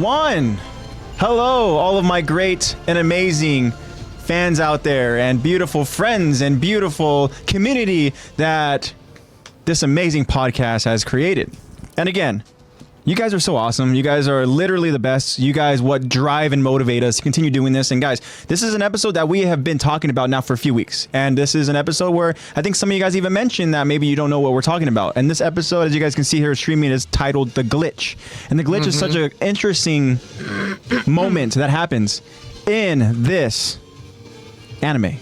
1. Hello, all of my great and amazing fans out there and beautiful friends and beautiful community that this amazing podcast has created. And again, you guys are so awesome. You guys are literally the best. You guys what drive and motivate us to continue doing this. And guys, this is an episode that we have been talking about now for a few weeks. And this is an episode where I think some of you guys even mentioned that maybe you don't know what we're talking about. And this episode, as you guys can see here streaming, is titled The Glitch. And The Glitch is such an interesting moment that happens in this anime.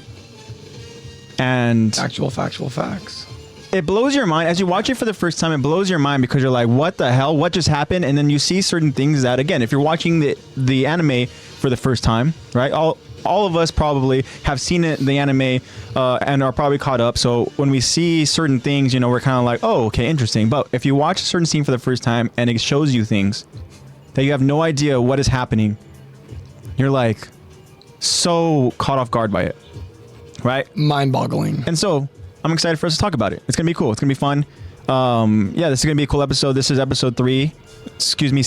And factual facts. It blows your mind as you watch it for the first time. It blows your mind because you're like, what the hell? What just happened? And then you see certain things that, again, if you're watching the anime for the first time, right? All of us probably have seen the anime and are probably caught up. So when we see certain things, you know, we're kind of like, oh, okay, interesting. But if you watch a certain scene for the first time and it shows you things that you have no idea what is happening, you're like so caught off guard by it, right? Mind-boggling. And so I'm excited for us to talk about it. It's going to be cool. It's going to be fun. Yeah, this is going to be a cool episode. This is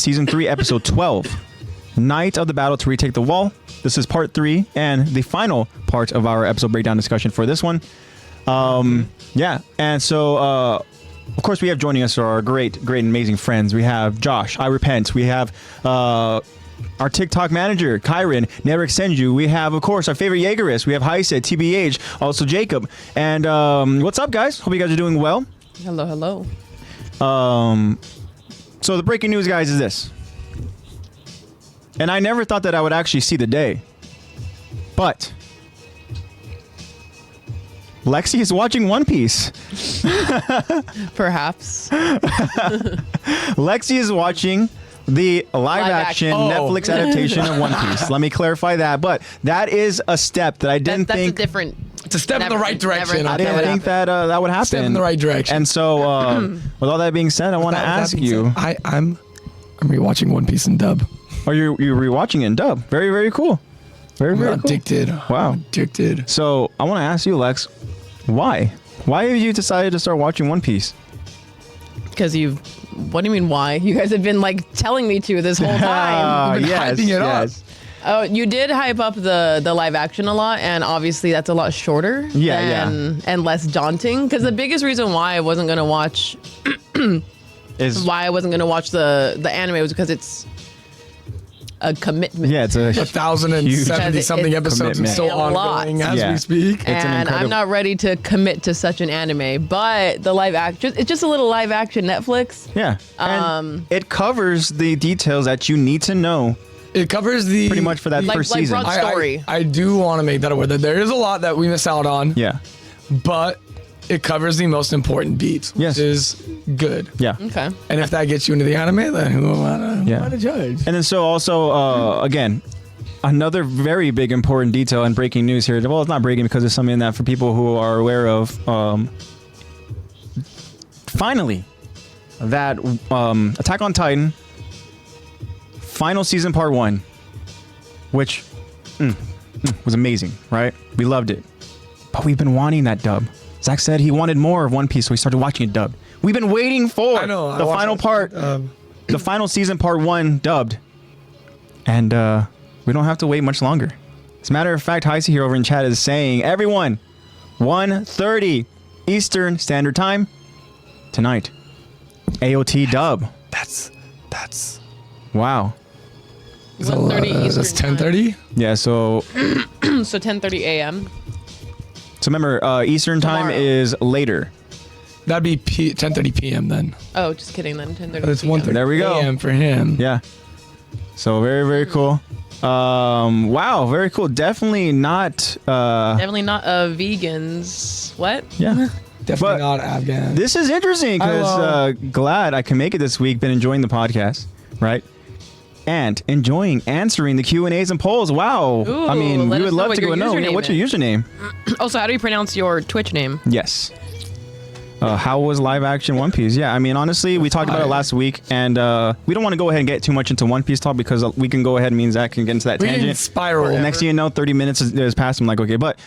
season 3, episode 12. Night of the Battle to Retake the Wall. This is part 3 and the final part of our episode breakdown discussion for this one. Yeah, and so, of course, we have joining us our great and amazing friends. We have Josh, I Repent. We have our TikTok manager, Kyron, Nerek Senju. We have, of course, our favorite Jaegerist. We have Heise, TBH, also Jacob. And what's up, guys? Hope you guys are doing well. Hello. So the breaking news, guys, is this. And I never thought that I would actually see the day. But Lexi is watching One Piece. Perhaps. Lexi is watching the live action Netflix adaptation of One Piece. Let me clarify that. But that is a step that I didn't think. It's a step in the right direction. I didn't think that that would happen. Step in the right direction. And so, with all that being said, I want to ask you. I'm rewatching One Piece in dub. Oh, you're rewatching it in dub. Very, very cool. Very cool. Addicted. Wow. I'm addicted. So I want to ask you, Lex, why? Why have you decided to start watching One Piece? Because what do you mean why? You guys have been like telling me to this whole time. Yes. Oh, you did hype up the live action a lot, and obviously that's a lot shorter and less daunting. Because the biggest reason why I wasn't gonna watch the anime was because it's a commitment. Yeah, it's a 1,070 something episodes and still ongoing as we speak. And I'm not ready to commit to such an anime. But the live action, it's just a little live action Netflix. Yeah. And it covers the details that you need to know. It covers the pretty much for that first season. Broad story. I do want to make that aware that there is a lot that we miss out on. Yeah. But it covers the most important beats, which is good. Yeah. Okay. And if that gets you into the anime, then who am I to judge? And then so also, again, another very big important detail and breaking news here. Well, it's not breaking because it's something that for people who are aware of, finally, that Attack on Titan, final season part 1, which was amazing, right? We loved it. But we've been wanting that dub. Zach said he wanted more of One Piece, so he started watching it dubbed. We've been waiting for the final part, the final season part 1 dubbed. And we don't have to wait much longer. As a matter of fact, Heise here over in chat is saying, everyone, 1:30 Eastern Standard Time tonight. AOT dub. That's wow. 1:30 Eastern. That's 10:30? Yeah, so 10:30 a.m. So remember, Eastern Time is later. That'd be 10:30 p.m. then. Oh, just kidding then. 10:30 It's 1:30 There we go. a.m. for him. Yeah. So very, very cool. Wow, very cool. Definitely not vegans. What? Yeah. Definitely not Afghan. This is interesting because glad I can make it this week. Been enjoying the podcast, right? And enjoying answering the Q&As and polls. Wow. Ooh, I mean, we would love to go know. Yeah, what's your username? Also, how do you pronounce your Twitch name? Yes. How was live action One Piece? Yeah, I mean, honestly, we talked about it last week, and we don't want to go ahead and get too much into One Piece talk because we can go ahead and mean Zach can get into that tangent. Spiral. Next thing you know, 30 minutes is passed. I'm like, okay, but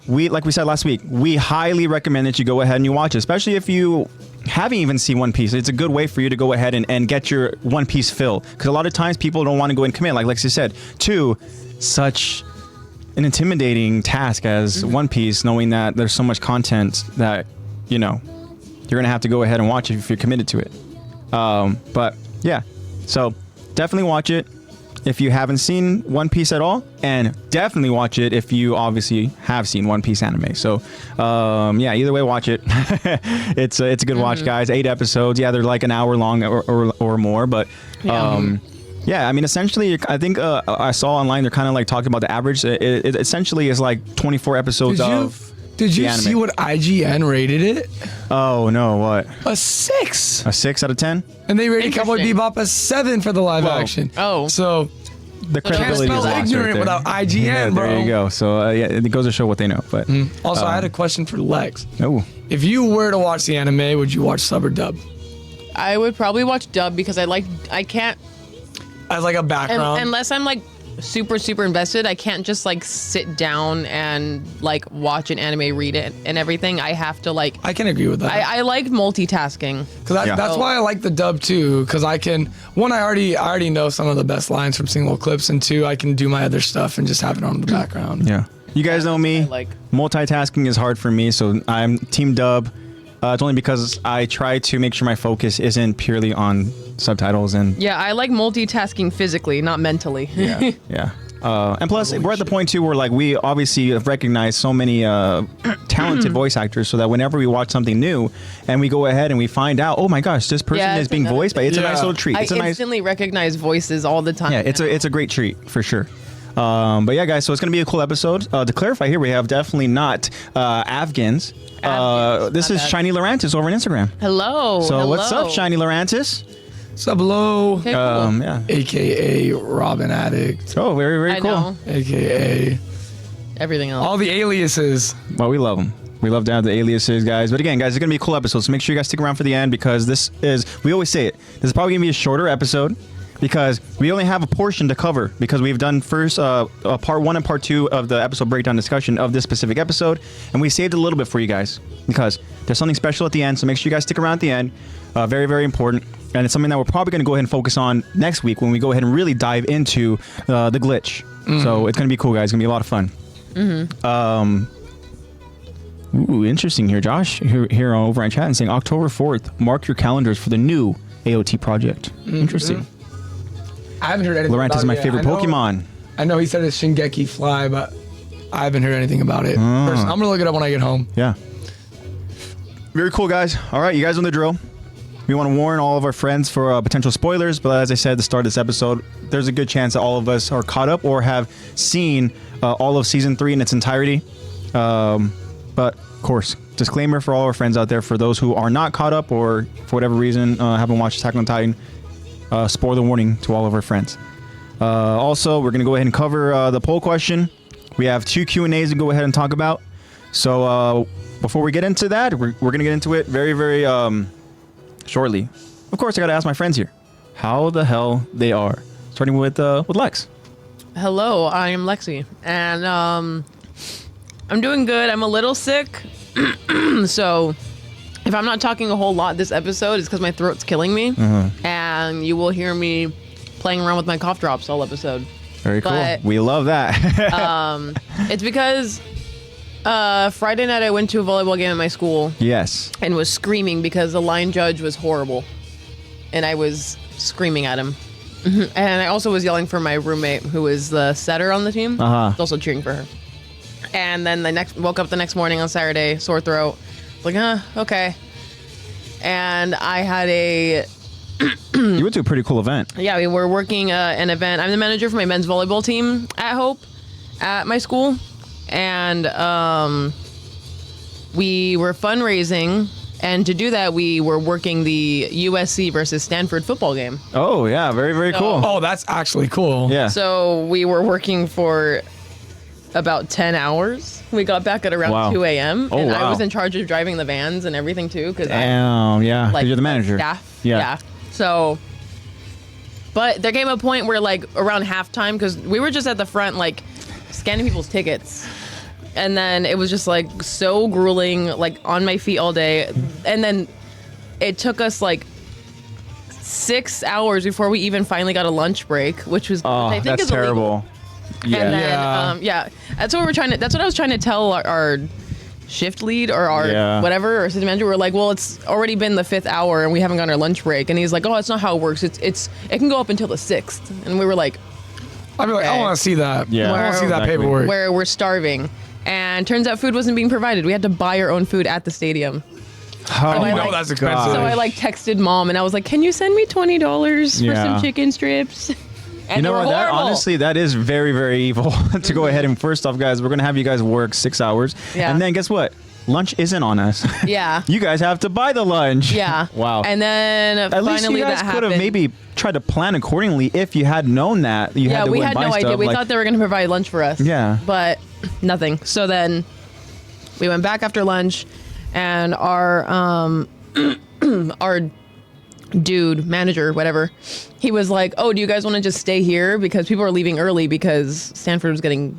like we said last week, we highly recommend that you go ahead and you watch it, especially if you haven't even seen One Piece. It's a good way for you to go ahead and get your One Piece fill. Because a lot of times people don't want to go and commit, like Lexi said, to such an intimidating task as One Piece, knowing that there's so much content that, you know, you're going to have to go ahead and watch it if you're committed to it. But yeah, so definitely watch it if you haven't seen One Piece at all, and definitely watch it if you obviously have seen One Piece anime. So yeah, either way, watch it. It's a good watch, guys. 8 episodes. Yeah, they're like an hour long or more, but yeah, I mean, essentially, I think I saw online they're kind of like talking about the average. It essentially is like 24 episodes Did you see what IGN rated it? Oh no, what? A 6. A 6 out of 10? And they rated Cowboy Bebop a 7 for the live action. Oh. So the credibility is lost ignorant right there. without IGN, yeah, bro. There you go. So yeah, it goes to show what they know. But also, I had a question for Lex. Oh. If you were to watch the anime, would you watch sub or dub? I would probably watch dub because I can't. As like a background. Unless I'm like super invested, I can't just like sit down and like watch an anime, read it and everything. I have to like. I can agree with that. I like multitasking. Because that's why I like the dub too. Because I can, one, I already know some of the best lines from single clips, and two, I can do my other stuff and just have it on the background. Yeah. You guys know me. Multitasking is hard for me, so I'm team dub. It's only because I try to make sure my focus isn't purely on subtitles and. Yeah, I like multitasking physically, not mentally. Yeah. Yeah. And plus, we're at the point too where like we obviously have recognized so many talented voice actors, so that whenever we watch something new and we go ahead and we find out, oh my gosh, this person is being voiced by. It's a nice little treat. It's I instantly recognize voices all the time. Yeah, it's a great treat for sure. But yeah, guys, so it's gonna be a cool episode. To clarify here, we have definitely not Afghans. This is Shiny Laurantis over on Instagram. Hello. So what's up, Shiny Laurantis? Sub low. Okay, cool. Yeah. AKA Robin Addict. Oh, very cool. Know. AKA everything else. all the aliases. Well, we love them. We love to have the aliases, guys. But again, guys, it's gonna be a cool episode. So make sure you guys stick around for the end, because this is, we always say it, this is probably gonna be a shorter episode, because we only have a portion to cover, because we've done first part 1 and part 2 of the episode breakdown discussion of this specific episode, and we saved a little bit for you guys because there's something special at the end. So make sure you guys stick around at the end. Very important, and it's something that we're probably going to go ahead and focus on next week when we go ahead and really dive into the glitch. So it's going to be cool, guys. It's going to be a lot of fun. Ooh, interesting here, Josh. Here over on chat and saying October 4th. Mark your calendars for the new AOT project. Interesting. I haven't heard anything. Laurantis is my favorite Pokemon. I know he said it's Shingeki Fly, but I haven't heard anything about it. I'm gonna look it up when I get home. Yeah. Very cool, guys. All right, you guys know the drill. We want to warn all of our friends for potential spoilers, but as I said at the start of this episode, there's a good chance that all of us are caught up or have seen all of season 3 in its entirety. But of course, disclaimer for all our friends out there: for those who are not caught up or for whatever reason haven't watched Attack on Titan, spoiler warning to all of our friends. Also, we're gonna go ahead and cover the poll question. We have 2 Q&As to go ahead and talk about. So before we get into that, we're gonna get into it very shortly. Of course, I gotta ask my friends here how the hell they are. Starting with Lex. Hello, I am Lexi, and I'm doing good. I'm a little sick, so if I'm not talking a whole lot this episode, it's because my throat's killing me, and you will hear me playing around with my cough drops all episode. Very cool. We love that. It's because Friday night I went to a volleyball game at my school. Yes. And was screaming because the line judge was horrible, and I was screaming at him. And I also was yelling for my roommate, who is the setter on the team. I was also cheering for her. And then woke up the next morning on Saturday, sore throat. Like, okay. And I had You went to a pretty cool event. Yeah, we were working an event. I'm the manager for my men's volleyball team at Hope, at my school. And we were fundraising. And to do that, we were working the USC versus Stanford football game. Oh, yeah. Very cool. Oh, that's actually cool. Yeah. So we were working for about 10 hours. We got back at around 2 a.m. Oh, and wow. I was in charge of driving the vans and everything, too. Damn, yeah. Because you're the manager. Staff. Yeah. So, but there came a point where, like, around halftime, because we were just at the front, like, scanning people's tickets. And then it was just like so grueling, like on my feet all day. And then it took us like 6 hours before we even finally got a lunch break, which was I think that's is illegal. terrible. Yeah. And then, that's what that's what I was trying to tell our shift lead or our whatever, or assistant manager. We're like, well, it's already been the 5th hour and we haven't gotten our lunch break. And he's like, oh, that's not how it works. It can go up until the 6th. And we were like, I'd be like, I want to see that. Yeah. I want to see that paperwork. where we're starving. And turns out food wasn't being provided. We had to buy our own food at the stadium. Oh, that's expensive. So I like texted mom and I was like, can you send me $20 for some chicken strips? And you know what? That, horrible. honestly, that is very, very evil to go ahead and first off, guys, we're going to have you guys work 6 hours. Yeah. And then guess what? Lunch isn't on us. Yeah. You guys have to buy the lunch. Yeah. Wow. And then At finally least you guys that could have happened. maybe tried to plan accordingly if you had known that. You had to we go and had buy no idea. stuff, We like- thought they were going to provide lunch for us. Yeah. But nothing. So then we went back after lunch, and our our dude, manager, whatever, he was like, oh, do you guys want to just stay here? Because people are leaving early because Stanford was getting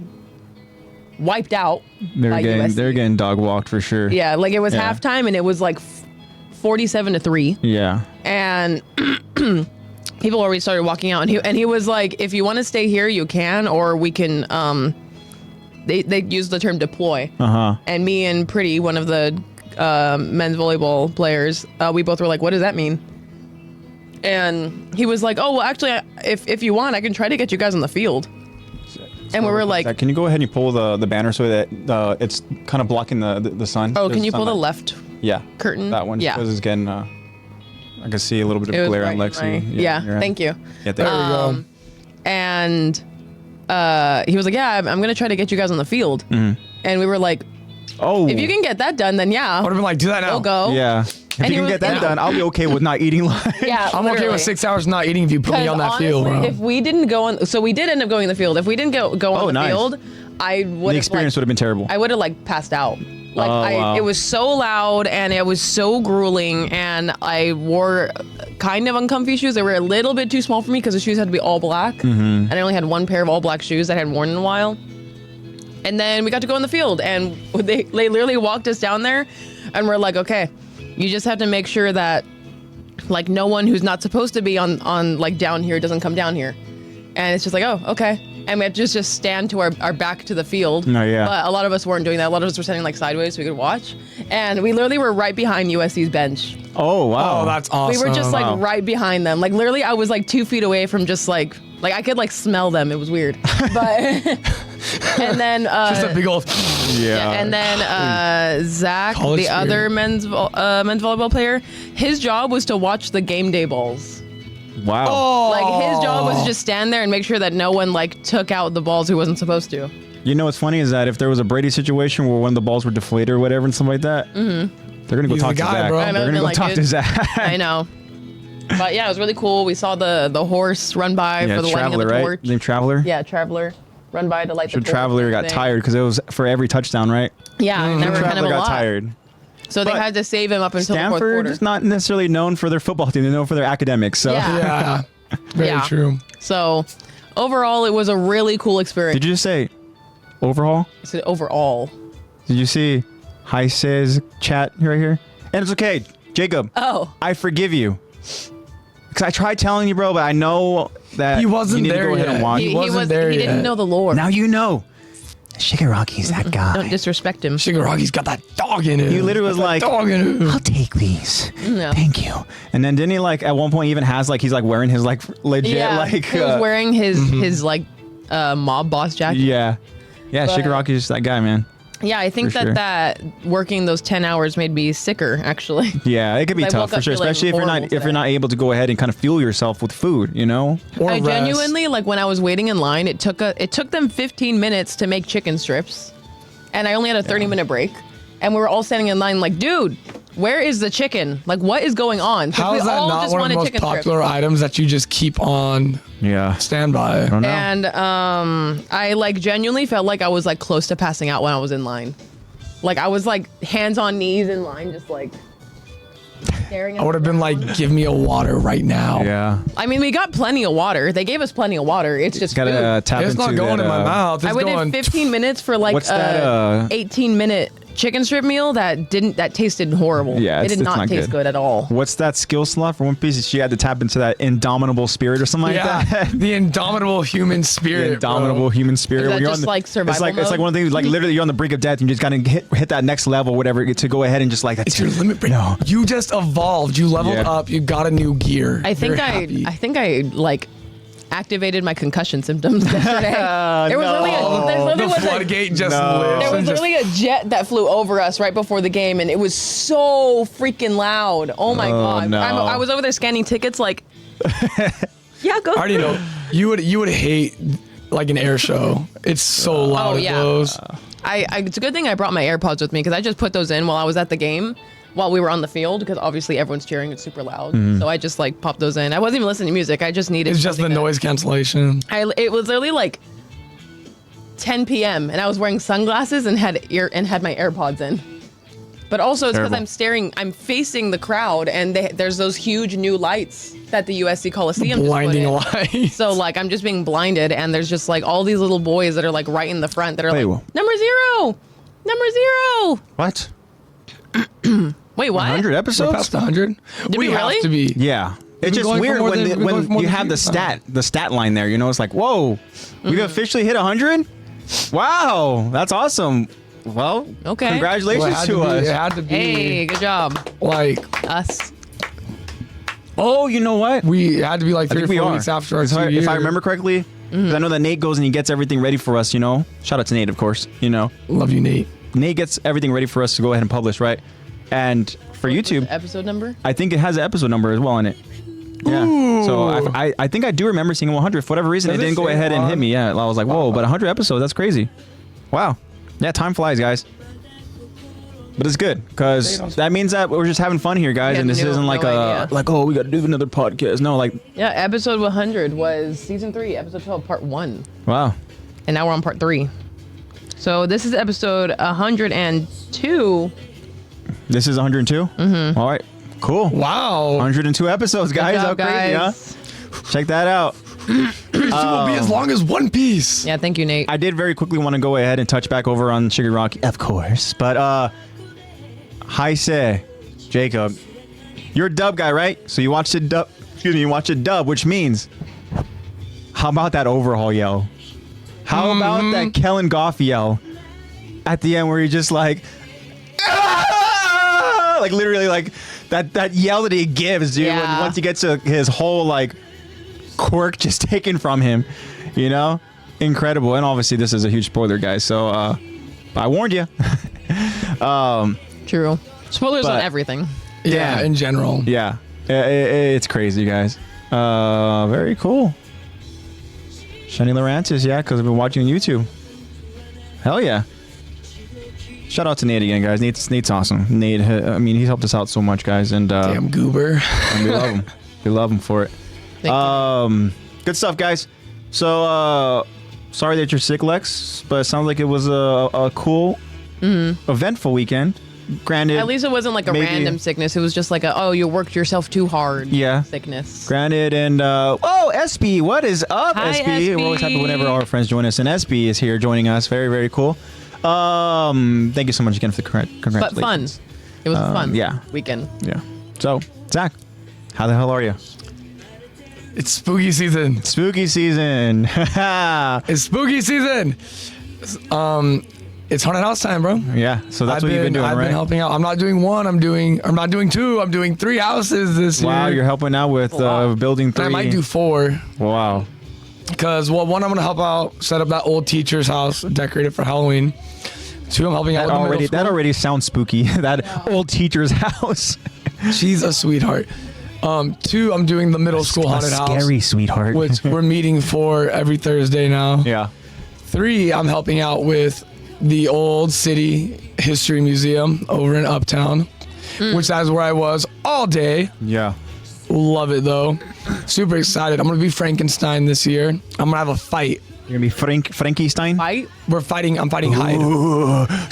wiped out by USC. They're getting dog walked for sure. Yeah, like it was Yeah. halftime, and it was like 47-3. Yeah. And people already started walking out, and he was like, if you want to stay here, you can, or we can they used the term deploy. And me and Pretty, one of the men's volleyball players, we both were like, what does that mean? And he was like, oh, well, actually, if you want, I can try to get you guys on the field. And we were like, can you go ahead and pull the banner so that it's kind of blocking the sun? oh, There's can you pull the sunlight. left Yeah. curtain? That one. Yeah. Because it's getting, I can see a little bit It of was glare on right, Lexi. right. Yeah, thank you. Yeah, there There we go. And he was like, yeah, I'm going to try to get you guys on the field. And we were like, Oh. if you can get that done, then I yeah, would have been like, do that now. we'll go. Yeah. If And you he can was- get that and- done, I'll be okay with not eating lunch. Yeah, I'm okay literally. with 6 hours not eating if you put me on that Honestly, field, bro. if we didn't go on, so we did end up going on the field. If we didn't go on Oh, the nice. field, I The would have experience would have been terrible. I would have like passed out. Like wow. it was so loud and it was so grueling, and I wore kind of uncomfy shoes. They were a little bit too small for me because the shoes had to be all black, and I only had one pair of all black shoes that I hadn't worn in a while. And then we got to go on the field, and they literally walked us down there, and we're like, okay, you just have to make sure that like no one who's not supposed to be on like down here doesn't come down here. And it's just like, oh, okay. And we had to just stand to our back to the field. No, yeah. But a lot of us weren't doing that. A lot of us were standing like sideways so we could watch. And we literally were right behind USC's bench. Oh, wow. Oh, that's awesome. We were just like Wow. right behind them. Like literally I was like 2 feet away from just like I could like smell them. It was weird. But and then just a big old. Yeah. and then Zach, College the spirit. other men's volleyball player, his job was to watch the game day balls. Wow. Oh. Like his job was to just stand there and make sure that no one like took out the balls who wasn't supposed to. You know what's funny is that if there was a Brady situation where one of the balls were deflated or whatever and something like that, they're gonna go He's talk the to guy, Zach. bro. I know, They're gonna go like, talk dude, to Zach. I know. But yeah, it was really cool. We saw the horse run by Yeah, for the lighting of Traveler, the right? torch. Named Traveler. Yeah, Traveler run by to light Sure, the torch. Traveler and got everything. tired because it was for every touchdown, right? Yeah, and they were kind of Traveler a got lot. tired. So they But had to save him up until the fourth Stanford quarter. is not necessarily known for their football team. They're known for their academics. So Yeah. Yeah. Very Yeah. true. So overall, it was a really cool experience. Did you just say overhaul? I said overall. Did you see Hi says chat right here? And it's okay, Jacob. Oh. I forgive you. Because I tried telling you, bro, but I know that He wasn't you need there to go ahead yet. and watch. He wasn't there He didn't yet. know the lore. Now you know. Shigaraki's that guy. Don't disrespect him. Shigaraki's got that dog in it. He literally was like, dog in it. I'll take these. No. Thank you. And then didn't he like at one point even has like he's like wearing his like legit Yeah, like he was wearing his like mob boss jacket. yeah. Yeah, But- Shigaraki's just that guy, man. Yeah, I think For sure. that working those 10 hours made me sicker, actually. Yeah, it could be I tough woke for up sure, feeling especially if you're not horrible if you're not able to go ahead and kind of fuel yourself with food, you know? Or I rest. genuinely, like when I was waiting in line, it took them 15 minutes to make chicken strips, and I only had a 30-minute break, and we were all standing in line like, dude, where is the chicken? Like, what is going on? 'Cause How we is that all not just one of the wanted most chicken strips. popular items that you just keep on Yeah. standby? I don't know. And I like genuinely felt like I was like close to passing out when I was in line. Like I was like hands on knees in line, just like Staring at I would have been like, give me a water right now. Yeah. I mean, we got plenty of water. They gave us plenty of water. It's just food. Gotta tap It's into not going that, in my mouth. It's I waited going 15 minutes for like What's a that, 18-minute chicken strip meal that tasted horrible. Yeah, it it's did not not taste good. good at all. What's that skill slot for One Piece? She had to tap into that indomitable spirit or something yeah, like that. the indomitable human spirit. The indomitable human spirit. Is that When you're just on the, like survival it's like mode? one of the things, like literally you're on the brink of death and you just gotta hit that next level, whatever, to go ahead and just like, It's your limit break. No. You just evolved. You leveled Yeah. up. You got a new gear. I think You're I happy. think I like activated my concussion symptoms yesterday. There was literally the was a, floodgate just No. lives. there was and just- literally a jet that flew over us right before the game, and it was so freaking loud. Oh my god! no. I was over there scanning tickets, like, yeah, go. I already know. You would hate like an air show. It's so loud. Oh, It yeah. blows. It's a good thing I brought my AirPods with me because I just put those in while I was at the game, while we were on the field, because obviously everyone's cheering. It's super loud, so I just like popped those in. I wasn't even listening to music. I just needed. It's just the something that- noise cancellation. It was literally like 10 p.m. and I was wearing sunglasses and had my AirPods in. But also it's because Terrible. I'm facing the crowd, and there's those huge new lights that the USC Coliseum Blinding just put in. light. So like I'm just being blinded, and there's just like all these little boys that are like right in the front that are Wait, like number zero. What? Wait, what? 100 We're episodes? past 100. we have really? to be. Yeah. We've It's been just going for weird more when than- we've been going for more you than have the 2 years. the stat line there. You know, it's like, whoa, we've officially hit 100. Wow, that's awesome. Well, Okay. congratulations Well, it had to to be- us. It had to be Hey, good job, like us. Oh, you know what? we had to be like I 3 or think we 4 are. weeks after our if 2 years. I remember correctly, 'cause I know that Nate goes and he gets everything ready for us. You know, shout out to Nate, of course. You know, Love you, Nate. Nate gets everything ready for us to go ahead and publish, right? And for YouTube, Episode number? I think it has an episode number as well in it. Yeah. So I think I do remember seeing 100 for whatever reason. Does it it didn't go say ahead and hit on? me. Yeah. I was like, whoa, but 100 episodes, that's crazy. Wow. Yeah, time flies, guys. But it's good because that means that we're just having fun here, guys, Yeah, and this no- isn't like no a idea. like, oh, we got to do another podcast. No, like, Yeah, episode 100 was season 3, episode 12, part 1. wow. And now we're on part 3. So this is episode 102. This is 102. Mm-hmm. All right. Cool. Wow. 102 episodes, guys. Good How job, crazy, guys. huh? Check that out. This will be as long as One Piece. Yeah, thank you, Nate. I did very quickly want to go ahead and touch back over on Sugar Rock, of course. But Heise, Jacob, you're a dub guy, right? So you watched it dub. Excuse me, you watched it dub, which means, how about that overhaul yell? How about that Kellen Goff yell at the end where he just like, "Ah!" Like literally like that yell that he gives, dude. Yeah. Once he gets to his whole like quirk just taken from him, you know, incredible. And obviously this is a huge spoiler, guys. So I warned you. True. Spoilers on but- everything. Yeah, Damn. in general. Yeah, it's crazy, guys. Very cool. Shani Laurantis, yeah, because I've been watching on YouTube. Hell yeah. Shout out to Nate again, guys. Nate's awesome. Nate, I mean, he's helped us out so much, guys, and Damn goober. we love him. We love him for it. Thank Good stuff, guys. So, sorry that you're sick, Lex, but it sounds like it was a cool, eventful weekend. Granted, At least it wasn't like a maybe- random sickness. It was just like you worked yourself too hard. Yeah. Sickness. Granted, and oh, SB, what is up, Hi, SB? We're always happy whenever our friends join us, and SB is here joining us. Very, very cool. Thank you so much again for the congratulations. But fun. It was a fun yeah. weekend. Yeah. So, Zach, how the hell are you? It's spooky season. Spooky season. It's spooky season. It's haunted house time, bro. Yeah. So that's what you've been doing, I've right? been helping out. I'm not doing 2. I'm doing 3 houses this year. Wow, you're helping out with building And 3. I might do 4. Wow. Because, well, 1, I'm going to help out, set up that old teacher's house, decorate it for Halloween. 2, I'm helping out with the middle That school. already sounds spooky. That old teacher's house. She's a sweetheart. 2, I'm doing the middle school haunted house, Scary sweetheart. which we're meeting for every Thursday now. yeah. 3, I'm helping out with the old city history museum over in Uptown, which is where I was all day. Yeah. Love it though. Super excited. I'm gonna be Frankenstein this year. I'm gonna have a fight You're gonna be Frankenstein. Fight? I'm fighting Hyde.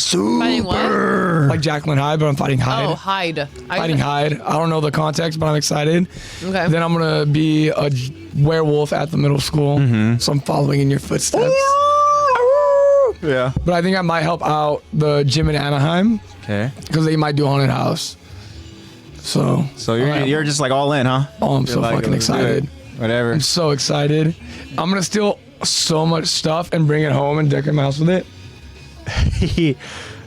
Super. Fighting what? Like Jacqueline Hyde, but I'm fighting Hyde. Oh, Hyde. Fighting Hyde. I don't know the context, but I'm excited. Okay. Then I'm gonna be a werewolf at the middle school. So I'm following in your footsteps. Yeah. But I think I might help out the gym in Anaheim Okay. because they might do haunted house. So You're just like all in, huh? Oh, I'm You're so like, fucking let's do it. excited. Whatever. I'm so excited. I'm gonna steal so much stuff and bring it home and decorate my house with it.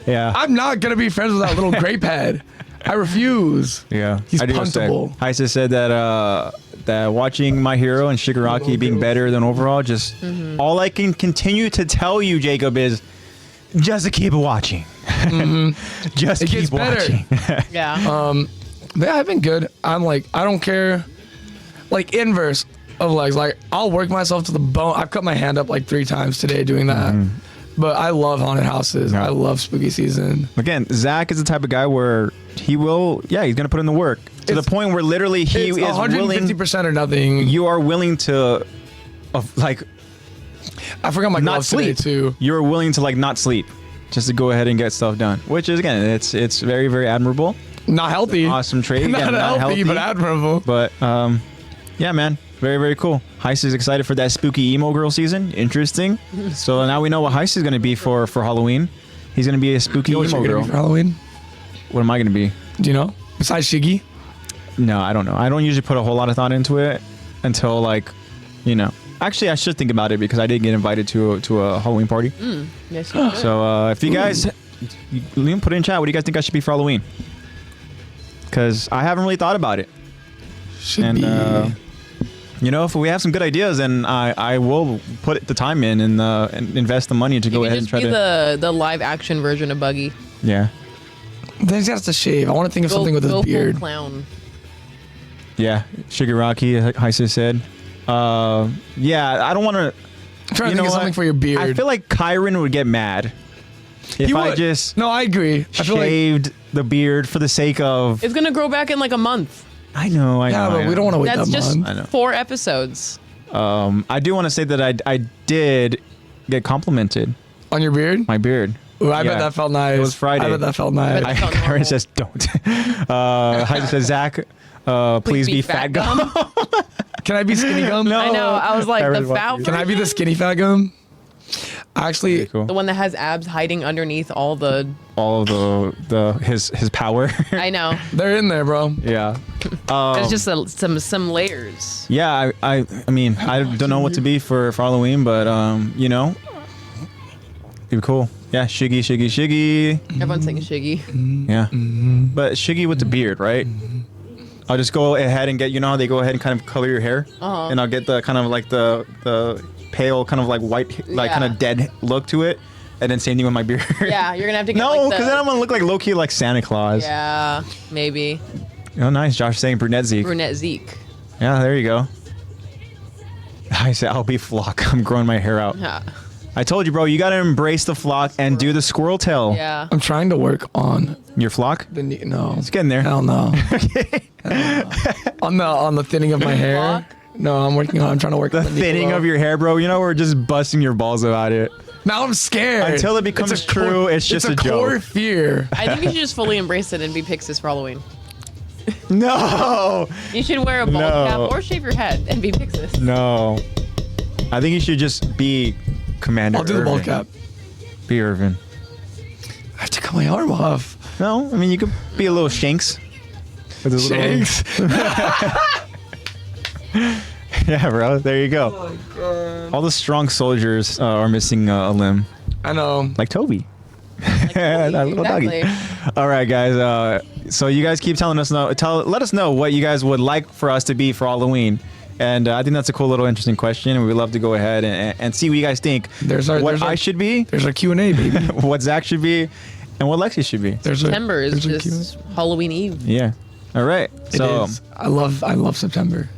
Yeah. I'm not gonna be friends with that little grape head. I refuse. Yeah. He's I do gotta say, puntable. Heisa said that watching My Hero and Shigaraki being better than overall, just all I can continue to tell you, Jacob, is just to keep watching. Just It keep gets better. watching. Yeah. But yeah, I've been good. I'm like, I don't care. Like inverse of legs. Like I'll work myself to the bone. I've cut my hand up like 3 times today doing that. But I love haunted houses. Yeah. I love spooky season. Again, Zach is the type of guy where he's gonna put in the work to the point where literally he It's is willing. 150% or nothing. You are willing to, like, I forgot my not gloves today sleep. too. You're willing to like not sleep, just to go ahead and get stuff done. Which is again, it's very very admirable. Not healthy. Awesome trade. Not, Yeah, not healthy, but admirable. But yeah, man, very very cool. Heist is excited for that spooky emo girl season. Interesting. So now we know what Heist is going to be for Halloween. He's going to be a spooky You know what emo you're gonna girl. be for Halloween? What am I going to be? Do you know? Besides Shiggy? No, I don't know. I don't usually put a whole lot of thought into it until like, Actually, I should think about it because I did get invited to a Halloween party. Yes, you should. So if you guys, Liam, put it in chat. What do you guys think I should be for Halloween? Because I haven't really thought about it. Should And be. if we have some good ideas, then I will put the time in and invest the money to go You ahead could and just try be to. the live action version of Buggy. Yeah, Then he has to shave. I want to think of something with his Go full beard. clown. yeah. Shigaraki, Heisa said. Yeah, I don't want to. I'm trying to think of something for your beard. I feel like Kyron would get mad if He I would. just No, I agree. I feel like shaved the beard for the sake of. It's gonna grow back in like a month. I know. yeah, but we don't want to wait That's that just month. I know. 4 episodes. I do want to say that I did get complimented On your beard? my beard. Ooh, I Yeah. bet that felt nice. It was Friday. I bet that felt nice. But- felt normal. Kyron says don't. Heisa says Zach, please be fat gum. Can I be skinny gum? No. I know. I was like I the really want fat. to be. Can I be the skinny fat gum? Actually, Cool. The one that has abs hiding underneath all the. All of his power. I know. they're in there, bro. Yeah. There's just some layers. Yeah, I mean, I don't know what to be for Halloween, but it'd be cool. Yeah, Shiggy. Everyone's saying Shiggy. Yeah. But Shiggy with the beard, right? I'll just go ahead and get, how they go ahead and kind of color your hair? Uh-huh. And I'll get the kind of like the pale, kind of like white, like kind Yeah. of dead look to it. And then same thing with my beard. Yeah, you're gonna have to get No, like because then I'm going to look like low-key like Santa Claus. Yeah, maybe. Oh, nice. Josh saying brunette Zeke. Brunette Zeke. Yeah, there you go. I said, I'll be Flock. I'm growing my hair out. Yeah. I told you, bro, you got to embrace the Flock and do the squirrel tail. Yeah. I'm trying to work on Your Flock? the no. It's getting there. Hell no. on the thinning of my hair. Flock? No, I'm trying to work The on the thinning Nicola. of your hair, bro. We're just busting your balls about it. Now I'm scared. Until it becomes It's a true, it's just a core joke. fear. I think you should just fully embrace it and be Pixis for Halloween. No. You should wear a bald No. cap or shave your head and be Pixis. No. I think you should just be Commander I'll do the bald Irvin. cap. Be Irvin. I have to cut my arm off. No, I mean, you could be a little Shanks. With his little- Shanks. Yeah, bro. There you go. All the strong soldiers are missing a limb. I know. Like Toby. That little Exactly. doggy. All right, guys. So you guys keep telling us let us know what you guys would like for us to be for Halloween. And I think that's a cool little interesting question. And we'd love to go ahead and see what you guys think. What I should be, There's our Q&A, baby. what Zach should be, and what Lexi should be. September is there's a just Halloween Eve. Yeah. All right. It So is. I love September.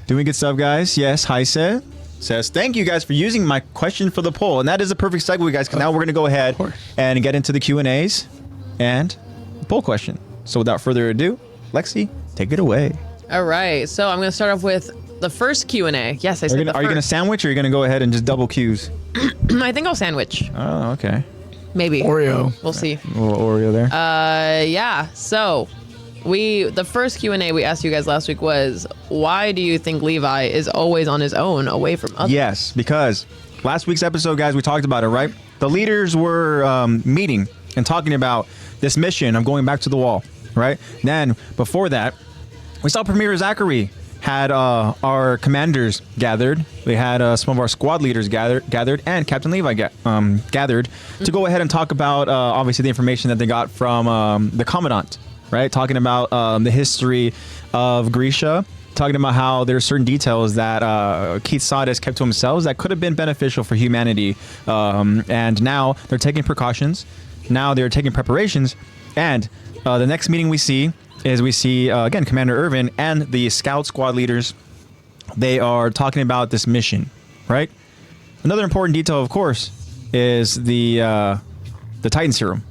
doing good stuff, guys. Yes. Heisa says, thank you guys for using my question for the poll. And that is a perfect segue, guys, because now we're going to go ahead course. and get into the Q&As and the poll question. So without further ado, Lexi, take it away. All right. So I'm going to start off with the first Q&A. Yes, I Are said you the going to first. sandwich, or are you going to go ahead and just double Q's? I think I'll sandwich. Oh, okay. Maybe. Oreo. We'll see. A little Oreo there. Yeah. So, the first Q&A we asked you guys last week was, why do you think Levi is always on his own, away from others? Yes, because last week's episode, guys, we talked about it, right? The leaders were meeting and talking about this mission of going back to the wall, right? Then, before that, we saw Premier Zachary had our commanders gathered. We had some of our squad leaders gathered, and Captain Levi gathered to go ahead and talk about, obviously, the information that they got from the Commandant, right? Talking about the history of Grisha, talking about how there's certain details that Keith Sades kept to himself that could have been beneficial for humanity. And now they're taking precautions. Now they're taking preparations. And the next meeting we see, again, Commander Irvin and the scout squad leaders. They are talking about this mission, right? Another important detail, of course, is the Titan serum,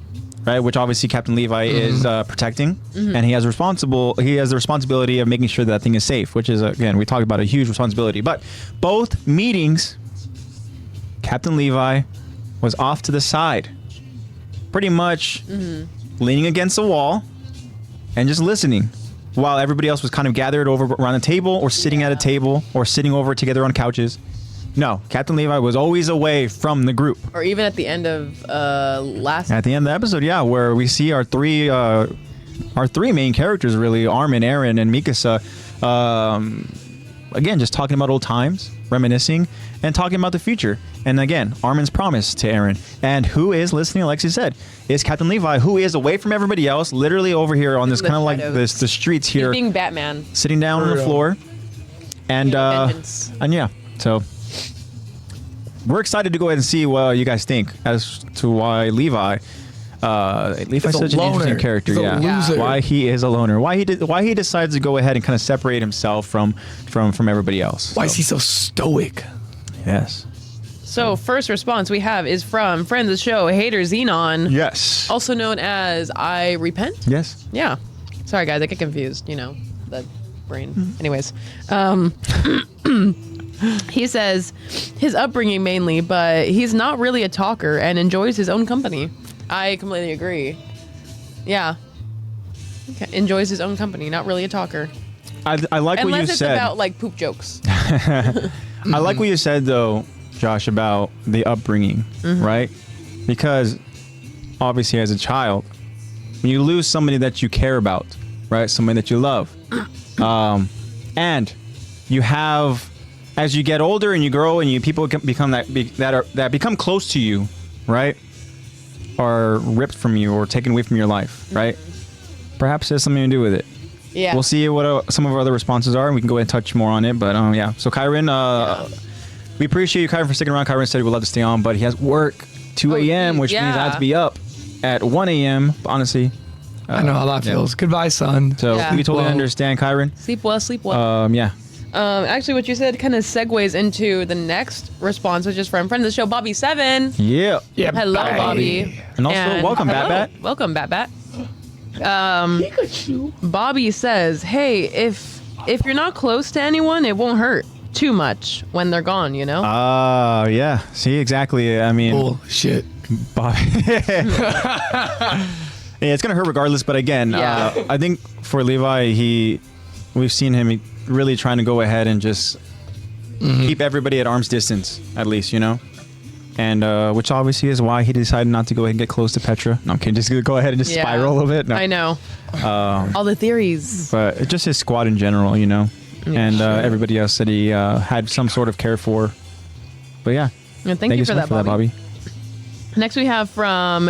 right? Which obviously Captain Levi is protecting, and he has the responsibility of making sure that thing is safe. Which is, again, we talked about a huge responsibility. But both meetings, Captain Levi was off to the side, pretty much leaning against the wall. And just listening while everybody else was kind of gathered over around a table or sitting at a table or sitting over together on couches. No, Captain Levi was always away from the group. Or even at the end of At the end of the episode, yeah, where we see our three main characters, really, Armin, Aaron, and Mikasa, again, just talking about old times, reminiscing, and talking about the future. And again, Armin's promise to Aaron. And who is listening, like she said, is Captain Levi, who is away from everybody else, literally over here on this kind of like the streets here. He's being Batman. Sitting down on the floor. And, vengeance. and yeah, so we're excited to go ahead and see what you guys think as to why Levi's such an interesting character. He's a loser. Why he is a loner. Why he decides to go ahead and kind of separate himself from everybody else. Why is he so stoic? Yes. So, first response we have is from friend of the show, Hater Xenon. Yes. Also known as I Repent. Yes. Yeah. Sorry, guys. I get confused. The brain. Anyways. He says his upbringing mainly, but he's not really a talker and enjoys his own company. I completely agree. Yeah. Okay. Enjoys his own company. Not really a talker. I like what you Unless it's said. about, like, poop jokes. I like what you said, though, Josh, about the upbringing, right? Because obviously as a child, when you lose somebody that you care about, right? Somebody that you love, and you have, as you get older and you grow and people become that become close to you, right? Are ripped from you or taken away from your life, right? Perhaps it has something to do with it. Yeah. We'll see what some of our other responses are, and we can go ahead and touch more on it. But yeah. So Kyron, we appreciate you, Kyron, for sticking around. Kyron said he would love to stay on, but he has work 2 a.m., which means I have to be up at 1 a.m. Honestly, I know how that feels. Goodbye, son. so Yeah. we totally understand, Kyron. Sleep well, sleep well. Yeah. Actually, what you said kind of segues into the next response, which is from friend of the show, Bobby7. Yeah. Yeah. Hello, bye. Bobby. And also, welcome, hello. Bat. Welcome, Bat. Bobby says, "Hey, if you're not close to anyone, it won't hurt too much when they're gone. Yeah. See, exactly. I mean, Bullshit. Bobby. Yeah, it's gonna hurt regardless. But again, Yeah. I think for Levi, we've seen him really trying to go ahead and just keep everybody at arm's distance, at least, and which obviously is why he decided not to go ahead and get close to Petra. No, I'm kidding. Just go ahead and just spiral a little bit. No. I know. All the theories. But just his squad in general, and everybody else that he had some sort of care for. But yeah, And thank you so for much that, Bobby. Next, we have from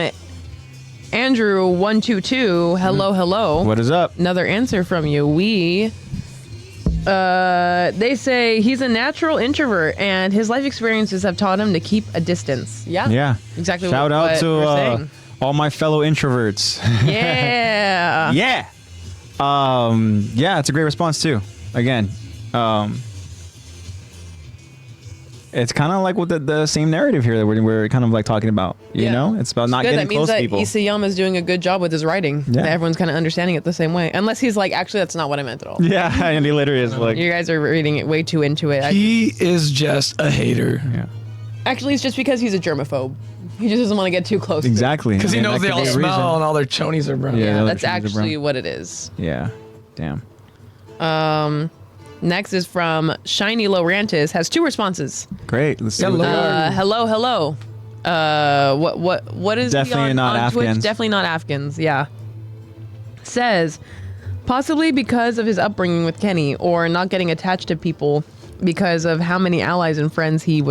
Andrew122. Hello. What is up? Another answer from you. They say he's a natural introvert and his life experiences have taught him to keep a distance. Yeah. Exactly. Shout out what we're to saying. all my fellow introverts. Yeah. Yeah. Yeah, it's a great response too. Again, it's kind of like with the same narrative here that we're kind of like talking about. You know, it's about not getting close to people. That means that Isayama is doing a good job with his writing. Yeah. Everyone's kind of understanding it the same way, unless he's like, actually, that's not what I meant at all. Yeah, and he literally is like, You guys are reading it way too into it. He is just a hater. yeah, Actually, it's just because he's a germaphobe. He just doesn't want to get too close. exactly, Because he And knows that they could all be a smell reason. and all their chonies are brown. Yeah. Yeah, the that's other things are actually brown. what it is. Yeah, damn. Next is from Shiny Lorantis. Has 2 responses. Great. Let's see. Hello. what they are. Hello. What is he Definitely on, not on Twitch? Afghans. Definitely not Afghans. Yeah. Says possibly because of his upbringing with Kenny, or not getting attached to people because of how many allies and friends he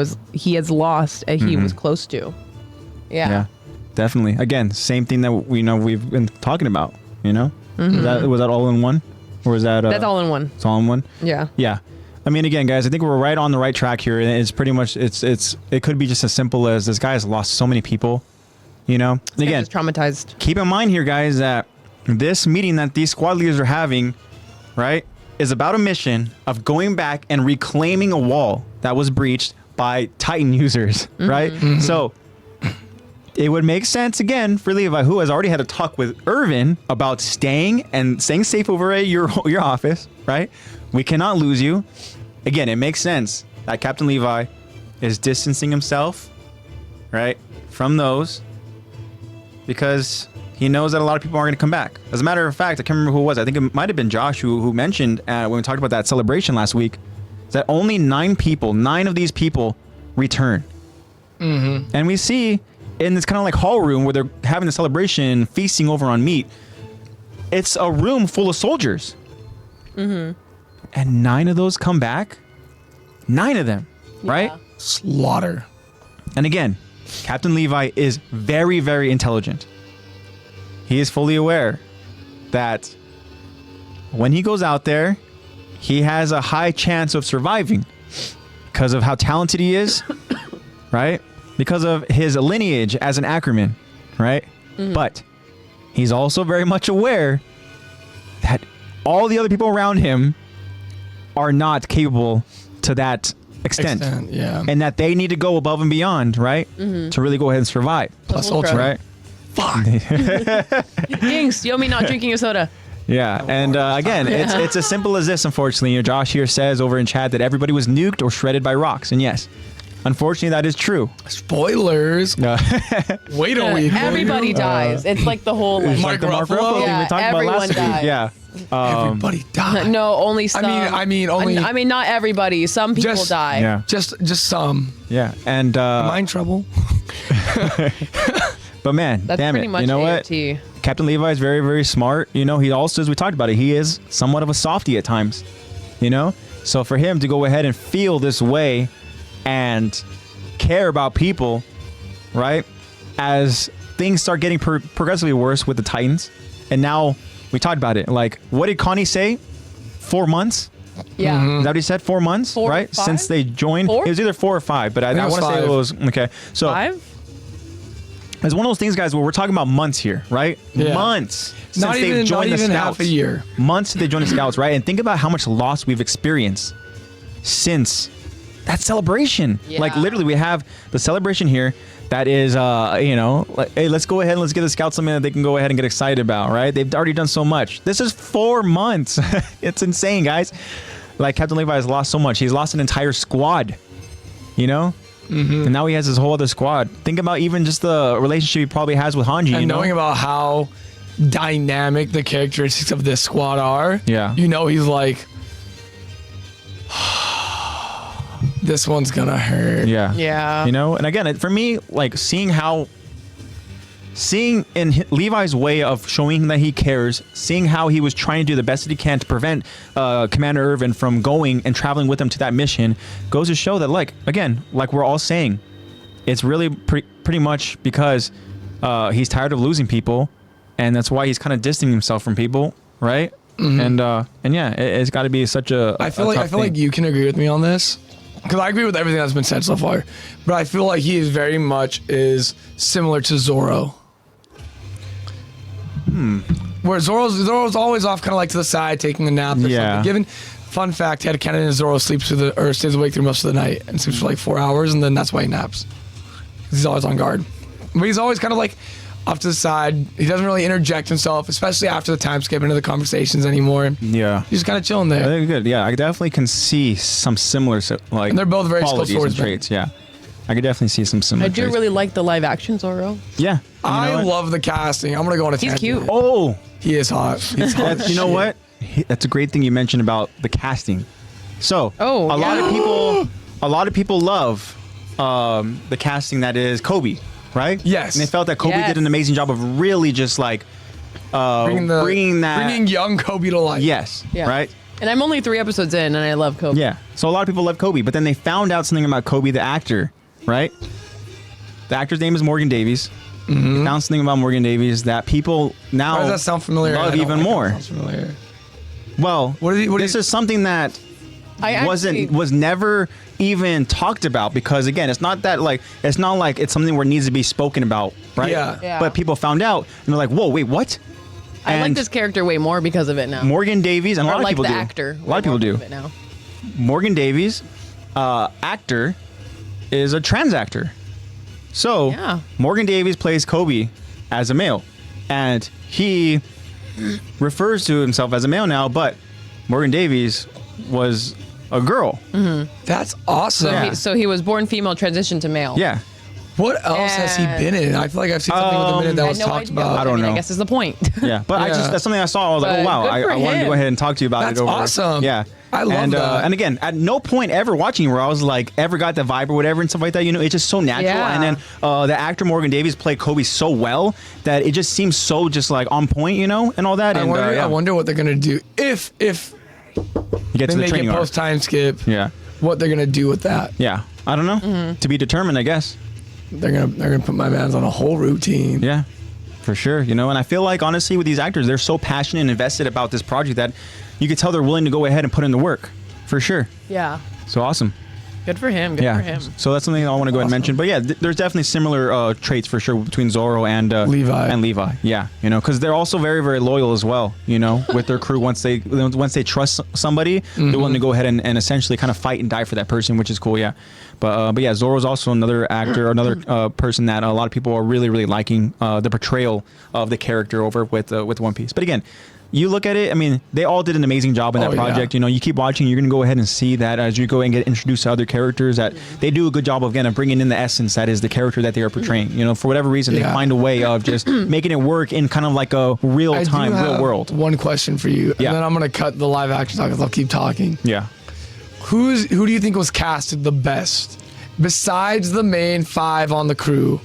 has lost and he was close to. Yeah, definitely. Again, same thing that we've been talking about. You know, was that all in one, or was that? That's all in one. It's all in one. Yeah. Yeah. I mean, again, guys, I think we're right on the right track here. And it's pretty much it could be just as simple as this guy has lost so many people. You know, and again, Just traumatized. keep in mind here, guys, that this meeting that these squad leaders are having, right, is about a mission of going back and reclaiming a wall that was breached by Titan users, right? So it would make sense, again, for Levi, who has already had a talk with Irvin about staying safe over at your office, right? We cannot lose you. Again, it makes sense that Captain Levi is distancing himself, right, from those, because he knows that a lot of people aren't going to come back. As a matter of fact, I can't remember who it was. I think it might have been Josh who mentioned when we talked about that celebration last week, that only 9 of these people return. And we see in this kind of like hall room where they're having the celebration, feasting over on meat, it's a room full of soldiers. And 9 of those come back. 9 of them, right? Slaughter. And again, Captain Levi is very, very intelligent. He is fully aware that when he goes out there, he has a high chance of surviving because of how talented he is, right? Because of his lineage as an Ackerman, right? But he's also very much aware that all the other people around him are not capable to that extent. Yeah. And that they need to go above and beyond, right? To really go ahead and survive. Plus Ultra. Ultra. Right? Fuck. Jinx, Yomi not drinking a soda. Yeah, and again, it's as simple as this, unfortunately. You know, Josh here says over in chat that everybody was nuked or shredded by rocks. And yes, unfortunately, that is true. Spoilers. Wait a week. Everybody dies. It's like the whole like, Mark the Mark Ruffalo? Ruffalo thing Yeah, we talked about everyone last week. dies. Yeah. Everybody died. no, only some. I mean, only- I mean, not everybody. Some people Just- die. Yeah. Just some. Yeah. And Mind trouble. but man, That's damn pretty it. much You know what? AOT. Captain Levi is very, very smart. You know, he also, as we talked about it, he is somewhat of a softie at times. You know? So for him to go ahead and feel this way and care about people, right? As things start getting progressively worse with the Titans. And now we talked about it. Like, what did Connie say? 4 months? Yeah. Is that what he said? 4 months, 4, right? 5? Since they joined. 4? It was either 4 or 5, but I think it was want to say it 5. was, okay. So 5? it's one of those things, guys, where we're talking about months here, right? Yeah. Months since Not they've even joined the Scouts. half a year. Months since they joined the Scouts, right? And think about how much loss we've experienced since that celebration. Yeah. Like, literally, we have the celebration here that is, you know, like, hey, let's go ahead and let's give the Scouts something that they can go ahead and get excited about, right? They've already done so much. This is 4 months. It's insane, guys. Like, Captain Levi has lost so much. He's lost an entire squad, you know? And now he has this whole other squad. Think about even just the relationship he probably has with Hanji, And you know? knowing about how dynamic the characteristics of this squad are, Yeah. you know he's like, this one's gonna hurt. Yeah. Yeah. You know, and again, for me, like seeing in Levi's way of showing that he cares, seeing how he was trying to do the best that he can to prevent Commander Irvin from going and traveling with him to that mission, goes to show that, like, again, like we're all saying, it's really pretty much because he's tired of losing people, and that's why he's kind of distancing himself from people, right? And yeah, it's got to be such a. I feel like you can agree with me on this, because I agree with everything that's been said so far. But I feel like he is very much similar to Zoro. Where Zoro's always off, kind of like to the side, taking a nap or Yeah. something. Fun fact: headcanon is Zoro sleeps stays awake through most of the night and sleeps for like 4 hours, and then that's why he naps. He's always on guard, but he's always kind of like off to the side. He doesn't really interject himself, especially after the time skip into the conversations anymore. Yeah. He's just kind of chilling there. I think good. Yeah, I definitely can see some similar like. And they're both very skilled qualities and swordsmen. traits. Yeah, I could definitely see some similar. I do traits. really like the live action Zoro. Yeah. I love the casting. I'm gonna go on a He's tangent. cute. Oh, He is hot. He's hot. you know Shit. what? That's a great thing you mentioned about the casting. So, Oh, a lot yeah. of people love the casting that is Kobe, right? Yes. And they felt that Kobe Yes. did an amazing job of really just like bringing young Kobe to life. yes, Yeah. right? And I'm only 3 episodes in, and I love Kobe. Yeah. So a lot of people love Kobe, but then they found out something about Kobe, the actor, right? The actor's name is Morgan Davies. They found something about Morgan Davies that people now Why does that sound familiar? love I don't even like more. That sounds familiar. Well, this is something that I was never even talked about because again, it's not like it's something where it needs to be spoken about, right? Yeah. But people found out and they're like, "Whoa, wait, what?" I like And this character way more because of it now. Morgan Davies, and a or lot of like people the do. actor. A lot of people do. It now. Morgan Davies, actor, is a trans actor. So Yeah. Morgan Davies plays Kobe as a male, and he refers to himself as a male now. But Morgan Davies was a girl. That's awesome. Yeah. So he was born female, transitioned to male. Yeah. What else has he been in? I feel like I've seen something with a minute that I was had no talked idea. about. I don't know. I guess is the point. Yeah, but Yeah. that's something I saw. I was like, But oh wow, good I for wanted to him. go ahead and talk to you about That's it. Over. awesome. Yeah, I love and, that. And again, at no point ever watching where I was like, ever got the vibe or whatever and stuff like that. You know, it's just so natural. Yeah. And then the actor Morgan Davies played Kobe so well that it just seems so just like on point, you know, and all that. I And wonder, yeah. I wonder what they're gonna do if you get they to the make it training arc. post time skip. Yeah, What they're gonna do with that? yeah. I don't know. To be determined, I guess. They're gonna put my man's on a whole routine. Yeah, for sure. You know, and I feel like honestly with these actors, they're so passionate and invested about this project that you could tell they're willing to go ahead and put in the work, for sure. Yeah. So awesome. Good for him. Good Yeah. for him. So that's something I want to go ahead and mention. But yeah, there's definitely similar traits for sure between Zoro and Levi. Yeah, you know, because they're also very, very loyal as well. You know, with their crew once they trust somebody, they're willing to go ahead and essentially kind of fight and die for that person, which is cool. Yeah. But yeah, Zoro's also another actor, another person that a lot of people are really, really liking the portrayal of the character over with One Piece. But again, you look at it, I mean, they all did an amazing job in that project. Yeah. You know, you keep watching, you're going to go ahead and see that as you go and get introduced to other characters, that they do a good job of, again, of bringing in the essence that is the character that they are portraying. You know, for whatever reason, they find a way of just making it work in kind of like a real time, real world. One question for you, Yeah. and then I'm gonna cut the live action talk because I'll keep talking. Yeah. Who do you think was casted the best besides the main 5 on the crew?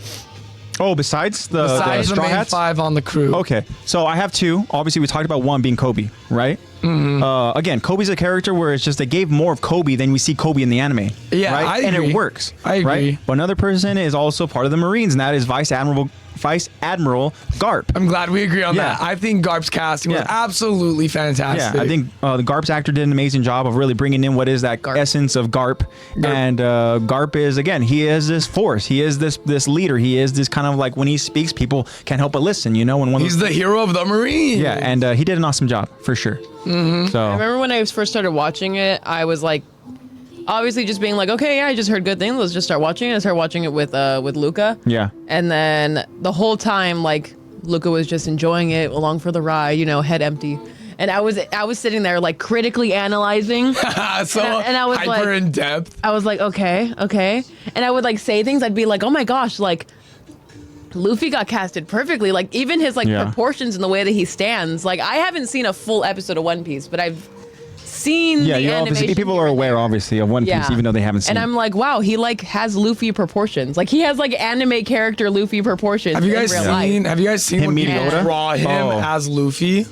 Oh, besides the Besides the Straw main Hats? 5 on the crew. Okay, so I have 2. Obviously, we talked about one being Kobe, right? Again, Kobe's a character where it's just they gave more of Kobe than we see Kobe in the anime. Yeah, right? I And agree. it works. I agree. Right? But another person is also part of the Marines, and that is Vice Admiral Garp. I'm glad we agree on that. Yeah. I think Garp's casting was Yeah. absolutely fantastic. Yeah, I think the Garp's actor did an amazing job of really bringing in what is that essence of Garp. And Garp is, again, he is this force. He is this leader. He is this kind of like when he speaks, people can't help but listen, you know? When he's the hero of the Marines. Yeah, and he did an awesome job, for sure. So I remember when I first started watching it, I was like, obviously just being like, okay, yeah, I just heard good things. Let's just start watching it. I started watching it with Luca. yeah. And then the whole time, like, Luca was just enjoying it, along for the ride, you know, head empty. And I was sitting there like critically analyzing. So and I was hyper like, in depth. I was like, okay. And I would like say things. I'd be like, oh my gosh, like Luffy got casted perfectly. Like even his like proportions and the way that he stands. Like I haven't seen a full episode of One Piece, but I've seen the you obviously animation people here are and aware, there. obviously, of One Piece, even though they haven't seen And it. I'm like, wow, he like has Luffy proportions. Like he has like anime character Luffy proportions. Have you guys in real life. seen? Have you guys seen Him when meeting people Oda? draw him Oh. as Luffy?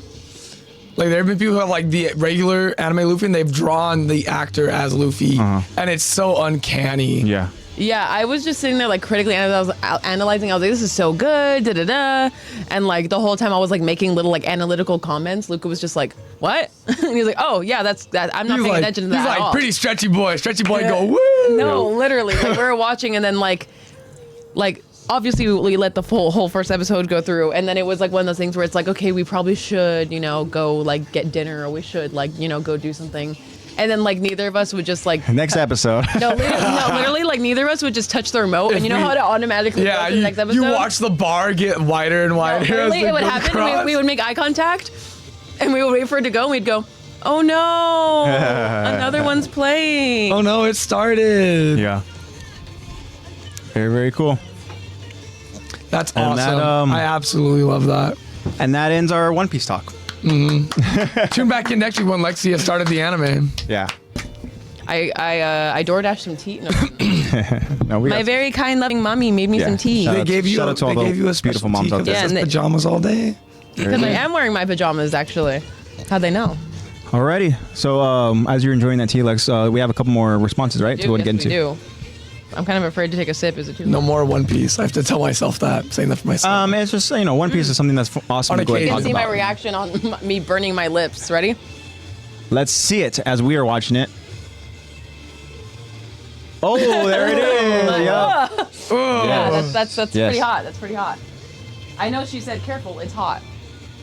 Like there have been people who have like the regular anime Luffy, and they've drawn the actor as Luffy, and it's so uncanny. Yeah. Yeah, I was just sitting there like critically analyzing. I was like, this is so good, da da da. And like the whole time I was like making little like analytical comments. Luca was just like, what? And he was like, oh yeah, that's that. I'm not He's paying like, attention to that he's at like all. pretty stretchy boy. Stretchy boy go woo. No, literally. Like we were watching and then like obviously we let the whole first episode go through, and then it was like one of those things where it's like, okay, we probably should, you know, go like get dinner, or we should like, you know, go do something. and then like neither of us would just like Next episode. no, literally like neither of us would just touch the remote, and you know how to automatically go to the next episode. You watch the bar get wider and wider. Literally, it would happen. We would make eye contact, and we would wait for it to go, and we'd go, "Oh no, another one's playing." Oh no, it started. Yeah. Very, very cool. That's And awesome. that, I absolutely love that. And that ends our One Piece talk. Tune back in next week when Lexi has started the anime. Yeah. I DoorDashed some tea. No. No, we My got- very kind, loving mommy made me Yeah. some tea. Shout They out- gave you shout out to all the a special beautiful moms tea out there. 'cause it Yeah, says and they- pajamas all day. Because I am wearing my pajamas, actually. How'd they know? Alrighty. So as you're enjoying that tea, Lex, we have a couple more responses, right? To go and get Yes, into. we do. I'm kind of afraid to take a sip. Is it too No more One Piece. I have to tell myself that. I'm saying that for myself. It's just One Piece is something that's awesome On to go ahead You and can talk see about. my reaction on me burning my lips. Ready? Let's see it as we are watching it. Oh, there it is. Yeah. Yeah, that's Yes. pretty hot. That's pretty hot. I know she said careful. It's hot,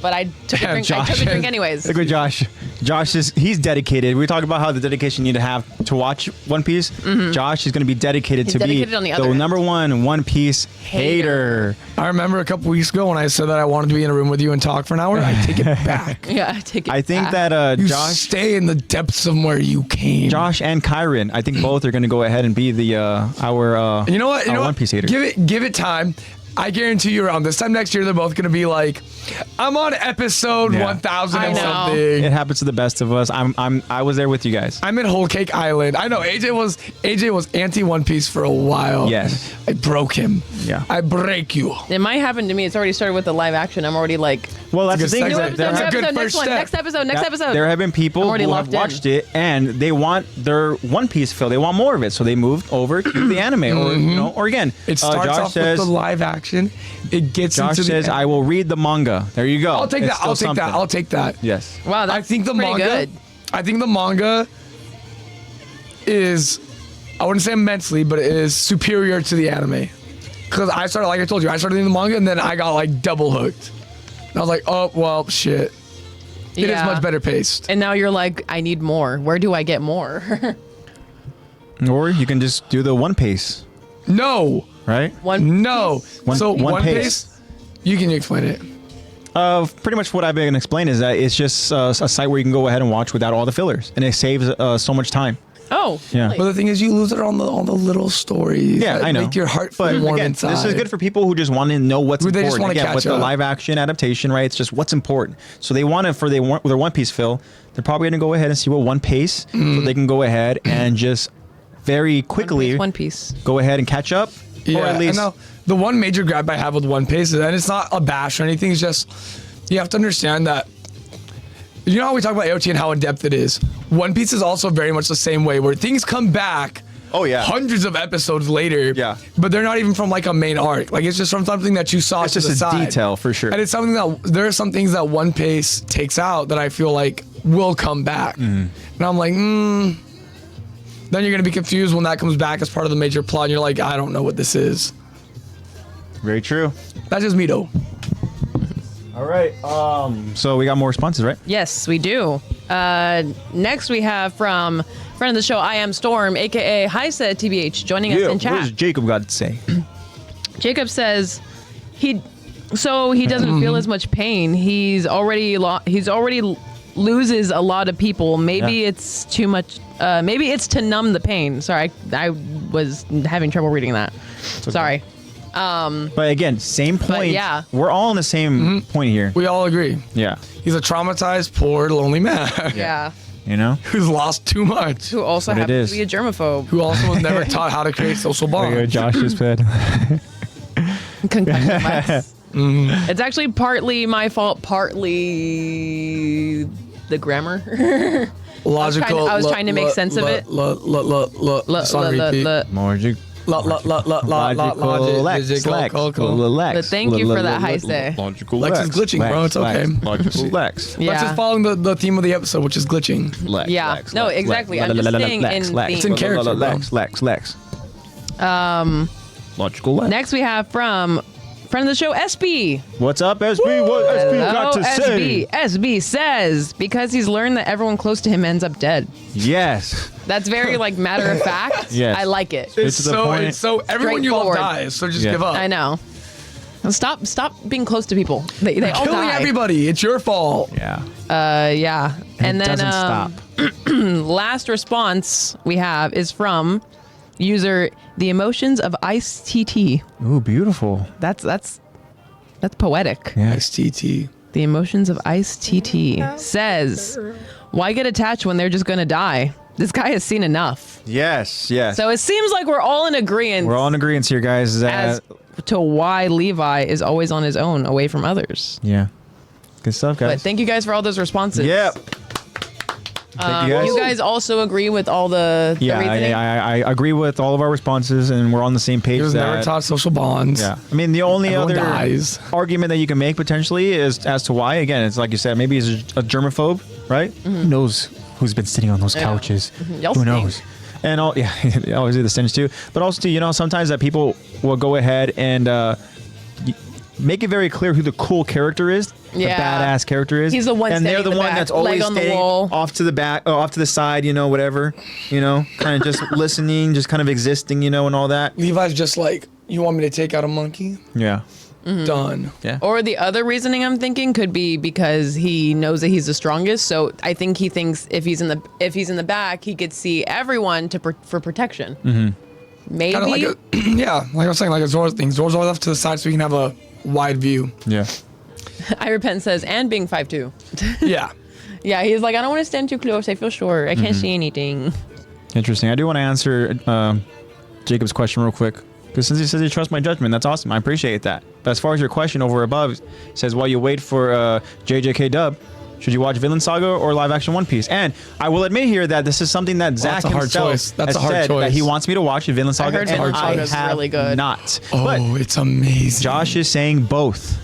but I took a drink. I Josh took a drink is- anyways. Look at Josh. Josh he's dedicated. We talked about how the dedication you need to have to watch One Piece. Josh is going to be dedicated He's to dedicated be on the other end. number one One Piece hater. I remember a couple weeks ago when I said that I wanted to be in a room with you and talk for an hour. I take it back. Yeah, I take it. I think back. that You Josh, stay in the depths of where you came. Josh and Kyron, I think both are going to go ahead and be the our You know what? You our know One what? Piece hater. Give it time. I guarantee you around this time next year, they're both going to be like, I'm on episode Yeah. 1000 I and know. something. It happens to the best of us. I was there with you guys. I'm in Whole Cake Island. I know AJ was anti One Piece for a while. Yes. I broke him. Yeah. I break you. It might happen to me. It's already started with the live action. I'm already like, Well, that's the It's a thing. good is segue. that there That's a have- good next first one, step. next episode, next episode. There have been people I'm already who have locked in. watched it and they want their One Piece feel. They want more of it, so they moved over to the anime, or again, It starts Josh off says. with the live action. It gets Josh into says, the "I will read the manga." There you go. I'll take It's that. still I'll take something. that. I'll take that. Yes. wow, that's I think the pretty manga. good. I think the manga is, I wouldn't say immensely, but it is superior to the anime. Because I started, like I told you, I started reading the manga and then I got like double hooked. And I was like, oh well, shit. It is Yeah. much better paced. And now you're like, I need more. Where do I get more? Or you can just do the One Piece, No, right? One. no. One- So One One Piece. Piece, you can explain it. Pretty much what I've been explaining is that it's just a site where you can go ahead and watch without all the fillers, and it saves so much time. Oh. Yeah. really? But the thing is, you lose it on the little stories. Yeah, that I know. Make your heart feel But warm again, inside. this is good for people who just want to know what's Who they important. just wanna Again, catch with the up. live action adaptation, right? It's just what's important. So they want it for their One Piece fill. They're probably going to go ahead and see what One Piece, so they can go ahead and just very quickly One Piece. go ahead and catch up, Yeah, or at least. and now, the one major gripe I have with One Piece, and it's not a bash or anything, it's just you have to understand that. You know how we talk about AOT and how in depth it is. One Piece is also very much the same way, where things come back. Oh, yeah. Hundreds of episodes later. Yeah. But they're not even from like a main arc. Like it's just from something that you saw It's to just the a side. detail for sure. And it's something that there are some things that One Piece takes out that I feel like will come back. And I'm like, Then you're gonna be confused when that comes back as part of the major plot. And you're like, I don't know what this is. Very true. That's just me though. All right. So we got more responses, right? Yes, we do. Next, we have from friend of the show, I Am Storm, aka Hi Said TBH, joining us in What chat. does Jacob got to say? Jacob says he doesn't feel as much pain. He's already loses a lot of people. Maybe Yeah. it's too much. Maybe it's to numb the pain. Sorry, I was having trouble reading that. Sorry. But again, same point. yeah. We're all on the same point here. We all agree. Yeah. He's a traumatized, poor, lonely man Yeah. You know? who's lost too much. Who also What it happens is. to be a germophobe. Who also was never taught how to create social bonds. Josh just said. Concussion bias. It's actually partly my fault, partly the grammar. Logical. I was trying to make sense of it. It's on repeat. Logic. Logical Lex. But thank you for that, High Say. Logical Lex is glitching, bro. It's okay. Logical Lex. Let's just Yeah. following the theme of the episode, which is glitching. Lex. Yeah. Lex, No, Lex, exactly. Lex, I'm just Lex, staying Lex, in Lex, theme. It's in character, bro. Lex. Logical Lex. Next, we have from Friend of the show, SB. What's up, SB? What SB got to say? SB says because he's learned that everyone close to him ends up dead. Yes. That's very like matter of fact. Yes. I like it. It's to the point. It's so everyone you love Straightforward. dies, so just Yeah. give up. I know. Stop being close to people. They all Killing die. everybody. It's your fault. Yeah. Yeah. And it then doesn't stop. last response we have is from user The Emotions of Ice TT. Ooh, beautiful. That's poetic. Yeah. STT. The Emotions of Ice TT says, "Why get attached when they're just gonna die? This guy has seen enough." Yes. Yes. So it seems like we're all in agreement We're all in agreement here, guys. as to why Levi is always on his own, away from others. Yeah. Good stuff, guys. But thank you guys for all those responses. Yep. Thank you guys. You guys also agree with all the Yeah, reasoning? I agree with all of our responses, and we're on the same page. He was that, never taught social bonds. Yeah. I mean, the only Everyone other dies. argument that you can make potentially is as to why. Again, it's like you said, maybe he's a germaphobe, right? Who knows who's been sitting on those Mm-hmm. Yeah. couches? Y'all Who stink. knows? And all, yeah, obviously the stench too. But also, too, sometimes that people will go ahead and make it very clear who the cool character is, Yeah. the badass character is. He's the one and they're standing the in the one back, that's always leg on the standing wall. off to the back, off to the side, whatever, kind of just listening, just kind of existing, and all that. Levi's just like, you want me to take out a monkey? Yeah. Done. Yeah. Or the other reasoning I'm thinking could be because he knows that he's the strongest. So I think he thinks if he's in the back, he could see everyone for protection. Mm-hmm. Maybe. Kind of like yeah, like I was saying, like a Zoro's thing. Zoro's always off to the side so he can have a wide view. Yeah. I repent says, and being 5'2". Yeah. Yeah, he's like, I don't want to stand too close. I feel short. I can't see anything. Interesting. I do want to answer Jacob's question real quick. Because since he says he trusts my judgment, that's awesome. I appreciate that. But as far as your question over above, says while you wait for JJK dub, should you watch Vinland Saga or live action One Piece? And I will admit here that this is something that Zach that's a hard himself choice. That's has a hard said choice. that he wants me to watch Vinland Saga, heard and Vinland I Saga's have really good. not. Oh, But it's amazing. Josh is saying both.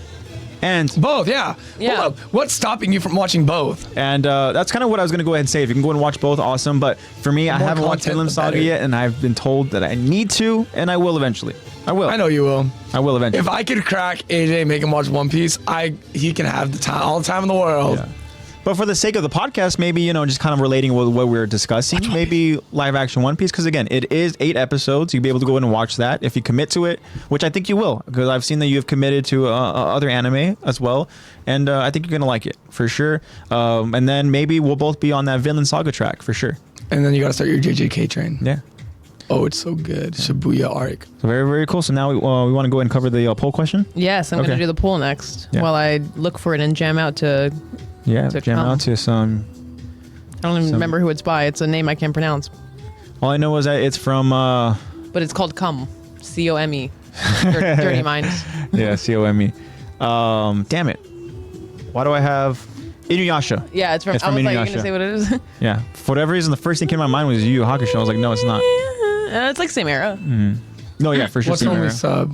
And Both, yeah. Yeah. Hold up. What's stopping you from watching both? that's kind of what I was going to go ahead and say. If you can go and watch both, awesome. But for me, I more haven't watched content, Vinland the Saga better. yet, and I've been told that I need to, and I will eventually. I will. I know you will. I will eventually. If I could crack AJ and make him watch One Piece, he can have the time, all the time in the world. Yeah. But for the sake of the podcast, maybe, just kind of relating with what we're discussing, maybe live action One Piece. Because again, it is 8 episodes. You'll be able to go in and watch that if you commit to it, which I think you will. Because I've seen that you've committed to other anime as well. And I think you're going to like it for sure. And then maybe we'll both be on that Vinland Saga track for sure. And then you got to start your JJK train. Yeah. Oh, it's so good. Shibuya arc. So very, very cool. So now we want to go ahead and cover the poll question. Yes, I'm going Okay. to do the poll next Yeah. while I look for it and jam out to. Yeah, To jam come. out to some. I don't even remember who it's by. It's a name I can't pronounce, All I know is that it's from. but it's called Come. COME. Dirty Mind. Yeah, COME. Damn it. Why do I have Inuyasha? Yeah, it's from. I was like, you gonna Inuyasha. say what it is? Yeah. For whatever reason, the first thing came to my mind was Yu Yu Hakusho. I was like, no, it's not. It's like same era. No, yeah, for sure. What's the Same only era. sub?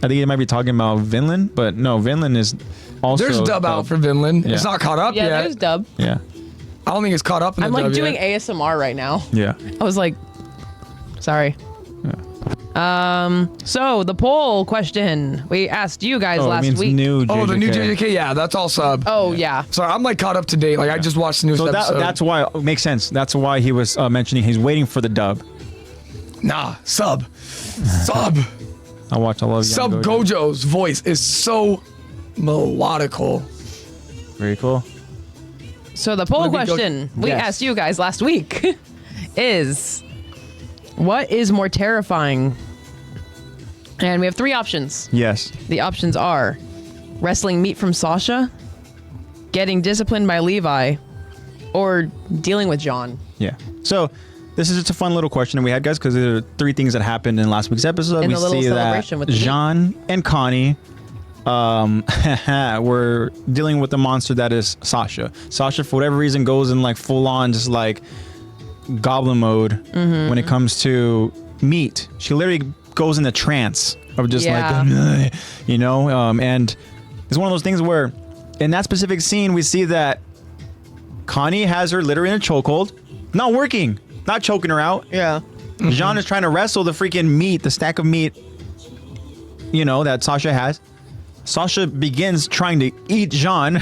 I think it might be talking about Vinland, but no, Vinland is also. There's dub out for Vinland. Yeah. It's not caught up Yeah, yet. there's dub. Yeah. I don't think it's caught up in the I'm like dub doing yet. ASMR right now. Yeah. I was like, sorry. So the poll question we asked you guys Oh, it last means week. new JJK. Oh, the new JJK. Yeah, that's all sub. Oh yeah. Sorry, I'm like caught up to date. Like I just watched the newest So episode. that's why it makes sense. That's why he was mentioning he's waiting for the dub. Nah, sub. Sub. I watched all of Sub Young Gojo. Gojo's voice is so melodical. Very cool. So the poll Let me go- question we Yes. asked you guys last week is, what is more terrifying? And we have 3 options. Yes. The options are wrestling meat from Sasha, getting disciplined by Levi, or dealing with John. Yeah. So this is just a fun little question that we had, guys, because there are 3 things that happened in last week's episode. And we the little see that celebration with the Jean and Connie were dealing with the monster that is Sasha. Sasha, for whatever reason, goes in like full on just like goblin mode when it comes to meat. She literally goes in a trance of just Yeah. like, and it's one of those things where in that specific scene, we see that Connie has her literally in a chokehold, not working, not choking her out. Yeah. Jean is trying to wrestle the freaking meat, the stack of meat, that Sasha has. Sasha begins trying to eat Jean.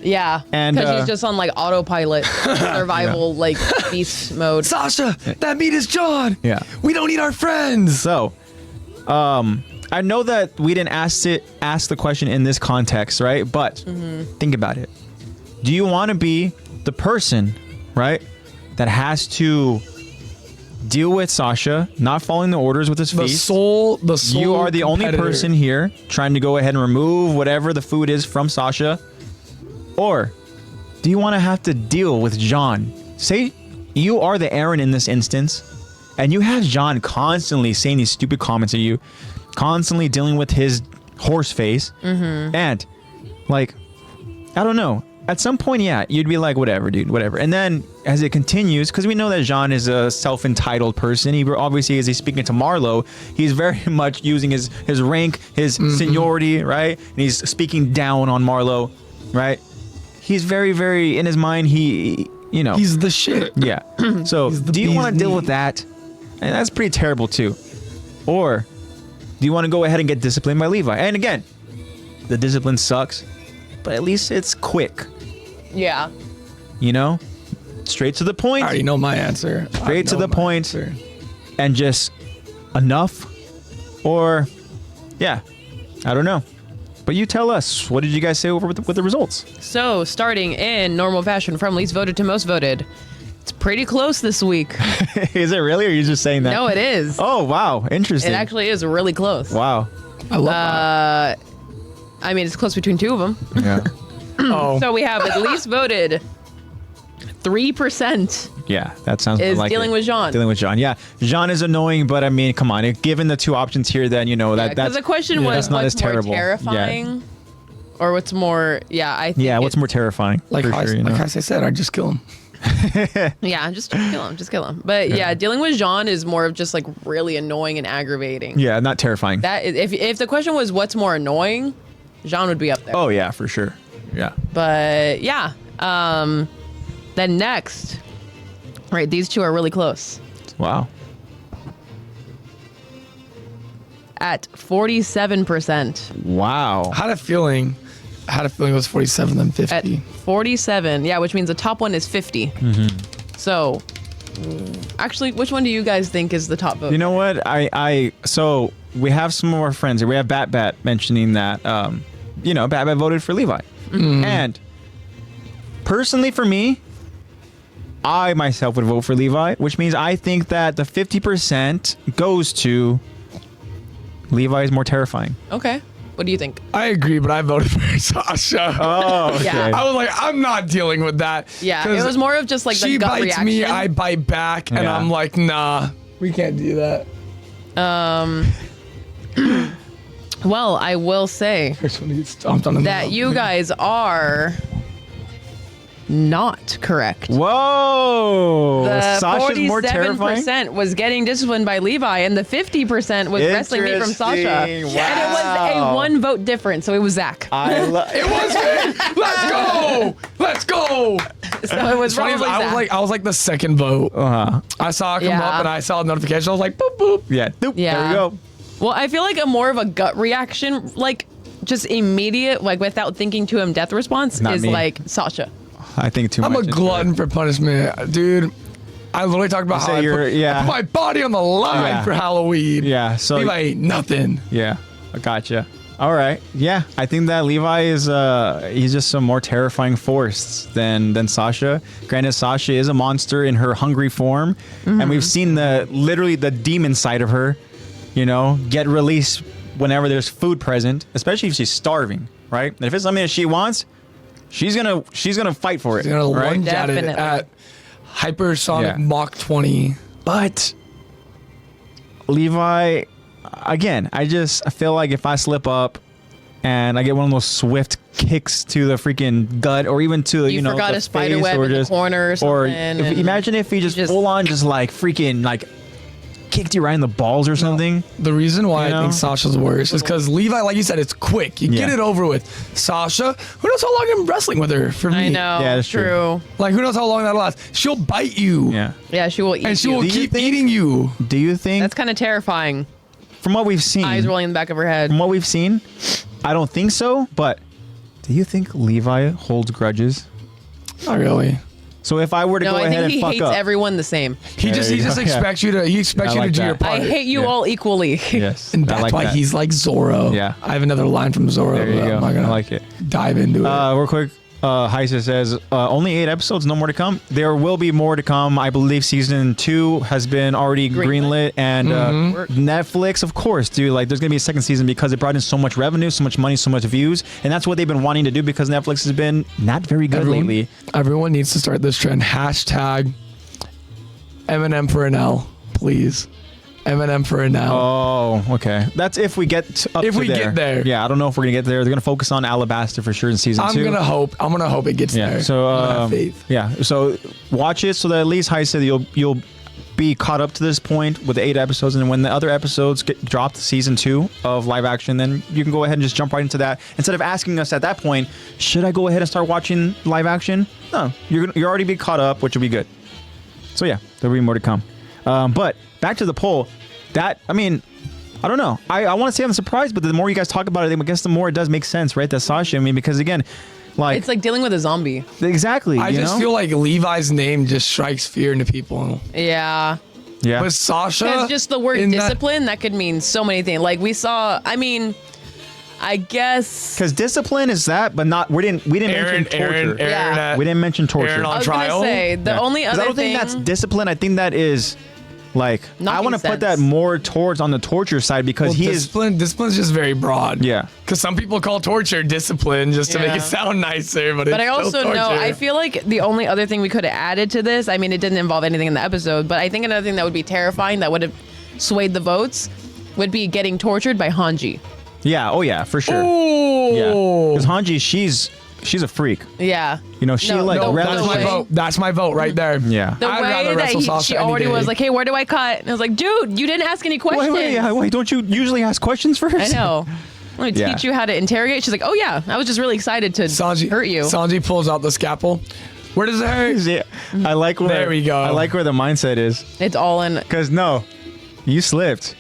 Yeah, And, because she's just on like autopilot, survival, like beast mode. Sasha, that meat is John. Yeah. We don't eat our friends. So, I know that we didn't ask the question in this context, right? But think about it. Do you want to be the person, right, that has to deal with Sasha not following the orders with his The feast? soul. You are the only competitor. person here trying to go ahead and remove whatever the food is from Sasha. Or do you want to have to deal with John? Say you are the Aaron in this instance, and you have John constantly saying these stupid comments at you, constantly dealing with his horse face, and like, I don't know. At some point, yeah, you'd be like, whatever, dude, whatever. And then as it continues, because we know that Jean is a self-entitled person. He obviously, as he's speaking to Marlo, he's very much using his rank, his seniority, right? And he's speaking down on Marlo, right? He's very, very, in his mind, He's the shit. yeah. So He's the do you want to bee's deal knee. with that? And that's pretty terrible too. Or do you want to go ahead and get disciplined by Levi? And again, the discipline sucks, but at least it's quick. Yeah. Straight to the point. I already know my answer. Straight to the point. And just enough. Or yeah, I don't know. But you tell us, what did you guys say over with the results? So, starting in normal fashion from least voted to most voted, it's pretty close this week. Is it really, or are you just saying that? No, it is. Oh, wow. Interesting. It actually is really close. Wow. I love I mean, it's close between two of them. Yeah. that. Oh. So we have at least voted 3% Yeah, that sounds is like dealing it. with Jean. Dealing with Jean. Yeah. Jean is annoying, but I mean, come on. Given the two options here, then, that's... Because the question was that's not what's as more terrible. terrifying or what's more, I think Yeah, what's more terrifying? Like, for I, sure, like I said, I'd just kill him. Yeah, just kill him. But yeah, dealing with Jean is more of just like really annoying and aggravating. Yeah, not terrifying. That is, if the question was what's more annoying, Jean would be up there. Oh, yeah, for sure. Yeah. But yeah, then next, right, these two are really close Wow. at 47%. Wow. I had a feeling it was 47 then 50. At 47, yeah, which means the top one is 50. So, actually, which one do you guys think is the top vote? You know what? So we have some more friends here. We have Bat mentioning that, Bat voted for Levi. And personally for me, I myself would vote for Levi, which means I think that the 50% goes to Levi is more terrifying. Okay. What do you think? I agree, but I voted for Sasha. Oh, okay. Yeah. I was like, I'm not dealing with that. Yeah, 'Cause it was more of just like the she gut bites reaction. me, I bite back, and Yeah. I'm like, nah, we can't do that. Well, I will say First one gets stomped on the that mouth. you guys are not correct. Whoa. The Sasha's more terrifying? 47% was getting disciplined by Levi, and the 50% was wrestling me from Sasha. Interesting. And it was a Wow. 1 vote difference, so it was Zach. I love It was me. Let's go. Let's go. So it was It's funny, probably Zach. I was like the second vote. I saw it come Yeah. up and I saw the notification. I was like, boop boop. Yeah. Doop. Yeah. There we go. Well, I feel like a more of a gut reaction, like just immediate, like without thinking to him, death response Not is me. like Sasha. I think too I'm much. a into glutton it. for punishment, dude. I literally talked about You say how I you're- put, yeah. I put my body on the line Yeah. for Halloween. Yeah. So Levi ain't nothing. yeah, I gotcha. All right. Yeah, I think that Levi is he's just a more terrifying force than Sasha. Granted, Sasha is a monster in her hungry form, and we've seen literally the demon side of her, get released whenever there's food present, especially if she's starving, right? And if it's something that she wants, she's gonna fight for it. He's gonna right? lunge at it Definitely. at hypersonic Yeah. Mach 20. But Levi, again, I feel like if I slip up and I get one of those swift kicks to the freaking gut, or even to You forgot the a spider face, web or in the just corner or something, and imagine if he just full on just like freaking like kicked you right in the balls or something. The reason why You I think know? Sasha's worse is because Levi, like you said, it's quick. You get Yeah. it over with. Sasha, who knows how long I'm wrestling with her? For me, I know. Yeah, that's true. true. Like, who knows how long that'll last? She'll bite you. Yeah. Yeah, she will eat And she you. will Do you keep think- eating you. Do you think? That's kind of terrifying. from what we've seen, Eyes rolling in the back of her head. from what we've seen, I don't think so. But do you think Levi holds grudges? Not really. So if I were to No, go I ahead think and he fuck hates up, everyone the same. He just expects you to like do your that. part. I hate you Yeah. all equally. yes, And I that's like why that. he's like Zorro. Yeah. I have another line from Zorro. There you but go. I'm not gonna I like it. dive into it. Real quick, Heisa says only 8 episodes, no more to come. There will be more to come. I believe season 2 has been already greenlit, and Netflix, of course, dude. Like, there's gonna be a second season because it brought in so much revenue, so much money, so much views, and that's what they've been wanting to do because Netflix has been not very good lately. Everyone needs to start this trend. Hashtag Eminem for an L, please. Eminem for an L. Oh, okay. That's if we get up If to we there. get there. Yeah, I don't know if we're gonna get there. They're gonna focus on Alabasta for sure in season 2. I'm gonna hope it gets Yeah. there. So I'm gonna have faith. yeah. So watch it so that at least Heisa, you'll be caught up to this point with the 8 episodes, and when the other episodes get dropped, season 2 of live action, then you can go ahead and just jump right into that instead of asking us at that point, should I go ahead and start watching live action? No, you're already be caught up, which will be good. So yeah, there'll be more to come. But back to the poll. That, I mean, I don't know. I want to say I'm surprised, but the more you guys talk about it, I guess the more it does make sense, right? That Sasha, I mean, because again, like, It's like dealing with a zombie. exactly. I just feel like Levi's name just strikes fear into people. Yeah. yeah. But Sasha, Because just the word in that- discipline, that could mean so many things. Like we saw, I mean, I guess. Because discipline is that, but not we didn't mention torture. Yeah. We didn't mention torture. Aaron I on was trial. gonna say the Yeah. only 'Cause other I don't thing. think that's discipline. I think that is like I Knocking want to put that sense. more towards on the torture side because Well, he is. discipline's just very broad. Yeah. Because some people call torture discipline just to make Yeah. it sound nicer, but But it's I also still know, torture. I feel like the only other thing we could have added to this, I mean, it didn't involve anything in the episode, but I think another thing that would be terrifying that would have swayed the votes would be getting tortured by Hanji. Yeah. Oh yeah, for sure. Ooh. Yeah. Because Hanji, she's a freak. Yeah. You know, she No, like no, That's my way. vote. That's my vote right there. Yeah. The I'd way rather that wrestle Sasha she any already day. was like, hey, where do I cut? And I was like, dude, you didn't ask any questions. Wait. Don't you usually ask questions first? I know. Let me Yeah. teach you how to interrogate. She's like, oh yeah, I was just really excited to hurt you. Sanji pulls out the scalpel. Where does it hurt? Yeah. I like where. There we go. I like where the mindset is. It's all in. Because no, you slipped.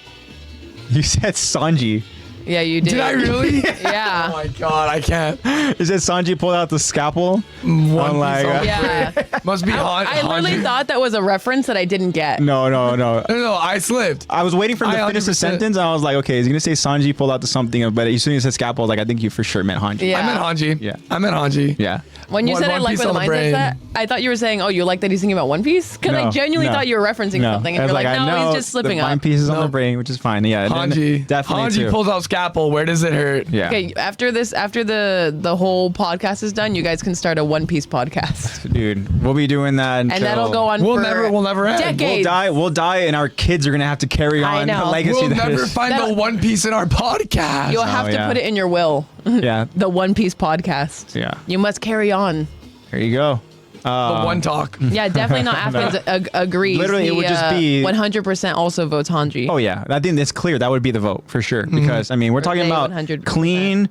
You said Sanji. Yeah, you did. Did I really? Oh Yeah. my god, I can't. You said Sanji pulled out the scalpel. One I'm like, piece on- Yeah. Must be hot. I literally thought that was a reference that I didn't get. No. No, I slipped. I was waiting for him to finish the 100%. sentence, and I was like, okay, he's gonna say Sanji pulled out the something, but as soon as he said scalpel, I was like, I think you for sure meant Hanji. Yeah. I meant Hanji. Yeah. I meant Hanji. Yeah. When you One- said I One like Piece where the on the mindset's brain. at, I thought you were saying, oh, you like that he's thinking about One Piece? Because I No, genuinely no. thought you were referencing something. And I was you're like, I no, know he's just slipping the up. mind pieces on No. the brain, which is fine. Yeah. and then Hanji. definitely Hanji too. pulls out scalpel. Where does it hurt? Yeah. Okay, after the whole podcast is done, you guys can start a One Piece podcast. Dude, we'll be doing that until And that'll go on We'll for never end. decades. We'll die, and our kids are gonna have to carry I on the know. legacy. We'll that never is- find the One Piece in our podcast. You'll have to yeah. put it in your will. Yeah. The One Piece podcast. Yeah. You must carry on. There you go. the one talk. Yeah, definitely not Athens agrees. Literally, it would just be- 100% also votes Hanji. Oh yeah, I think it's clear that would be the vote for sure because I mean we're talking they about 100%.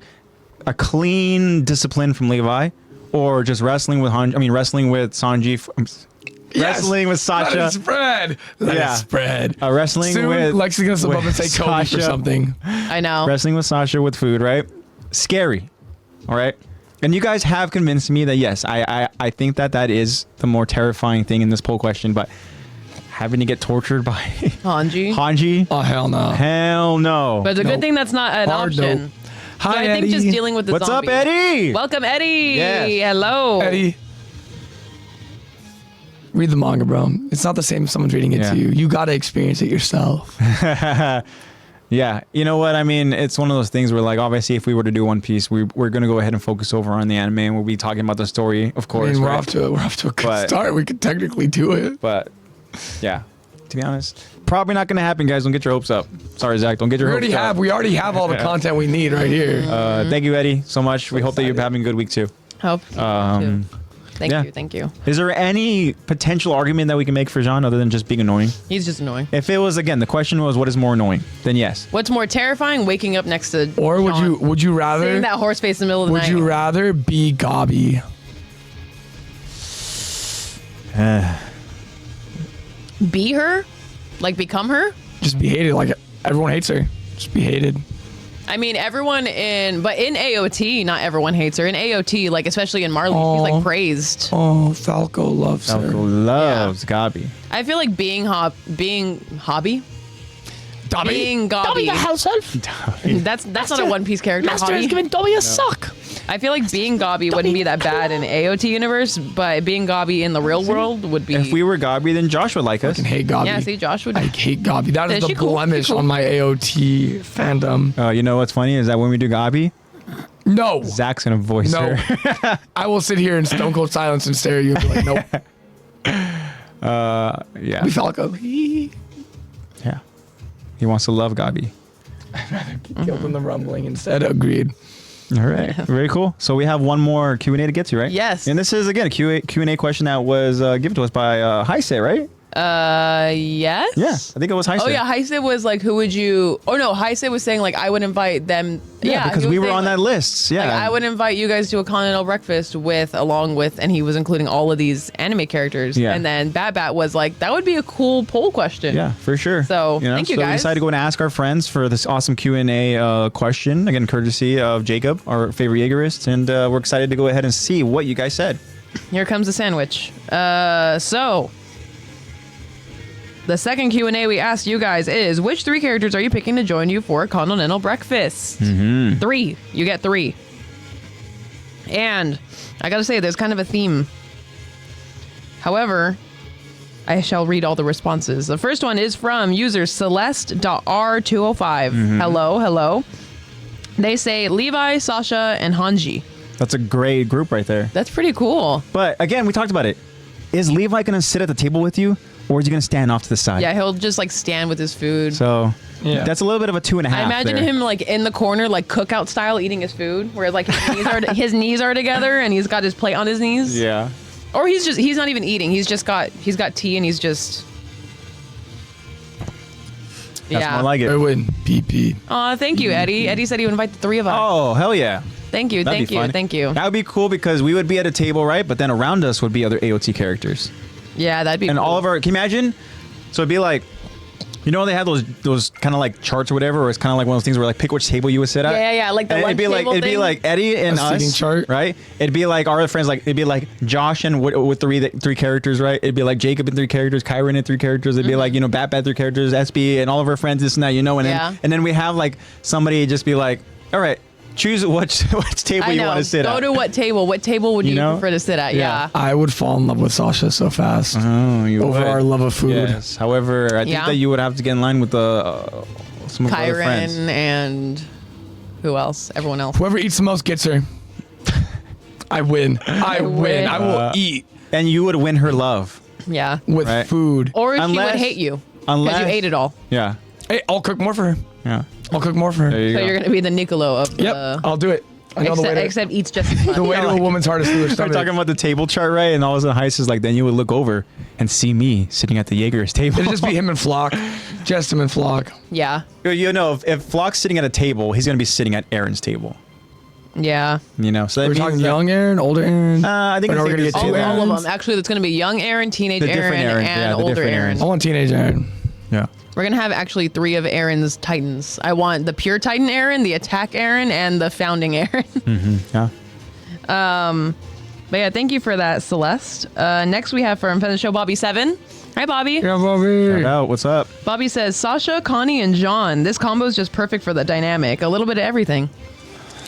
a clean discipline from Levi, or just wrestling with wrestling with Sanji, wrestling with Let Sasha, it spread. Let Yeah. it spread. wrestling Soon, with Lexi's gonna step up and say Kobe for Sasha. something. I know. wrestling with Sasha with food, right? Scary, all right. And you guys have convinced me that yes, I think that is the more terrifying thing in this poll question, but having to get tortured by Hanji. Oh hell no. hell no. But it's a Nope. good thing that's not an Hard option. nope. So Hi I think Eddie. just dealing with the What's zombie. up, Eddie? Welcome, Eddie. Yes. Hello. Eddie. Read the manga, bro. It's not the same if someone's reading it Yeah. to you. You gotta experience it yourself. Yeah, you know what I mean. It's one of those things where, like, obviously, if we were to do One Piece, we're gonna go ahead and focus over on the anime, and we'll be talking about the story, of I course. mean, we're right? off to a good But- start. We could technically do it. But yeah, to be honest, probably not gonna happen, guys. Don't get your hopes up. Sorry, Zach. Don't get your hopes up. We already have all the content we need right here. Thank you, Eddie, so much. We hope that you're having a good week too. Hope. Um, Thank yeah. you. Thank you. Is there any potential argument that we can make for Jean other than just being annoying? He's just annoying. If it was, again, the question was, what is more annoying? Then yes. What's more terrifying? Waking up next to Or would Sean. you rather Seeing that horse face in the middle of the would night? you rather be Gabi? Be her? Like become her? Just be hated like everyone hates her. Just be hated. I mean, everyone in AOT, not everyone hates her. In AOT, like especially in Marley, she's like praised. Oh, Falco loves her. Falco loves Gabi. I feel like being Hobby. Dobby. Being Gabi. Dobby the house elf. That's not a One Piece character. Master is Hobby. giving Dobby a suck. I feel like being Gabi wouldn't be that bad in AOT universe, but being Gabi in the real world would be. If we were Gabi, then Josh would like us. I fucking hate Gabi. Yeah, see, Josh would. I hate Gabi. That is Is the she cool? blemish She cool? on my AOT fandom. You know what's funny is that when we do Gabi, No. Zach's gonna voice No. her. I will sit here in stone cold silence and stare at you and be like, nope. Yeah. Be Falco. Yeah. He wants to love Gabi. Give him the rumbling instead. Agreed. All right. Very cool. So we have one more Q&A to get to, right? Yes. And this is, again, a Q&A question that was given to us by Heise, right? Yes. Yeah. I think it was Heise. Oh yeah, Heise was like, who would you? Oh no, Heise was saying like, I would invite them. Yeah, because he was we were saying, on that like, list. Yeah. Like, I would invite you guys to a continental breakfast along with, and he was including all of these anime characters. Yeah. And then Bat was like, that would be a cool poll question. Yeah, for sure. So, thank you, so we guys. decided to go and ask our friends for this awesome Q&A question, again, courtesy of Jacob, our favorite Jaegerist, and we're excited to go ahead and see what you guys said. Here comes the sandwich. So the second Q&A we asked you guys is, which 3 characters are you picking to join you for a continental breakfast? 3. You get 3. And I gotta say, there's kind of a theme. However, I shall read all the responses. The first one is from user Celeste.R205. Hello. They say Levi, Sasha, and Hanji. That's a great group right there. That's pretty cool. But again, we talked about it. Is Levi going to sit at the table with you, or is he going to stand off to the side? Yeah, he'll just like stand with his food. So Yeah. that's a little bit of a 2.5. I imagine there. him like in the corner, like cookout style, eating his food, where like his knees are together and he's got his plate on his knees. Yeah. Or he's not even eating. He's got tea and he's just. That's more like it. I win. PP. Aw, thank you, Eddie. Eddie said he would invite the 3 of us. Oh, hell yeah. Thank you, That'd thank be you, fun. thank you. That would be cool because we would be at a table, right? But then around us would be other AOT characters. Yeah, that'd be And cool. all of our, can you imagine? So it'd be like, you know, they have those kind of like charts or whatever, or it's kind of like one of those things where like pick which table you would sit at. Yeah, like the And lunch table it'd be thing. like Eddie and A seating us, chart. right? It'd be like our friends, like it'd be like Josh and with three characters, right? It'd be like Jacob and 3 characters, Kyron and 3 characters. It'd be like, you know, Bat 3 characters, SB and all of our friends, this and that, you know, and Yeah. then we have like somebody just be like, all right, choose which table I you know. want to sit Go at. to what table? What table would you, know? prefer to sit at? Yeah. Yeah. I would fall in love with Sasha so fast. Oh, you Over would. our love of food. Yes. However, I think Yeah. that you would have to get in line with some of our other friends. Kyron and who else? Everyone else. Whoever eats the most gets her. I win. I win. I will eat And you would win her love. Yeah. with Right. food. Or she would Unless- hate you because unless- you ate it all. Yeah. Hey, I'll cook more for her. Yeah. I'll cook more for her. There you So go. you're gonna be the Nicolo of the. Yep, I'll do it. I know the way Except eats just as the much. way to a woman's heart is through her We're stomach. talking about the table chart, right? And all of a sudden, Heist is like, then you would look over and see me sitting at the Jaeger's table. It'll just be him and Flock. Just him and Flock. Yeah. You know, if Flock's sitting at a table, he's going to be sitting at Aaron's table. Yeah. You know, so that We're means talking that- young Aaron, older Aaron. I think Or it's we're gonna it's get two two All Aarons. of them. Actually, it's gonna be young Aaron, teenage The different Aaron, Aarons, and yeah, the older different Aaron. Aarons. I want teenage Aaron. Yeah. We're gonna have actually 3 of Aaron's Titans. I want the pure Titan Aaron, the attack Aaron, and the founding Aaron. Yeah. But yeah, thank you for that, Celeste. Next we have from Friend of the Show, Bobby7. Hi, Bobby. Yeah, Bobby. Shout out. What's up? Bobby says, Sasha, Connie, and John. This combo is just perfect for the dynamic. A little bit of everything.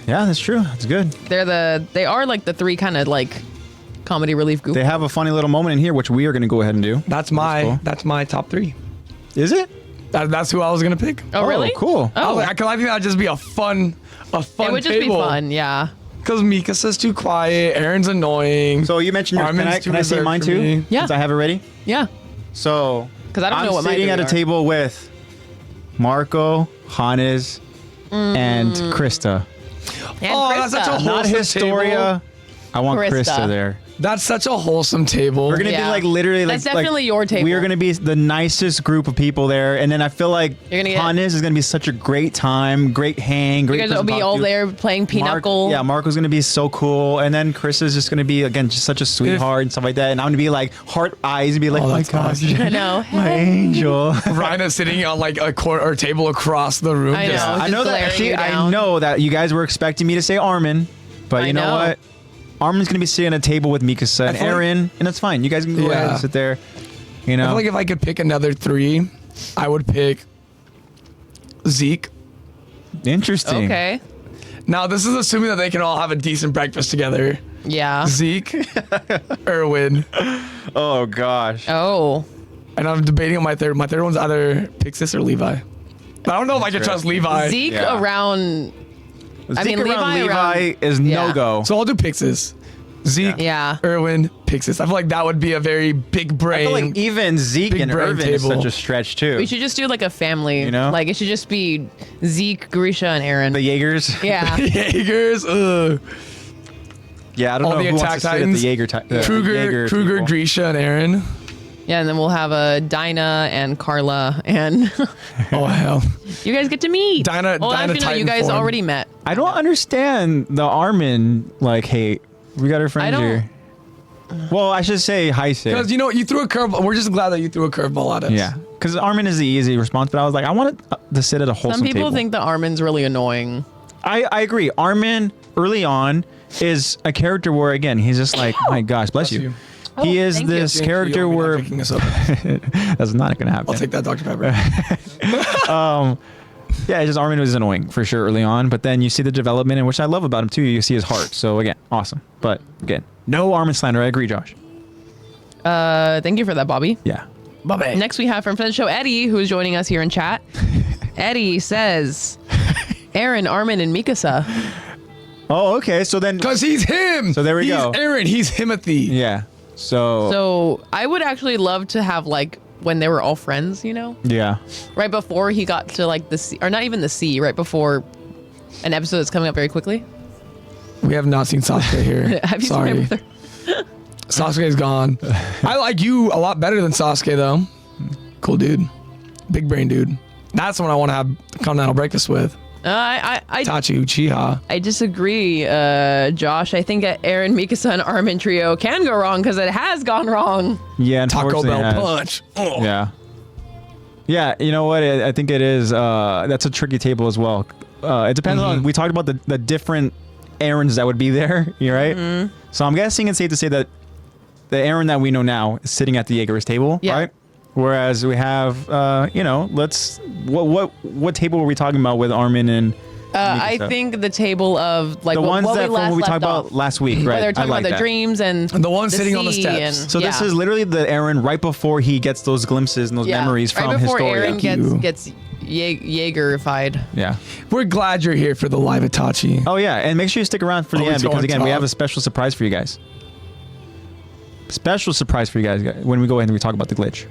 Yeah, that's true. That's good. They are like the 3 kind of like comedy relief goof. They have a funny little moment in here, which we are going to go ahead and do. That's cool. my top 3. Is it? That's who I was gonna pick. Oh, really? Cool. Oh. I think that'd just be a fun It would just be table. fun, yeah. Because Mikasa's too quiet, Aaron's annoying. So you mentioned your. Armin's Can too I say reserved mine for too? me. Yeah. Since I have it ready. Yeah. So. 'Cause I don't I'm know what my sitting three at a are. table with Marco, Hannes, and Krista. And Oh, that's Krista. such a Not wholesome Historia. I want Krista. Krista there. That's such a wholesome table. We're gonna be Yeah. like literally like That's definitely your table. We are gonna be the nicest group of people there, and then I feel like You're gonna get- Hannes is gonna be such a great time, great hang, great. You guys will person to be talk all to. there playing Mark, Pinochle. yeah, Marco's gonna be so cool, and then Chris is just gonna be again just such a sweetheart and stuff like that, and I'm gonna be like heart eyes and be like, Oh, oh my that's gosh, awesome. I know. my angel. Rhina sitting on like a corner or table across the room. I know. just- Just I know that glaring actually, you I down. know that you guys were expecting me to say Armin, but I you know know. what? Armin's gonna be sitting at a table with Mikasa and feel like- Aaron, and that's fine. You guys can go ahead Yeah. and sit there. You I know, feel like if I could pick another 3, I would pick Zeke. interesting. Okay. Now, this is assuming that they can all have a decent breakfast together. Yeah. Zeke, Erwin, Oh gosh. Oh. and I'm debating on my third. My third one's either Pixis or Levi. But I don't know if I can trust Levi. Zeke Yeah. around. I Zeke mean, around Levi around- is yeah. no go. So I'll do Pixis. Zeke, Yeah. Erwin, Pixis. I feel like that would be a very big I brain. feel like even Zeke Big and brain Irvin is table. such a stretch too. We should just do like a family. You know? Like it should just be Zeke, Grisha, and Aaron. the Jaegers. Yeah. Jaegers, Yeah, I don't All know the who wants Attack to sit at Titans. the Jaeger. Kruger, table. Grisha, and Aaron. Yeah, and then we'll have a Dinah and Carla, and Oh hell. you guys get to meet. Dinah- well, Dinah actually, no, you guys Titanform. already met. I don't understand the Armin like hate. We got our friends I don't- here. Well, I should say hi, Sid. Because you know you threw a curveball. We're just glad that you threw a curveball at us. Yeah, because Armin is the easy response, but I was like, I wanted to sit at a wholesome Some people table. think that Armin's really annoying. I agree. Armin early on is a character where again he's just like, my gosh, bless you. He is thank you. this Thank you, character I'll be where not picking this up. that's not gonna happen. I'll take that Dr. Pepper. Yeah, it's just Armin was annoying for sure early on, but then you see the development, and which I love about him too. You see his heart. So again, awesome. But again, no Armin slander. I agree, Josh. Thank you for that, Bobby. Yeah. Bye-bye. Next, we have from friend of the show Eddie, who is joining us here in chat. Eddie says, Aaron, Armin, and Mikasa. Oh, okay. So then, Because he's him. So there we he's go. Aaron. He's Timothy. yeah. So, So I would actually love to have like when they were all friends, you know, yeah. right before he got to like the sea, or not even the sea, right before an episode that's coming up very quickly. We have not seen Sasuke here. Have you Sorry. seen my brother? Sasuke's gone. I like you a lot better than Sasuke though. Cool dude. Big brain dude. That's the one I want to have continental breakfast with. I Tachi Uchiha. I disagree, Josh. I think Aaron, Mikasa, and Armin trio can go wrong because it has gone wrong. Yeah. Taco unfortunately Bell it has. punch. Oh. Yeah. Yeah. You know what? I think it is. That's a tricky table as well. It depends on. We talked about the different Aarons that would be there. You're right. So I'm guessing it's safe to say that the Aaron that we know now is sitting at the Jaeger's table, Yeah. right? Whereas we have, what table were we talking about with Armin and I Mikasa? think the table of like the what, ones what that we from last what we left talked off. about last week, right? Where they're I talking like about their that. dreams and The one sitting on the sea steps. and- So this yeah. is literally the Aaron right before he gets those glimpses and those Yeah. memories right from before Historia. Aaron you. gets Jaegerified. Yeah. We're glad you're here for the live Itachi. Oh yeah, and make sure you stick around for the Oh, end it's because on again, we top. have a special surprise for you guys. Special surprise for you guys when we go ahead and we talk about the glitch.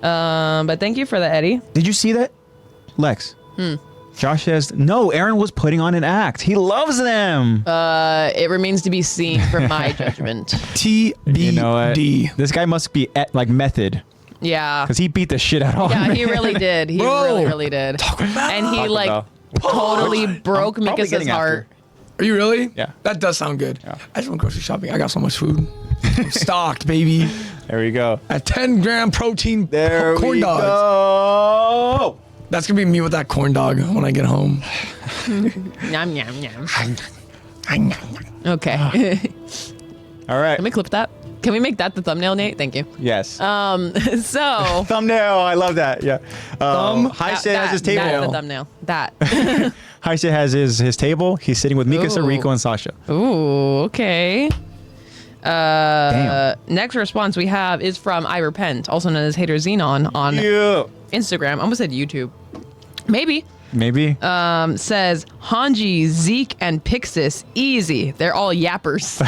But thank you for that, Eddie. Did you see that, Lex? Josh says no. Aaron was putting on an act. He loves them. It remains to be seen for my judgment. TBD. You know what? This guy must be like method Yeah. because he beat the shit out of Yeah, him. he really did. He Bro. really did. And he Taco like Bell. totally broke I'm probably Mikasa's getting after. heart. Are you really? Yeah. That does sound good. Yeah. I just went grocery shopping. I got so much food. I'm stocked, baby. There we go. A 10-gram protein There corn we dogs. go. That's gonna be me with that corn dog when I get home. Yum, yum, yum. Okay. All right. Can we clip that? Can we make that the thumbnail, Nate? Thank you. Yes. So Thumbnail. I love that. Yeah. Hi Sid has his table. That, the thumbnail. That. Hi Sid has his table. He's sitting with Mikasa, Ooh. Rico, and Sasha. Ooh, okay. Damn. Next response we have is from I Repent, also known as Hater Xenon on Yeah. Instagram. I almost said YouTube. Maybe. Maybe. Says Hanji, Zeke, and Pixis. Easy. They're all yappers.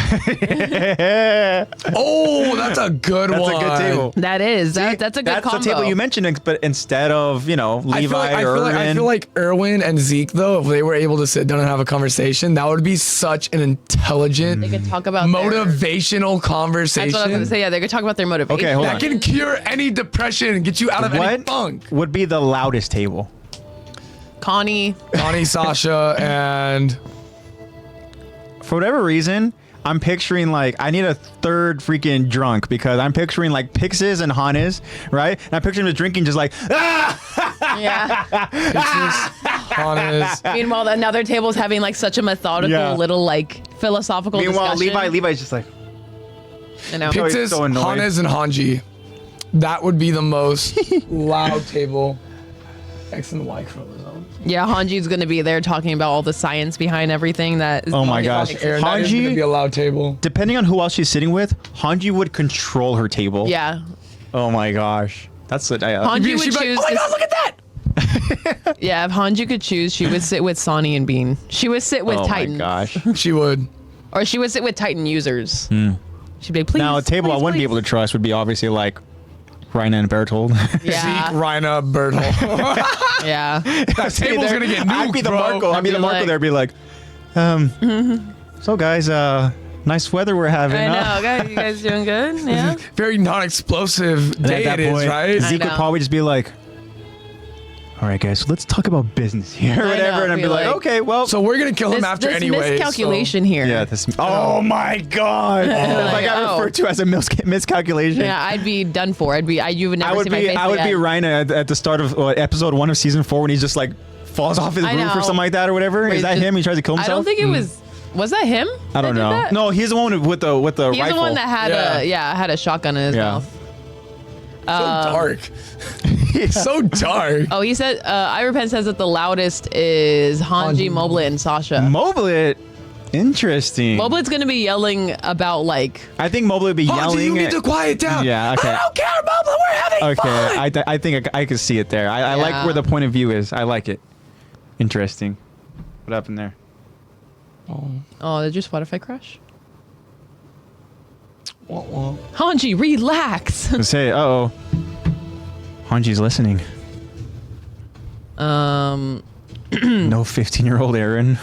Oh, that's a good one. That's a good table. That is. See, That's a good that's combo. the table you mentioned, but instead of, Levi I or feel like Erwin and Zeke, though, if they were able to sit down and have a conversation, that would be such an intelligent, They could talk about motivational conversation. That's what I was going to say. Yeah, they could talk about their motivation. Okay, hold on. That can cure any depression and get you out of any what funk. would be the loudest table? Connie. Sasha, and For whatever reason, I'm picturing like I need a third freaking drunk because I'm picturing like Pixis and Hannes, right? And I'm picturing them drinking just like Yeah. Hannes. Meanwhile, another table's having like such a methodical little like philosophical Meanwhile, discussion. Levi's just like I know. Pix- Pixis, so annoyed. Hannes, and Hanji. That would be the most loud table. X and Y chromosome. Yeah, Hanji's going to be there talking about all the science behind everything that is Oh my gosh. Aaron, that is going to be a loud table. depending on who else she's sitting with, Hanji would control her table. Yeah. Oh my gosh. That's what Hanji would She'd be choose like, oh my to- God, look at that! Yeah, if Hanji could choose, she would sit with Sonny and Bean. She would sit with Oh Titan. my gosh. She would. Or she would sit with Titan users. She'd be like, please. Now a table I wouldn't be able to trust would be obviously like Reina and Bertold. Yeah. Zeke, Reina, Berthold. Yeah. That table's going to get I'd be nuked, the bro. Marco. I'd be the I'd be Marco like- there. Be like, so guys, nice weather we're having. I huh?" know, guys. You guys doing good? Yeah. Very non-explosive And day at that it is, point, right? Zeke would know. probably just be like, all right, guys, so let's talk about business here or I whatever. know, and I'd be like, okay, well. So we're going to kill him after this anyway. miscalculation here. yeah, this. Oh my God. If I got oh. referred to as a miscalculation. Yeah, I'd be done for. You would never I would see my face be again. Reina at the start of episode 1 of season 4 when he's just like falls off his I roof or know. something like that or whatever. Where Is he's that just- him? He tries to kill I himself. don't think it was. Was that him? I don't that did know. that? No, he's the one with the He's rifle. the one that had had a shotgun in his Yeah. mouth. So dark. So dark. Oh, he said. Iropen says that the loudest is Hanji, Moblet, and Sasha. Moblet. Interesting. Moblet's gonna be yelling about like. I think Moblet would be Hanji, yelling. you need to quiet down. Yeah, okay. I don't care, Moblet. We're having fun. Okay, I think I could see it there. I like Yeah. where the point of view is. I like it. Interesting. What happened there? Oh, did your Spotify crash? Wah, wah. Hanji, relax. Say, uh-oh. Hanji's listening. No 15-year-old Aaron.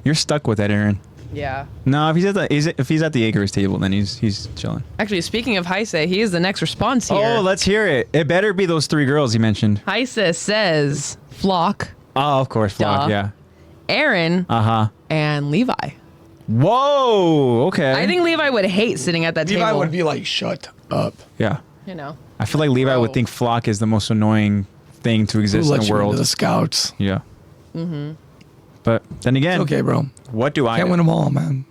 You're stuck with that, Aaron. Yeah. No, if he's at the Acres table, then he's chilling. Actually, speaking of Heise, he is the next response here. Oh, let's hear it. It better be those 3 girls he mentioned. Heise says Flock, Oh, of course, Flock, Duh. yeah. Aaron, Uh-huh. and Levi. Whoa, okay. I think Levi would hate sitting at that Levi table. would be like, shut up. Yeah. You know. I feel like Levi would Bro. think Flock is the most annoying thing to Who exist in let the you into world. the scouts? Yeah. Mm-hmm. But then again, Okay, bro. what do I Can't win them all, man.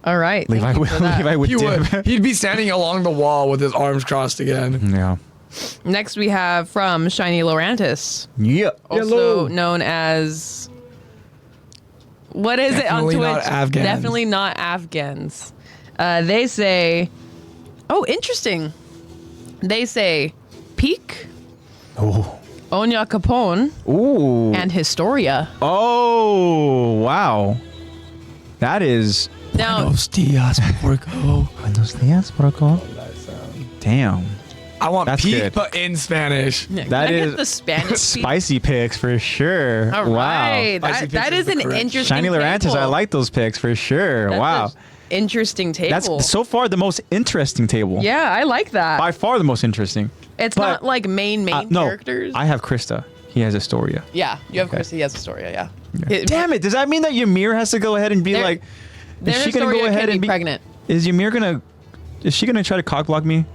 All right. Levi thank you would, for that. Levi would He dip. would. He'd be standing along the wall with his arms crossed again. Yeah. Next, we have from Shiny Lorantis, Yeah. also known as. What is Definitely it on not Twitch? Afghans. Definitely not Afghans. They say, oh, interesting. They say Peak, Oh. Onya Capone, Ooh. and Historia. Oh, wow. That is. Now, Buenos dias, Porco. Buenos dias, Broco. Damn. I want That's Pete, good. but in Spanish. can That I is get the Spanish Peak? spicy picks for sure. All wow. right. Spicy That picks is is an the correct. interesting Shiny Lorantis, table. I like those picks for sure. That's wow. a interesting table. That's so far the most interesting table. Yeah, I like that. By far the most interesting. It's but- not like main No, characters. I have Krista. He has Astoria. Yeah, you have Chrissy. He has Historia. Yeah. Damn it! Does that mean that Ymir has to go ahead and be Their- like? Their Is she gonna Historia go ahead can and be be pregnant. Is Ymir gonna? Is she gonna try to cock block me?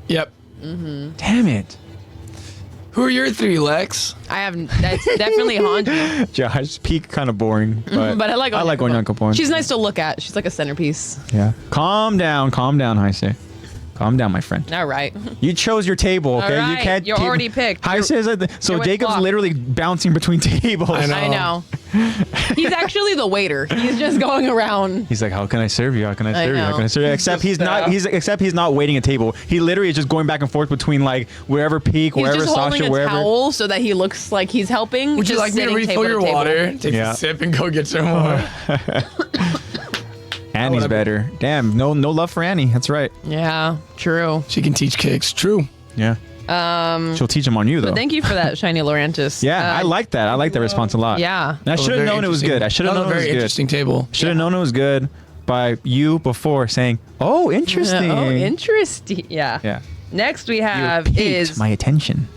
Yep. Damn it! Who are your 3, Lex? I have. That's definitely Hanji. Josh, peak kind of boring, but But I like. I like Onya Capone. She's nice to look at. She's like a centerpiece. Yeah. Calm down, Heise. Calm down, my friend. All right. You chose your table, okay? right, You can't. you're already picked. Heise is so you're with Jacob's Flock. literally bouncing between tables. I know. I know. He's actually the waiter. He's just going around. He's like, how can I serve you? How can I serve you? How know. can I serve you? Except he's not. Except he's not waiting a table. He literally is just going back and forth between like wherever Peak, He's wherever just holding Sasha, a wherever. towel so that he looks like he's helping. Would you just like me to sitting refill table your to table. water? Take Yeah. a sip and go get some more. Annie's better. Damn, no love for Annie. That's right. Yeah, true. She can teach kicks. True. Yeah. She'll teach him on you though. But thank you for that, Shiny Lorantis. Yeah, I like that. I like that response a lot. Yeah. And I should have known it was good. I should have known it was very good. interesting table. Should have known it was good by you before saying, "Oh, interesting." Oh, interesting. Yeah. Yeah. Next we You have piqued is my attention.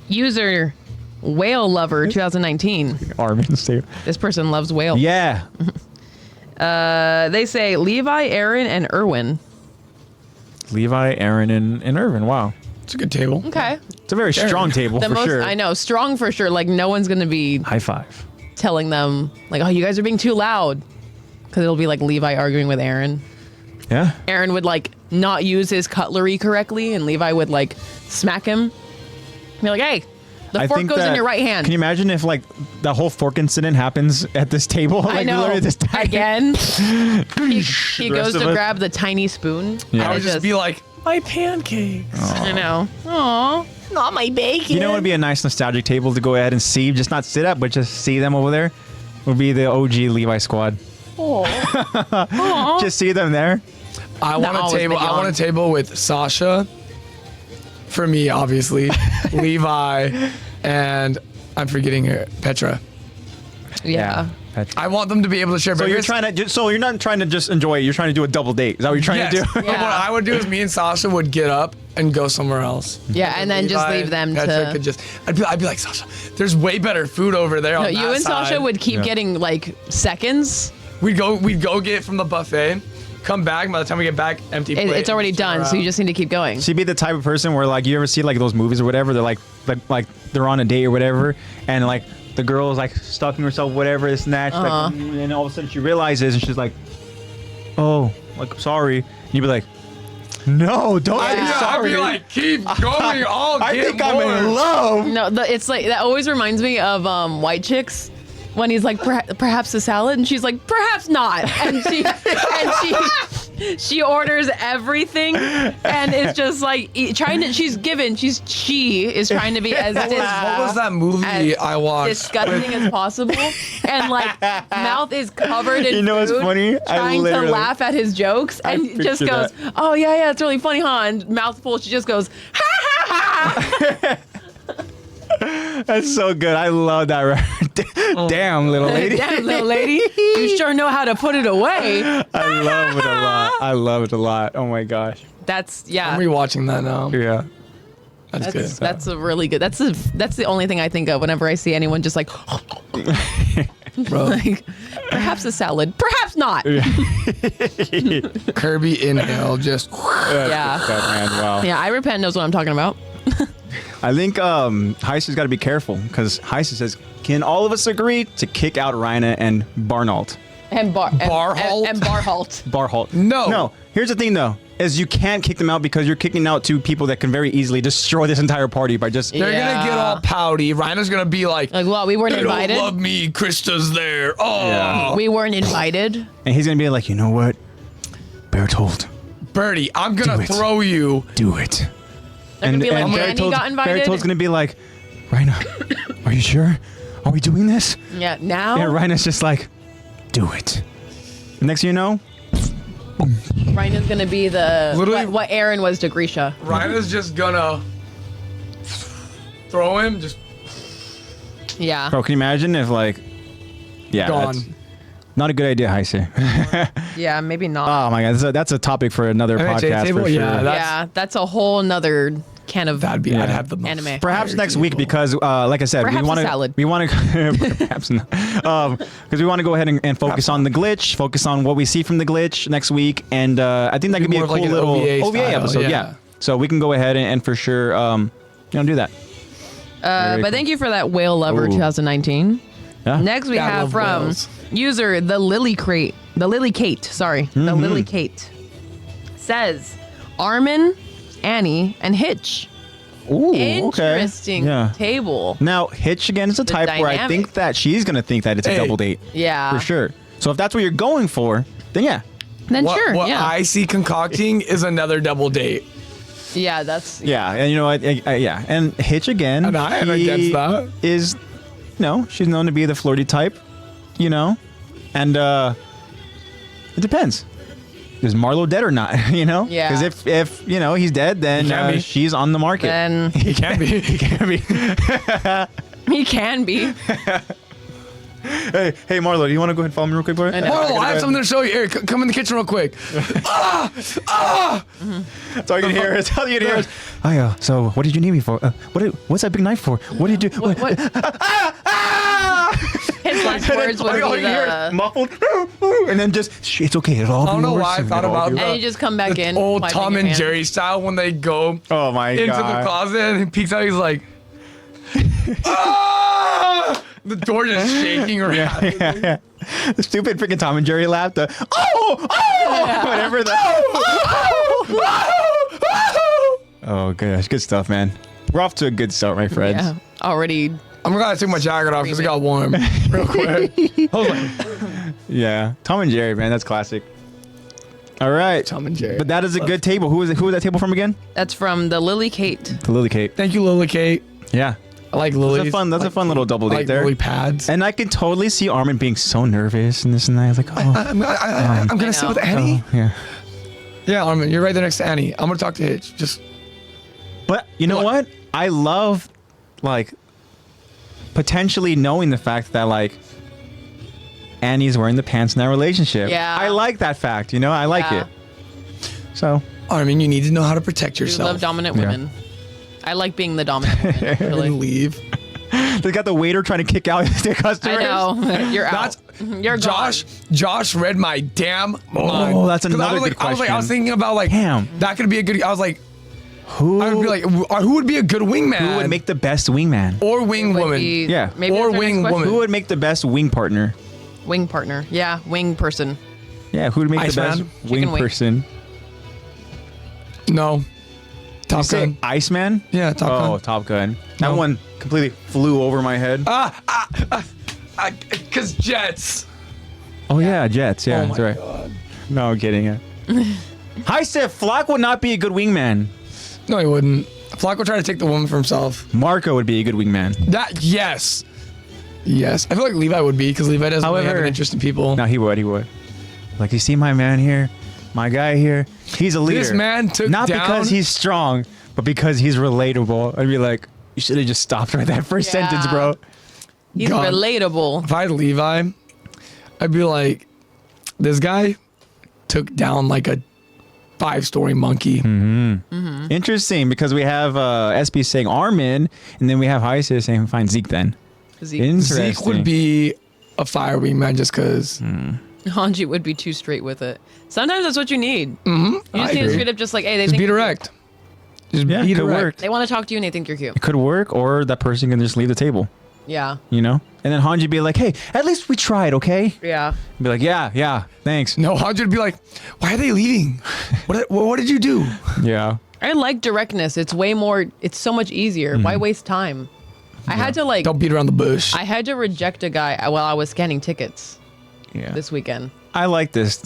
user Whale Lover 2019. Armin's too. This person loves whale. Yeah. They say Levi, Aaron, and Erwin. Levi, Aaron, and Irvin. Wow. It's a good table. Okay. It's a very strong table The for most sure. I know, strong for sure. Like no one's gonna be High five. telling them like, oh, you guys are being too loud, because it'll be like Levi arguing with Aaron. Yeah. Aaron would like not use his cutlery correctly, and Levi would like smack him. Be like, hey, the fork goes in your right hand. Can you imagine if like the whole fork incident happens at this table? Like I know. literally this time. Again, he The goes rest of to us- grab the tiny spoon. Yeah. and I it would just be like, my pancakes. I know. Aw, not my bacon. You know what would be a nice nostalgic table to go ahead and see, just not sit up, but just see them over there? Would be the OG Levi squad. Just see them there. I want always a table. been I want young. a table with Sasha. For me, obviously, Levi, and I'm forgetting her, Petra. Yeah. That's- I want them to be able to share. So you're breakfast. trying to. So you're not trying to just enjoy it. You're trying to do a double date. Is that what you're trying Yes. to do? But what I would do is me and Sasha would get up and go somewhere else. Yeah, and then just Levi leave them and Petra to. could just. I'd be like, Sasha, there's way better food over there. No, on you that and Sasha side." would keep Yeah. getting like seconds. We'd go get from the buffet, come back. By the time we get back, empty plate. It's already and done, so you just need to keep going. She'd be the type of person where like you ever see like those movies or whatever. They're like they're on a date or whatever, and like the girl is like stalking herself, whatever this and that. She's like, and then all of a sudden she realizes, and she's like, "Oh, like sorry." And you'd be like, "No, don't say I'd sorry." be like, keep going. I'll I get think more. I'm in love. No, it's like that always reminds me of White Chicks when he's like perhaps a salad, and she's like perhaps not, and she orders everything, and it's just like she is trying to be as What was that movie as I watched? disgusting as possible, and like mouth is covered in You know what's food, funny? I trying to literally- laugh at his jokes, and picture just goes, that. "Oh yeah, it's really funny, huh?" And mouthful, she just goes, "Ha ha ha." That's so good. I love that. Damn, little lady. Damn, little lady, you sure know how to put it away. I love it a lot. I love it a lot. Oh my gosh. That's I'm rewatching that now. Yeah. That's good. That's a really good. That's the only thing I think of whenever I see anyone just like, Bro. like perhaps a salad, perhaps not. Kirby inhale, just Yeah. That man, wow. Yeah, I repent knows what I'm talking about. I think Heiser's got to be careful because Heiser says, "Can all of us agree to kick out Reina and Barnault?" And Barholt? and Barholt. Barholt. No. No. Here's the thing though, is you can't kick them out because you're kicking out two people that can very easily destroy this entire party by just. they're Yeah. gonna get all pouty. Rhina's gonna be like, Like, well, we weren't they don't invited. love me. Krista's there. Oh, Yeah. We weren't invited. And he's gonna be like, you know what, Bertold, Birdie, I'm gonna Do it. throw you. do it. They're gonna be like, Manny Bertold's- got invited. Bertold's gonna be like, Reina, are you sure? Are we doing this? Yeah, now And Reina's just like, do it. Next thing you know, Rhina's gonna be the Literally- what Aaron was to Grisha. Rhina's just gonna throw him. Just Yeah. bro, can you imagine if like, yeah, Gone. that's not a good idea, Heiser. Yeah, maybe not. Oh my god, that's a topic for another NHA podcast table? for sure. Yeah, Yeah, that's a whole nother can of that'd be. I'd Yeah. have the Anime. Perhaps next week because, like I said, Perhaps we want a to. salad. We want to. Perhaps not. Because we want to go ahead and focus on the glitch, focus on what we see from the glitch next week, and I think that could be more a of like cool an little OVA OVA style, episode. Yeah. yeah. So we can go ahead and for sure, do that. Very But cool. thank you for that Whale Lover Ooh. 2019. Yeah? Next we Yeah, I have love from whales. user the Lily Kate. The Lily Kate says Armin, Annie, and Hitch. Ooh, Interesting okay. Yeah. table. Now, Hitch again is a type where I dynamic. think that she's gonna think that it's a double date. Yeah. For sure. So if that's what you're going for, then yeah. Then sure. What yeah. I see concocting is another double date. Yeah, that's. Yeah, and you know what? Yeah, and Hitch again. And I am he against that. Is, she's known to be the flirty type, and it depends. Is Marlo dead or not? Yeah. Because if he's dead, He can then be. she's on the market. Then He can be. he can be. he can be. Hey, Marlo, do you want to go ahead and follow me real quick, boy? I know. Oh, I have something to show you. Here, come in the kitchen real quick. That's all you can hear. That's all you can hear. Is, oh yeah. So what did you need me for? What's that big knife for? What did you do? What? His last words would all be you hear is the. muffled, and then just it's okay. It'll all be I don't know worse why I soon. thought It'll all about be that. And you just come back in. Old wiping Tom your and hands. Jerry style when they go Oh my into god. the closet and he peeks out. He's like, ah! The door just shaking around. Yeah. The stupid freaking Tom and Jerry laugh. The whatever the. Oh gosh, good stuff, man. We're off to a good start, my friends. Yeah. Already. I'm gonna take my jacket off because it got warm real quick. Yeah, Tom and Jerry, man, that's classic. All right, Tom and Jerry. But that is a good table. Who was that table from again? That's from the Lily Kate. The Lily Kate. Thank you, Lily Kate. Yeah, I like Lily. that's a fun little double date like there. Lily pads. And I can totally see Armin being so nervous and this and that. He's like, I'm gonna sit with Annie. yeah. Yeah, Armin, you're right there next to Annie. I'm gonna talk to Hitch. Just But you know what? I love, like, potentially knowing the fact that, like, Annie's wearing the pants in that relationship. Yeah. I like that fact, I like Yeah. it. So, Armin, you need to know how to protect We yourself. love dominant Yeah. women. I like being the dominant woman. and Really. leave. they got the waiter trying to kick out the customers. I know. You're out. You're gone. Josh read my damn mind. Oh, that's 'Cause another I was good I was question. thinking about like, Damn. that could be a good. I was like, Who, I would be like, who would be a good wingman? who would make the best wingman? or wing Would woman? be- Yeah. Maybe Or that's our wing next question. woman. Who would make the best wing partner? Wing partner. Yeah, wing person. Yeah, who would make the Iceman? best wing Chicken wing. person? No, Top Say Gun. Iceman? Yeah, Top Oh, Gun. Top Gun. That No. one completely flew over my head. Cause jets. Oh yeah, Jets. Yeah, Oh that's my right. God. No, I'm kidding. Hi, Steph. Flock would not be a good wingman. No, he wouldn't. Flacco tried to take the woman for himself. Marco would be a good wingman. That yes. Yes, I feel like Levi would be because Levi doesn't really have However- an interest in people. No, he would. He would. Like, you see my man here, my guy here. He's a leader. This man took not down. because he's strong, but because he's relatable. I'd be like, you should have just stopped right that first Yeah. sentence, bro. He's God. relatable. If I had Levi, I'd be like, this guy took down like a 5-story monkey. Interesting, because we have SB saying Armin, and then we have Heise saying find Zeke then. Zeke. Interesting. Zeke would be a fire wingman just because. Hanji would be too straight with it. Sometimes that's what you need. You I just need to agree. straight up just like, hey, they Just think be direct. Just Yeah, be could direct. work. they want to talk to you and they think you're cute. It could work, or that person can just leave the table, Yeah. And then Hanji be like, hey, at least we tried, okay? Yeah. Be like, yeah, thanks. No, 100 would be like, why are they leaving? What did you do? Yeah. I like directness. It's way more, it's so much easier. Why waste time? I had to like, Don't beat around the bush. I had to reject a guy while I was scanning tickets Yeah. this weekend. I like this.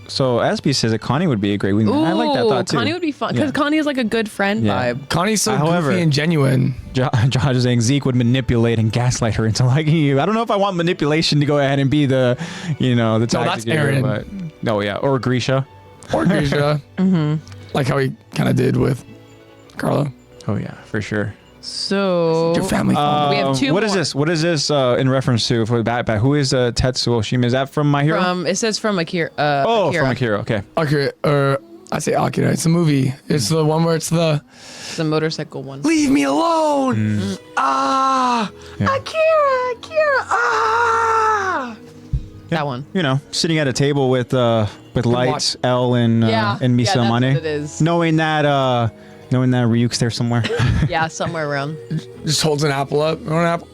So SB says that Connie would be a great wingman. Ooh, I like that thought too. Connie would be fun because Yeah. Connie is like a good friend Yeah. vibe. Connie's so However- goofy and genuine. Josh is saying Zeke would manipulate and gaslight her into liking you. I don't know if I want manipulation to go ahead and be the, the tactic. that's here, Aaron. But, no, yeah, or Grisha. Or Grisha. Like how he kind of did with Carla. Oh yeah, for sure. So Your family phone. We have two What is more. this? What is this in reference to for Bat? Who is Tetsuo Shima? Is that from My Hero? It says from Akira. oh, Akira. from Akira. Okay. Akira, or I say Akira. It's a movie. It's the one where it's the It's the motorcycle one. leave me alone. Ah, Yeah. Akira. Ah. That one. Sitting at a table with Lights, L, and Yeah. and Yeah, Misa that's Mane. what it is. Knowing that Ryuk's there somewhere. Yeah, somewhere around. Just holds an apple up. You want an apple?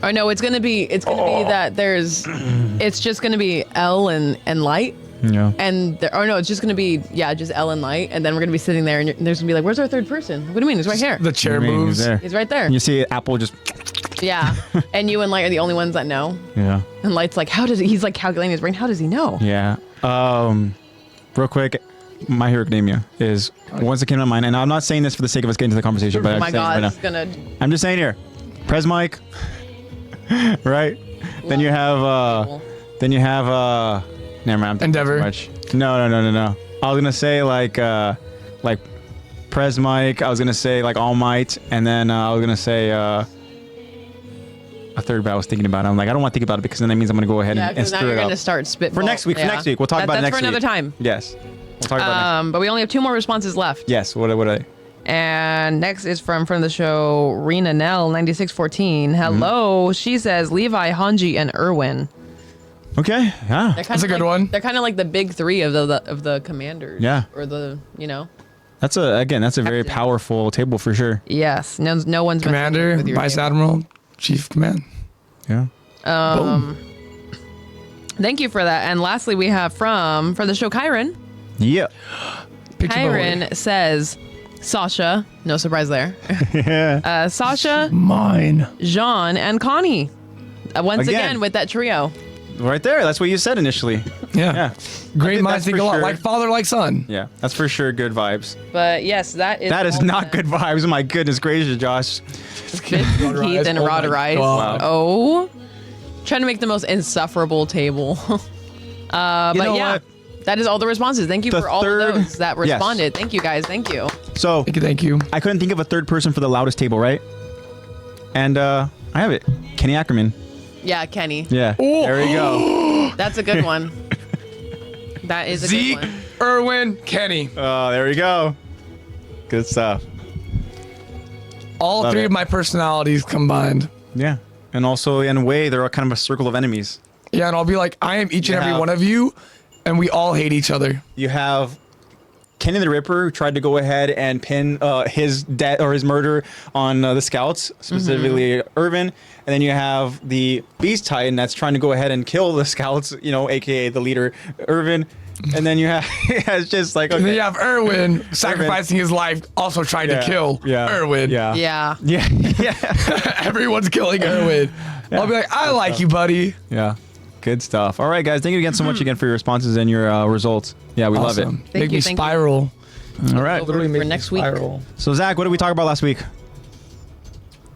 Oh no, it's gonna be that it's just gonna be L and Light, Yeah. And it's just gonna be just Elle and Light, and then we're gonna be sitting there, and there's gonna be like, "Where's our third person?" What do you mean? He's right here. The chair He's moves. there. He's right there. And you see Apple just. Yeah, and you and Light are the only ones that know. Yeah. And Light's like, how does he? He's like calculating his brain. How does he know? Yeah. Real quick, My Hero Academia is once it came to mind, and I'm not saying this for the sake of us getting to the conversation, but Oh my I'm saying God, it it's right now. gonna. I'm just saying here, Prez Mike, right? Then you have. Never mind. I'm Endeavor. too much. No. I was gonna say like Prez Mike. I was gonna say like All Might, and then I was gonna say a third, but I was thinking about it. I'm like, I don't want to think about it because then that means I'm gonna go ahead Yeah, and because now stir you're it gonna up start spitball. for next week. For next week, we'll talk about it that's next for another week. time. Yes, we'll talk about it. But we only have 2 more responses left. Yes. What are they? And next is from the show, Rena Nell 9614. Hello. She says Levi, Hanji, and Irwin. Okay. Yeah. That's a good one. They're kind of like the big 3 of the commanders. Yeah. Or That's a very Captain. powerful table for sure. Yes. No one's Commander, with your Vice table. Admiral, Chief of Command. Yeah. Thank you for that. And lastly, we have from the show, Kyron. Yeah. Picture Kyron says Sasha. No surprise there. Yeah. Sasha, Mine. Jean, and Connie. Once Again. again with that trio. Right there. That's what you said initially. Yeah. Yeah. Great think minds that's think for a lot. sure. Like father, like son. Yeah. That's for sure good vibes. But yes, that is That is all not the- good vibes. My goodness gracious, Josh. Keith and Oh my Rod Rice. God. Oh. Trying to make the most insufferable table. But know yeah, what? that is all the responses. Thank you The for all third- of those that Yes. responded. Thank you guys. Thank you. So Thank you. I couldn't think of a third person for the loudest table, right? And I have it. Kenny Ackerman. Yeah, Kenny. Yeah. Ooh. There we go. That's a good one. That is a Zeke, good one. Irwin, Kenny. There we go. Good stuff. All Love 3 it. of my personalities combined. Yeah. And also in a way, they're kind of a circle of enemies. Yeah, and I'll be like, I am each and every Yeah. one of you, and we all hate each other. You have Kenny the Ripper, who tried to go ahead and pin his death or his murder on the scouts, specifically Irvin. And then you have the Beast Titan that's trying to go ahead and kill the scouts, aka the leader, Irvin. And then you have, it's just like, And then okay. you have Irwin sacrificing his life, also trying to kill Irwin. Yeah. Yeah. Yeah. Yeah. Everyone's killing Irwin. I'll be like, I like you, buddy. Yeah. Good stuff. All right, guys. Thank you again so much again for your responses and your results. Yeah, we love Awesome. it. Thank Make you, me thank you. spiral. All right. Over for next week. Spiral. So, Zach, what did we talk about last week?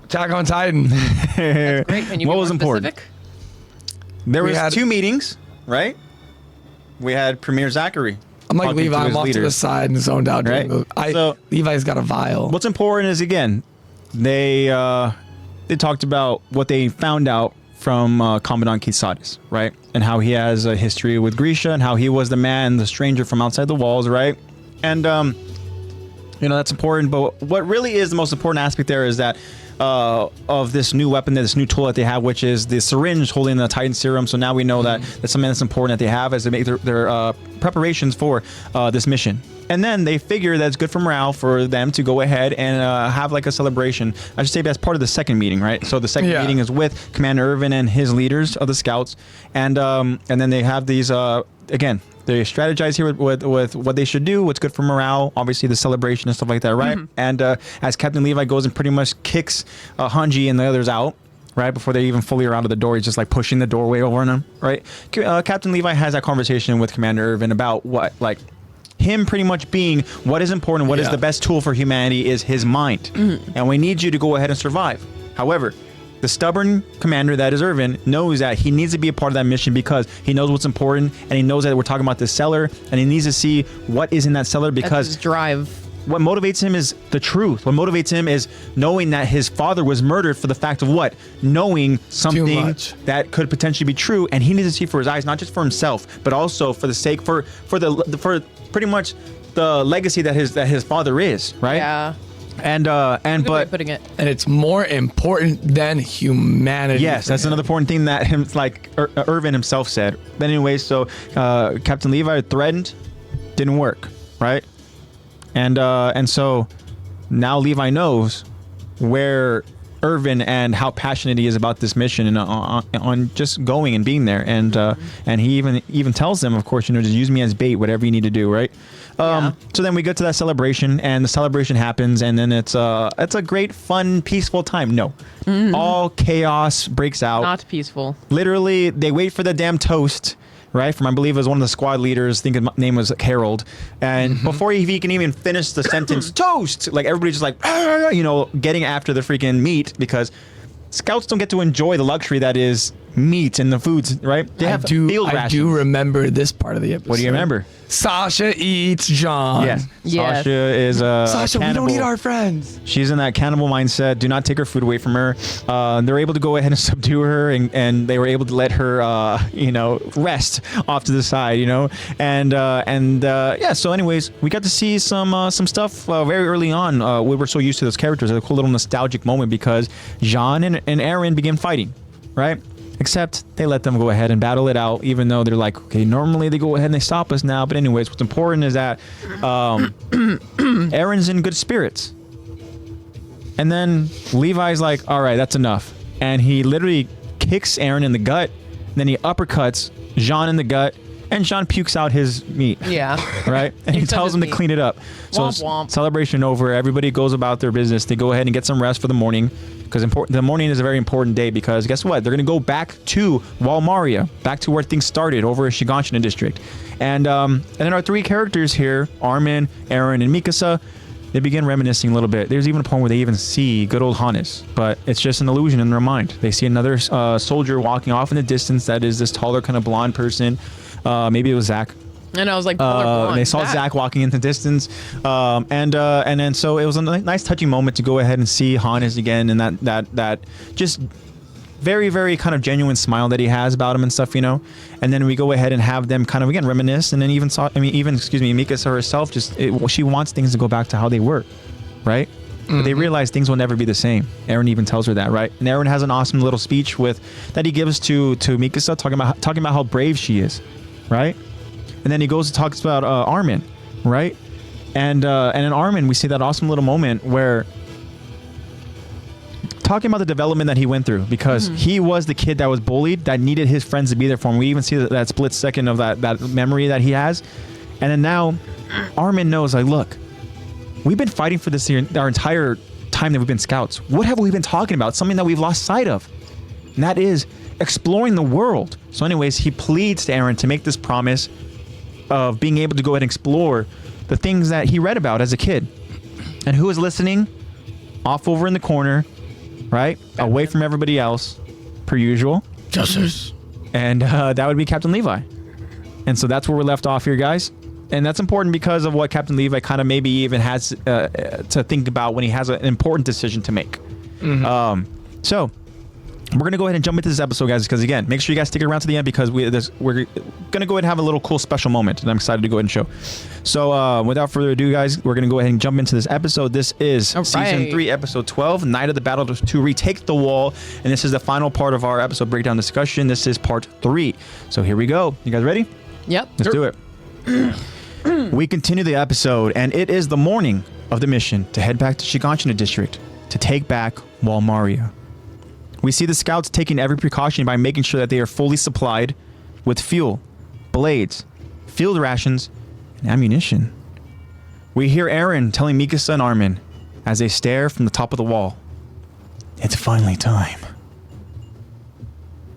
Attack on Titan. Great. Can you What be was more important? specific? There We was had- 2 meetings, right? We had Premier Zachary. I'm like talking to Levi. I'm his off to the leaders. side and zoned out. Right. So- Levi's got a vial. What's important is, again, they talked about what they found out from Commandant Kisadis, right? And how he has a history with Grisha and how he was the man, the stranger from outside the walls, right? And, that's important. But what really is the most important aspect there is that of this new weapon, this new tool that they have, which is the syringe holding the Titan serum. So now we know that that's something that's important that they have as they make their preparations for this mission. And then they figure that it's good for morale for them to go ahead and have like a celebration. I should say that's part of the second meeting, right? So the second meeting is with Commander Irvin and his leaders of the scouts, and then they have these again. They strategize here with what they should do, what's good for morale, obviously the celebration and stuff like that, right? And as Captain Levi goes and pretty much kicks Hanji and the others out, right, before they even fully are out of the door, he's just like pushing the doorway over on them, right? Captain Levi has that conversation with Commander Irvin about what, like, him pretty much being what is important, what is the best tool for humanity is his mind. And we need you to go ahead and survive. However, the stubborn commander that is Irvin knows that he needs to be a part of that mission because he knows what's important and he knows that we're talking about the cellar and he needs to see what is in that cellar That's because his drive. what motivates him is the truth. What motivates him is knowing that his father was murdered for the fact of what? Knowing something much. that could potentially be true, and he needs to see for his eyes, not just for himself, but also for the sake for pretty much the legacy that his father is, right? Yeah. And Good way but of putting it. And it's more important than humanity. yes, for that's him. another important thing that Irvin himself said. But anyway, so Captain Levi threatened, didn't work, right? And so now Levi knows where Irvin and how passionate he is about this mission and on just going and being there. And he even tells them, of course, just use me as bait, whatever you need to do, right? So then we get to that celebration, and the celebration happens, and then it's a great, fun, peaceful time. No, all chaos breaks out. Not peaceful. Literally, they wait for the damn toast, right? From, I believe it was one of the squad leaders. I think his name was Harold. And before he can even finish the sentence, toast! Like, everybody's just like, getting after the freaking meat, because scouts don't get to enjoy the luxury that is meat and the foods, right? They have field rations. I do remember this part of the episode. What do you remember? Sasha eats John. Yes. Yes. Sasha is Sasha, a cannibal. we don't eat our friends. She's in that cannibal mindset. Do not take her food away from her. They're able to go ahead and subdue her, and they were able to let her, rest off to the side, So, anyways, we got to see some stuff very early on. We were so used to those characters. A cool little nostalgic moment because Jean and Aaron begin fighting, right? Except they let them go ahead and battle it out, even though they're like, okay, normally they go ahead and they stop us now. But anyways, what's important is that Aaron's in good spirits. And then Levi's like, all right, that's enough. And he literally kicks Aaron in the gut. And then he uppercuts Jean in the gut. And Jean pukes out his meat. Yeah. Right? And he tells him to clean it up. So womp. Celebration over. Everybody goes about their business. They go ahead and get some rest for the morning. Because the morning is a very important day, because guess what? They're going to go back to Walmaria, back to where things started over in Shiganshina district. And then our three characters here, Armin, Aaron, and Mikasa, they begin reminiscing a little bit. There's even a point where they even see good old Hannes, but it's just an illusion in their mind. They see another soldier walking off in the distance that is this taller kind of blonde person. Maybe it was Zach. And I was like, they saw Zach walking in the distance, and then so it was a nice touching moment to go ahead and see Hannes again, and that just very, very kind of genuine smile that he has about him and stuff, And then we go ahead and have them kind of again reminisce, and then Mikasa herself she wants things to go back to how they were, right? But they realize things will never be the same. Aaron even tells her that, right? And Aaron has an awesome little speech that he gives to Mikasa, talking about how brave she is, right? And then he goes and talks about Armin, right? And in Armin, we see that awesome little moment where talking about the development that he went through, because he was the kid that was bullied, that needed his friends to be there for him. We even see that split second of that memory that he has. And then now Armin knows, like, look, we've been fighting for this our entire time that we've been scouts. What have we been talking about? Something that we've lost sight of. And that is exploring the world. So anyways, he pleads to Aaron to make this promise of being able to go ahead and explore the things that he read about as a kid. And who is listening? Off over in the corner, right? Away from everybody else, per usual. Justice. And that would be Captain Levi. And so that's where we're left off here, guys. And that's important because of what Captain Levi kind of maybe even has to think about when he has an important decision to make. So we're going to go ahead and jump into this episode, guys, because, again, make sure you guys stick around to the end, because we're going to go ahead and have a little cool special moment, and I'm excited to go ahead and show. So without further ado, guys, we're going to go ahead and jump into this episode. This is Season 3, Episode 12, Night of the Battle to Retake the Wall, and this is the final part of our episode breakdown discussion. This is Part 3. So here we go. You guys ready? Yep. Let's do it. We continue the episode, and it is the morning of the mission to head back to Shiganshina district to take back Walmaria. We see the scouts taking every precaution by making sure that they are fully supplied with fuel, blades, field rations, and ammunition. We hear Aaron telling Mikasa and Armin as they stare from the top of the wall. It's finally time.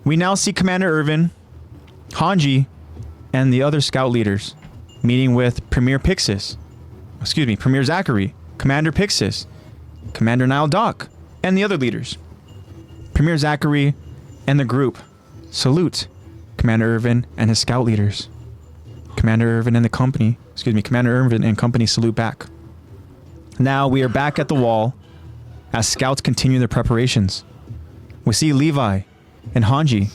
We now see Commander Irvin, Hanji, and the other scout leaders meeting with Premier Zachary, Commander Pixis, Commander Nile Doc, and the other leaders. Premier Zachary and the group salute Commander Irvin and his scout leaders. Commander Irvin and company salute back. Now we are back at the wall as scouts continue their preparations. We see Levi and Hanji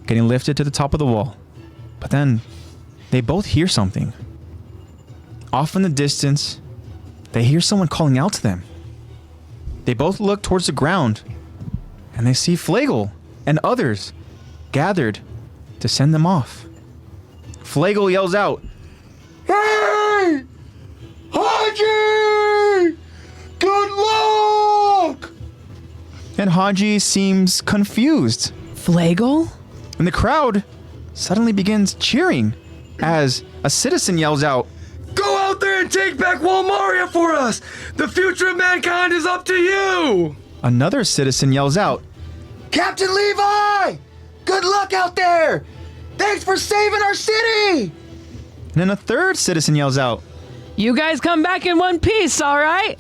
getting lifted to the top of the wall, but then they both hear something. Off in the distance, they hear someone calling out to them. They both look towards the ground, and they see Flegel and others gathered to send them off. Flegel yells out, "Hey! Haji! Good luck!" and Hanji seems confused. Flagel? And the crowd suddenly begins cheering as a citizen yells out, Go out there and take back Walmaria for us! The future of mankind is up to you! Another citizen yells out, Captain Levi! Good luck out there! Thanks for saving our city! and then a third citizen yells out, You guys come back in one piece, all right?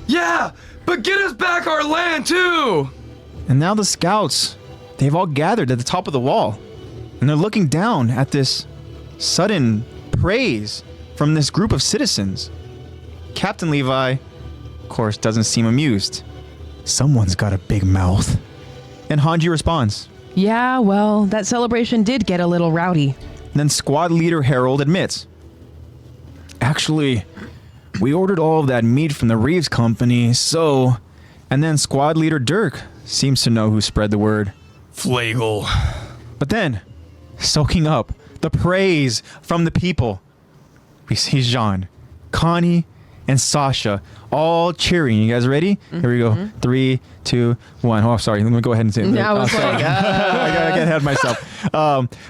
Yeah, but get us back our land too! and now the scouts, they've all gathered at the top of the wall, and they're looking down at this sudden praise from this group of citizens. Captain Levi, of course, doesn't seem amused. Someone's got a big mouth. And Hanji responds. Yeah, well, that celebration did get a little rowdy. Then squad leader Harold admits, actually, we ordered all of that meat from the Reeves Company, so... And then squad leader Dirk seems to know who spread the word. Flagel. But then, soaking up the praise from the people, we see Jean, Connie, and Sasha all cheering. You guys ready? Here we go. 3, 2, 1. Oh, sorry. Let me go ahead and say it. I was sorry. like, I gotta get ahead of myself.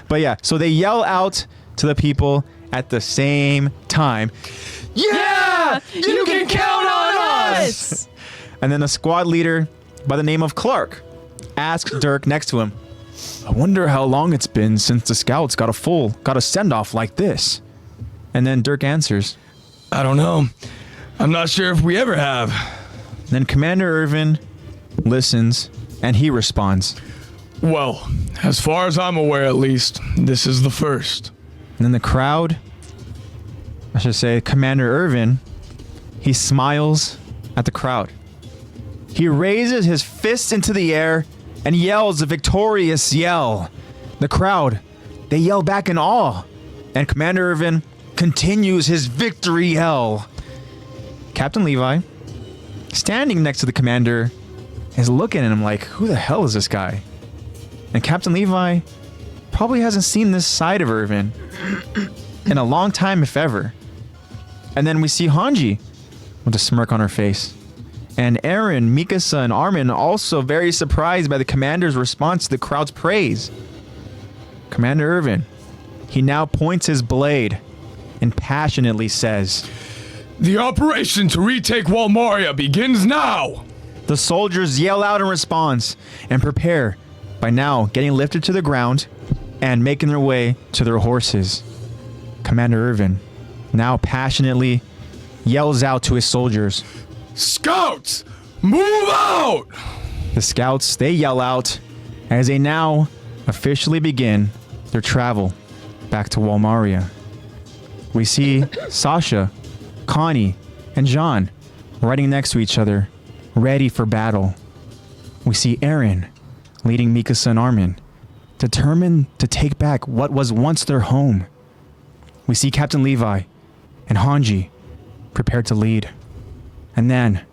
But yeah, so they yell out to the people at the same time. Yeah! You can count on us! And then a squad leader by the name of Clark asks Dirk next to him, I wonder how long it's been since the scouts got a send-off like this. And then Dirk answers, I don't know. I'm not sure if we ever have. Then Commander Irvin listens and he responds. Well, as far as I'm aware at least, this is the first. And then the crowd, I should say Commander Irvin, he smiles at the crowd. He raises his fist into the air and yells a victorious yell. The crowd, they yell back in awe. And Commander Irvin continues his victory yell. Captain Levi, standing next to the commander, is looking at him like, who the hell is this guy? And Captain Levi probably hasn't seen this side of Irvin in a long time, if ever. And then we see Hanji with a smirk on her face. And Aaron, Mikasa, and Armin also very surprised by the commander's response to the crowd's praise. Commander Irvin, he now points his blade and passionately says, The operation to retake Walmaria begins now! The soldiers yell out in response and prepare, by now getting lifted to the ground and making their way to their horses. Commander Irvin now passionately yells out to his soldiers, Scouts, move out! The scouts, they yell out as they now officially begin their travel back to Walmaria. We see Sasha, Connie, and Jean riding next to each other, ready for battle. We see Aaron leading Mikasa and Armin, determined to take back what was once their home. We see Captain Levi and Hanji prepared to lead. And then,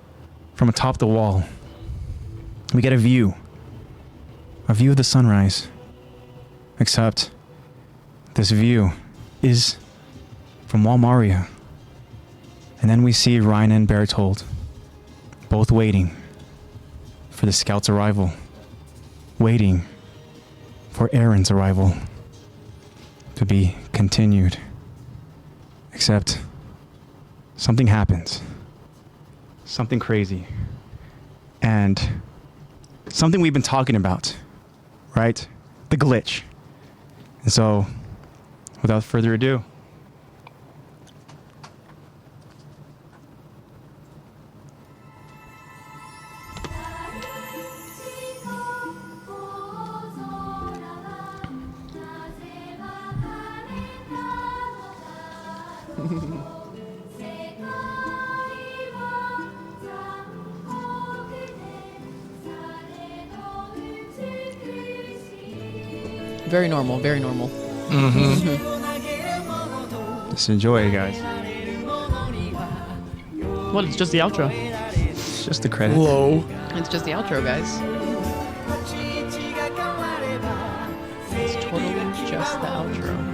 from atop the wall, we get a view of the sunrise. Except, this view is from Walmaria. And then we see Ryan and Bertold both waiting for the scouts' arrival. Waiting for Aaron's arrival to be continued. Except, something happens. Something crazy. And something we've been talking about, right? The glitch. And so, without further ado, Very normal, very normal. just enjoy it, guys. Well, it's just the outro. It's just the credits. Low. It's just the outro, guys. It's totally just the outro.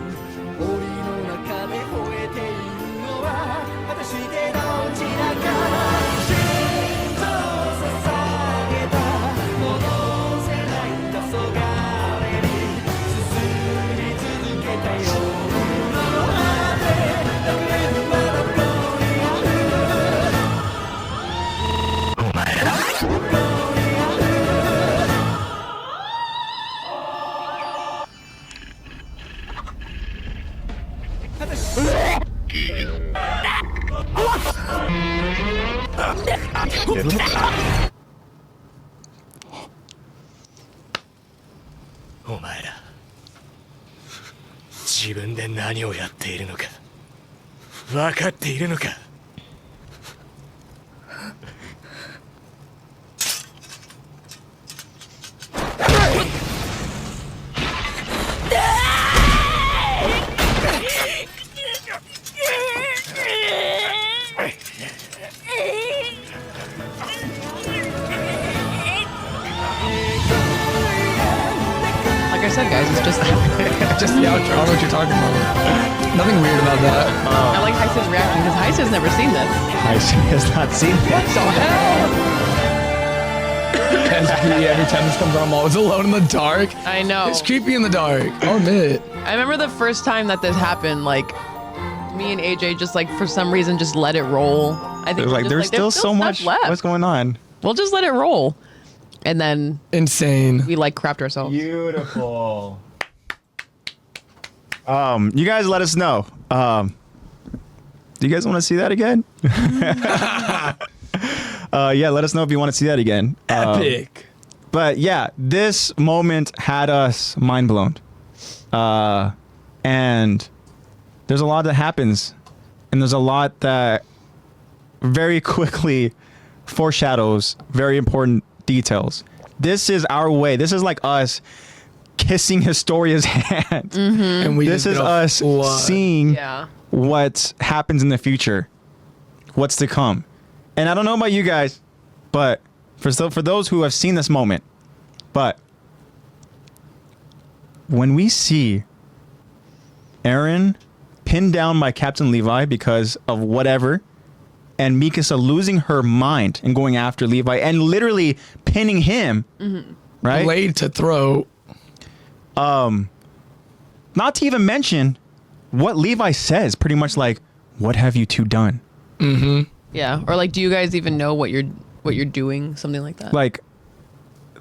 お前ら自分で何をやっているのか分かっているのか。Like I said, guys, it's just. Just the outro. I don't know what you're talking about. Nothing weird about that. I like Heise's reaction because Heise has never seen this. Heise has not seen What this. the hell? SP, every time this comes on, I'm always alone in the dark. I know. It's creepy in the dark. I'll admit. I remember the first time that this happened, like, me and AJ just, like, for some reason, just let it roll. I think It was we're like, just there's still so stuff much. left. What's going on? We'll just let it roll. And then Insane. we, like, crapped ourselves. Beautiful. You guys let us know. Do you guys want to see that again? Yeah, let us know if you want to see that again. Epic. But yeah, this moment had us mind blown. And there's a lot that happens, and there's a lot that very quickly foreshadows very important details. This is our way. This is like us kissing Historia's hand. And we This just is go us flood. seeing Yeah. what happens in the future, what's to come. And I don't know about you guys, but for those who have seen this moment, but when we see Eren pinned down by Captain Levi because of whatever, and Mikasa losing her mind and going after Levi and literally pinning him, right? Blade to throat. Not to even mention what Levi says, pretty much like, "What have you two done?" Yeah. Or, like, do you guys even know what you're doing? Something like that. Like,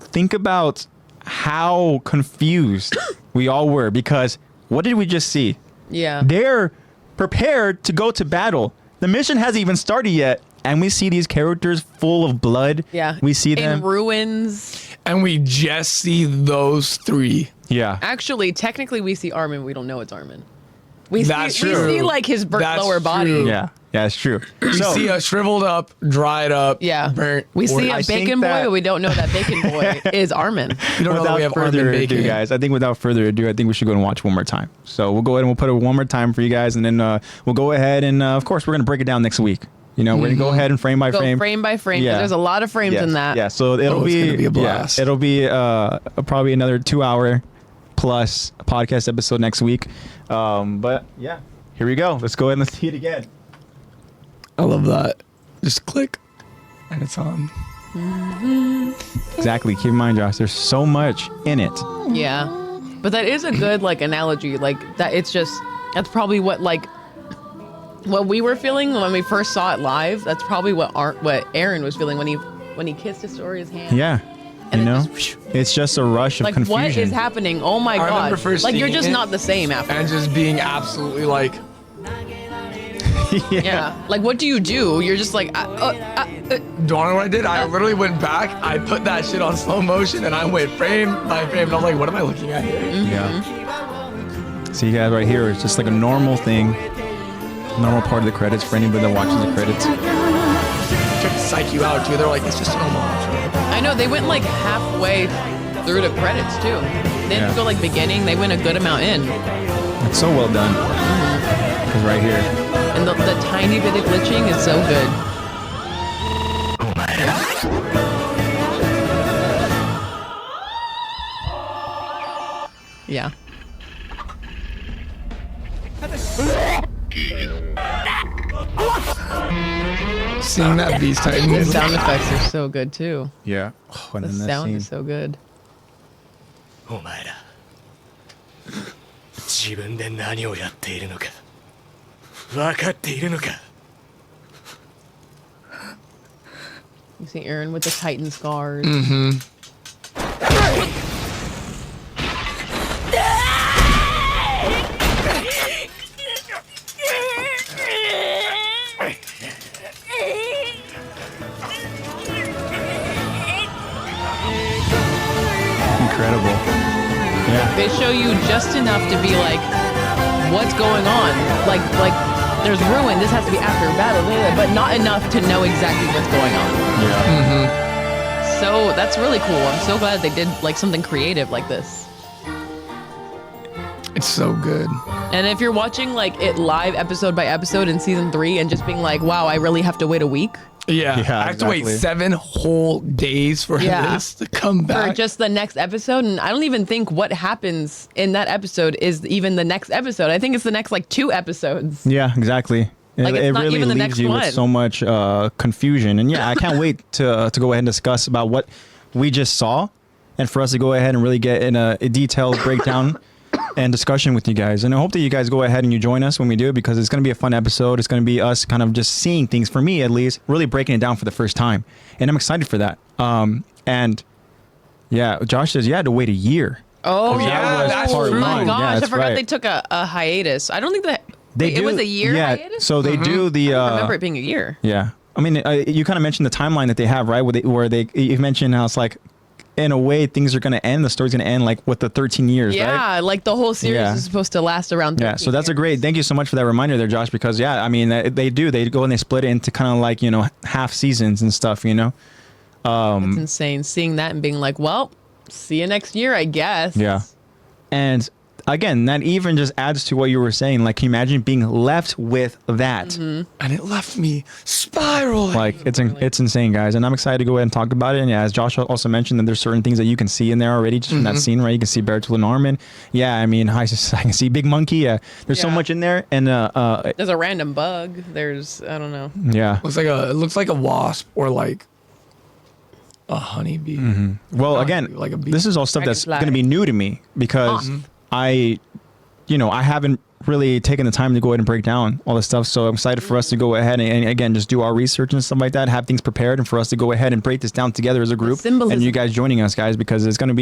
think about how confused we all were, because what did we just see? Yeah. They're prepared to go to battle. The mission hasn't even started yet, and we see these characters full of blood. Yeah. We see in them. ruins. And we just see those three. Yeah. Actually, technically, we see Armin. We don't know it's Armin. We That's see, true. We see like his burnt That's lower body. true. Yeah. Yeah, it's true. We see a shriveled up, dried up, Yeah. burnt. We see I a think bacon boy, that- but we don't know that bacon boy is Armin. You don't know that we have further Armin ado, bacon. guys, I think without further ado, I think we should go and watch one more time. So we'll go ahead and we'll put it one more time for you guys, and then we'll go ahead and of course we're gonna break it down next week. You know, we're gonna go ahead and frame by Go frame. frame by frame. 'Cause Yeah. There's a lot of frames Yes, in that. Yeah, so it'll it's be, gonna be a blast. Yeah, it'll be probably another 2-hour plus podcast episode next week. But yeah, here we go. Let's go ahead and let's see it again. I love that. Just click, and it's on. Exactly. Keep in mind, Josh, there's so much in it. Yeah. But that is a good like analogy. Like that it's just that's probably what we were feeling when we first saw it live. That's probably what Eren was feeling when he kissed Historia's hand. Yeah. And You it know, just- it's just a rush of Like confusion. what is happening? Oh my I remember god. first Like you're seeing just it, not the same after. And just being absolutely like, Yeah. Like what do? You're just like do you know what I did? I literally went back, I put that shit on slow motion, and I went frame by frame, and I'm like, what am I looking at here? Yeah. See, you guys right here, it's just like a normal thing, normal part of the credits for anybody that watches the credits. Trying to psych you out, too. They're like, it's just a normal intro. I know they went like halfway through the credits too. They didn't Yeah. go like beginning. They went a good amount in, It's so well done. Because right here. and the tiny bit of glitching is so good. Yeah. Seeing that Beast Titan The is sound effects are so good too. Yeah. Oh, and The then that sound scene. is so good. お前ら自分で何をやっているのか分かっているのか。 You see Eren with the Titan scars. incredible. Yeah. They show you just enough to be like, what's going on? Like there's ruin. This has to be after battle, but not enough to know exactly what's going on. Yeah. So that's really cool. I'm so glad they did like something creative like this. It's so good. And if you're watching like it live episode by episode in season 3 and just being like, wow, I really have to wait a week Yeah, Yeah, I have to wait exactly. 7 whole days for Yeah. this to come back. for just the next episode, and I don't even think what happens in that episode is even the next episode. I think it's the next like 2 episodes. Yeah, exactly. Like, it's It not really even the leaves next you one. with so much confusion. And yeah, I can't wait to go ahead and discuss about what we just saw, and for us to go ahead and really get in a detailed breakdown and discussion with you guys. And I hope that you guys go ahead and you join us when we do it, because it's going to be a fun episode. It's going to be us kind of just seeing things, for me at least, really breaking it down for the first time. And I'm excited for that. And yeah, Josh says you had to wait a year. Oh, yeah, that's oh true. my Yeah, gosh, I that's forgot right. they took a hiatus. I don't think that They it do, was a year yeah, hiatus. So they do the. I remember it being a year. Yeah, I mean, you kind of mentioned the timeline that they have, right? Where they you mentioned how it's like, in a way, things are going to end. The story's going to end like with the 13 years, right? Yeah, like the whole series Yeah. is supposed to last around 13 Yeah, so that's a years. great. Thank you so much for that reminder there, Josh. Because yeah, I mean, they do. They go and they split it into kind of like, you know, half seasons and stuff. You know. It's insane seeing that and being like, well, see you next year, I guess. Yeah. And again, that even just adds to what you were saying. Like, can you imagine being left with that? Mm-hmm. and it left me spiraling. Like, it's insane, guys. And I'm excited to go ahead and talk about it. And yeah, as Josh also mentioned, that there's certain things that you can see in there already just from that scene, right? You can see Bertolt and Armin. Yeah, I mean, I can see Big Monkey. Yeah, there's so Yeah. much in there. And There's a random bug. There's, I don't know. yeah. it looks like a wasp or like a honeybee. Well, Not again, like a bee. this is all stuff that's Dragonfly. going to be new to me, because I haven't really taken the time to go ahead and break down all this stuff. So I'm excited for us to go ahead and again, just do our research and stuff like that, have things prepared, and for us to go ahead and break this down together as a group. symbolism. And you guys joining us, guys, because it's going to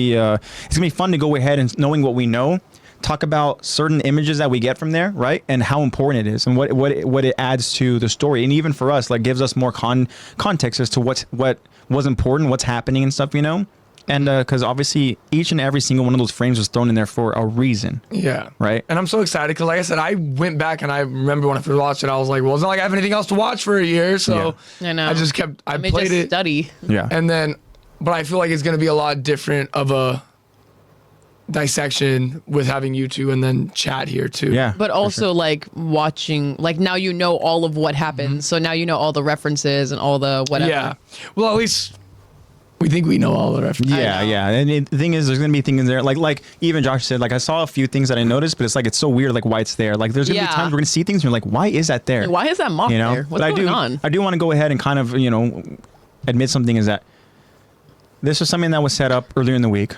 be fun to go ahead and, knowing what we know, talk about certain images that we get from there, right? And how important it is, and what it adds to the story. And even for us, like, gives us more context as to what was important, what's happening and stuff, you know? And because obviously each and every single one of those frames was thrown in there for a reason. Yeah. Right. And I'm so excited because, like I said, I went back and I remember when I first watched it, I was like, well, it's not like I have anything else to watch for a year. So I know. I just kept, I may played just it. study. Yeah. And then, but I feel like it's going to be a lot different of a dissection with having you two and then chat here too. Yeah. But for also sure. like watching, like now you know all of what happened. So now you know all the references and all the whatever. Yeah. Well, at least we think we know all the references. Yeah, yeah. And the thing is, there's gonna be things in there, like even Josh said, like, I saw a few things that I noticed, but it's like, it's so weird, like, why it's there. Like, there's gonna be Yeah. times we're gonna see things and you're like, why is that there? Like, why is that moth You know? there? What's But going on? I do want to go ahead and kind of, admit something, is that this was something that was set up earlier in the week.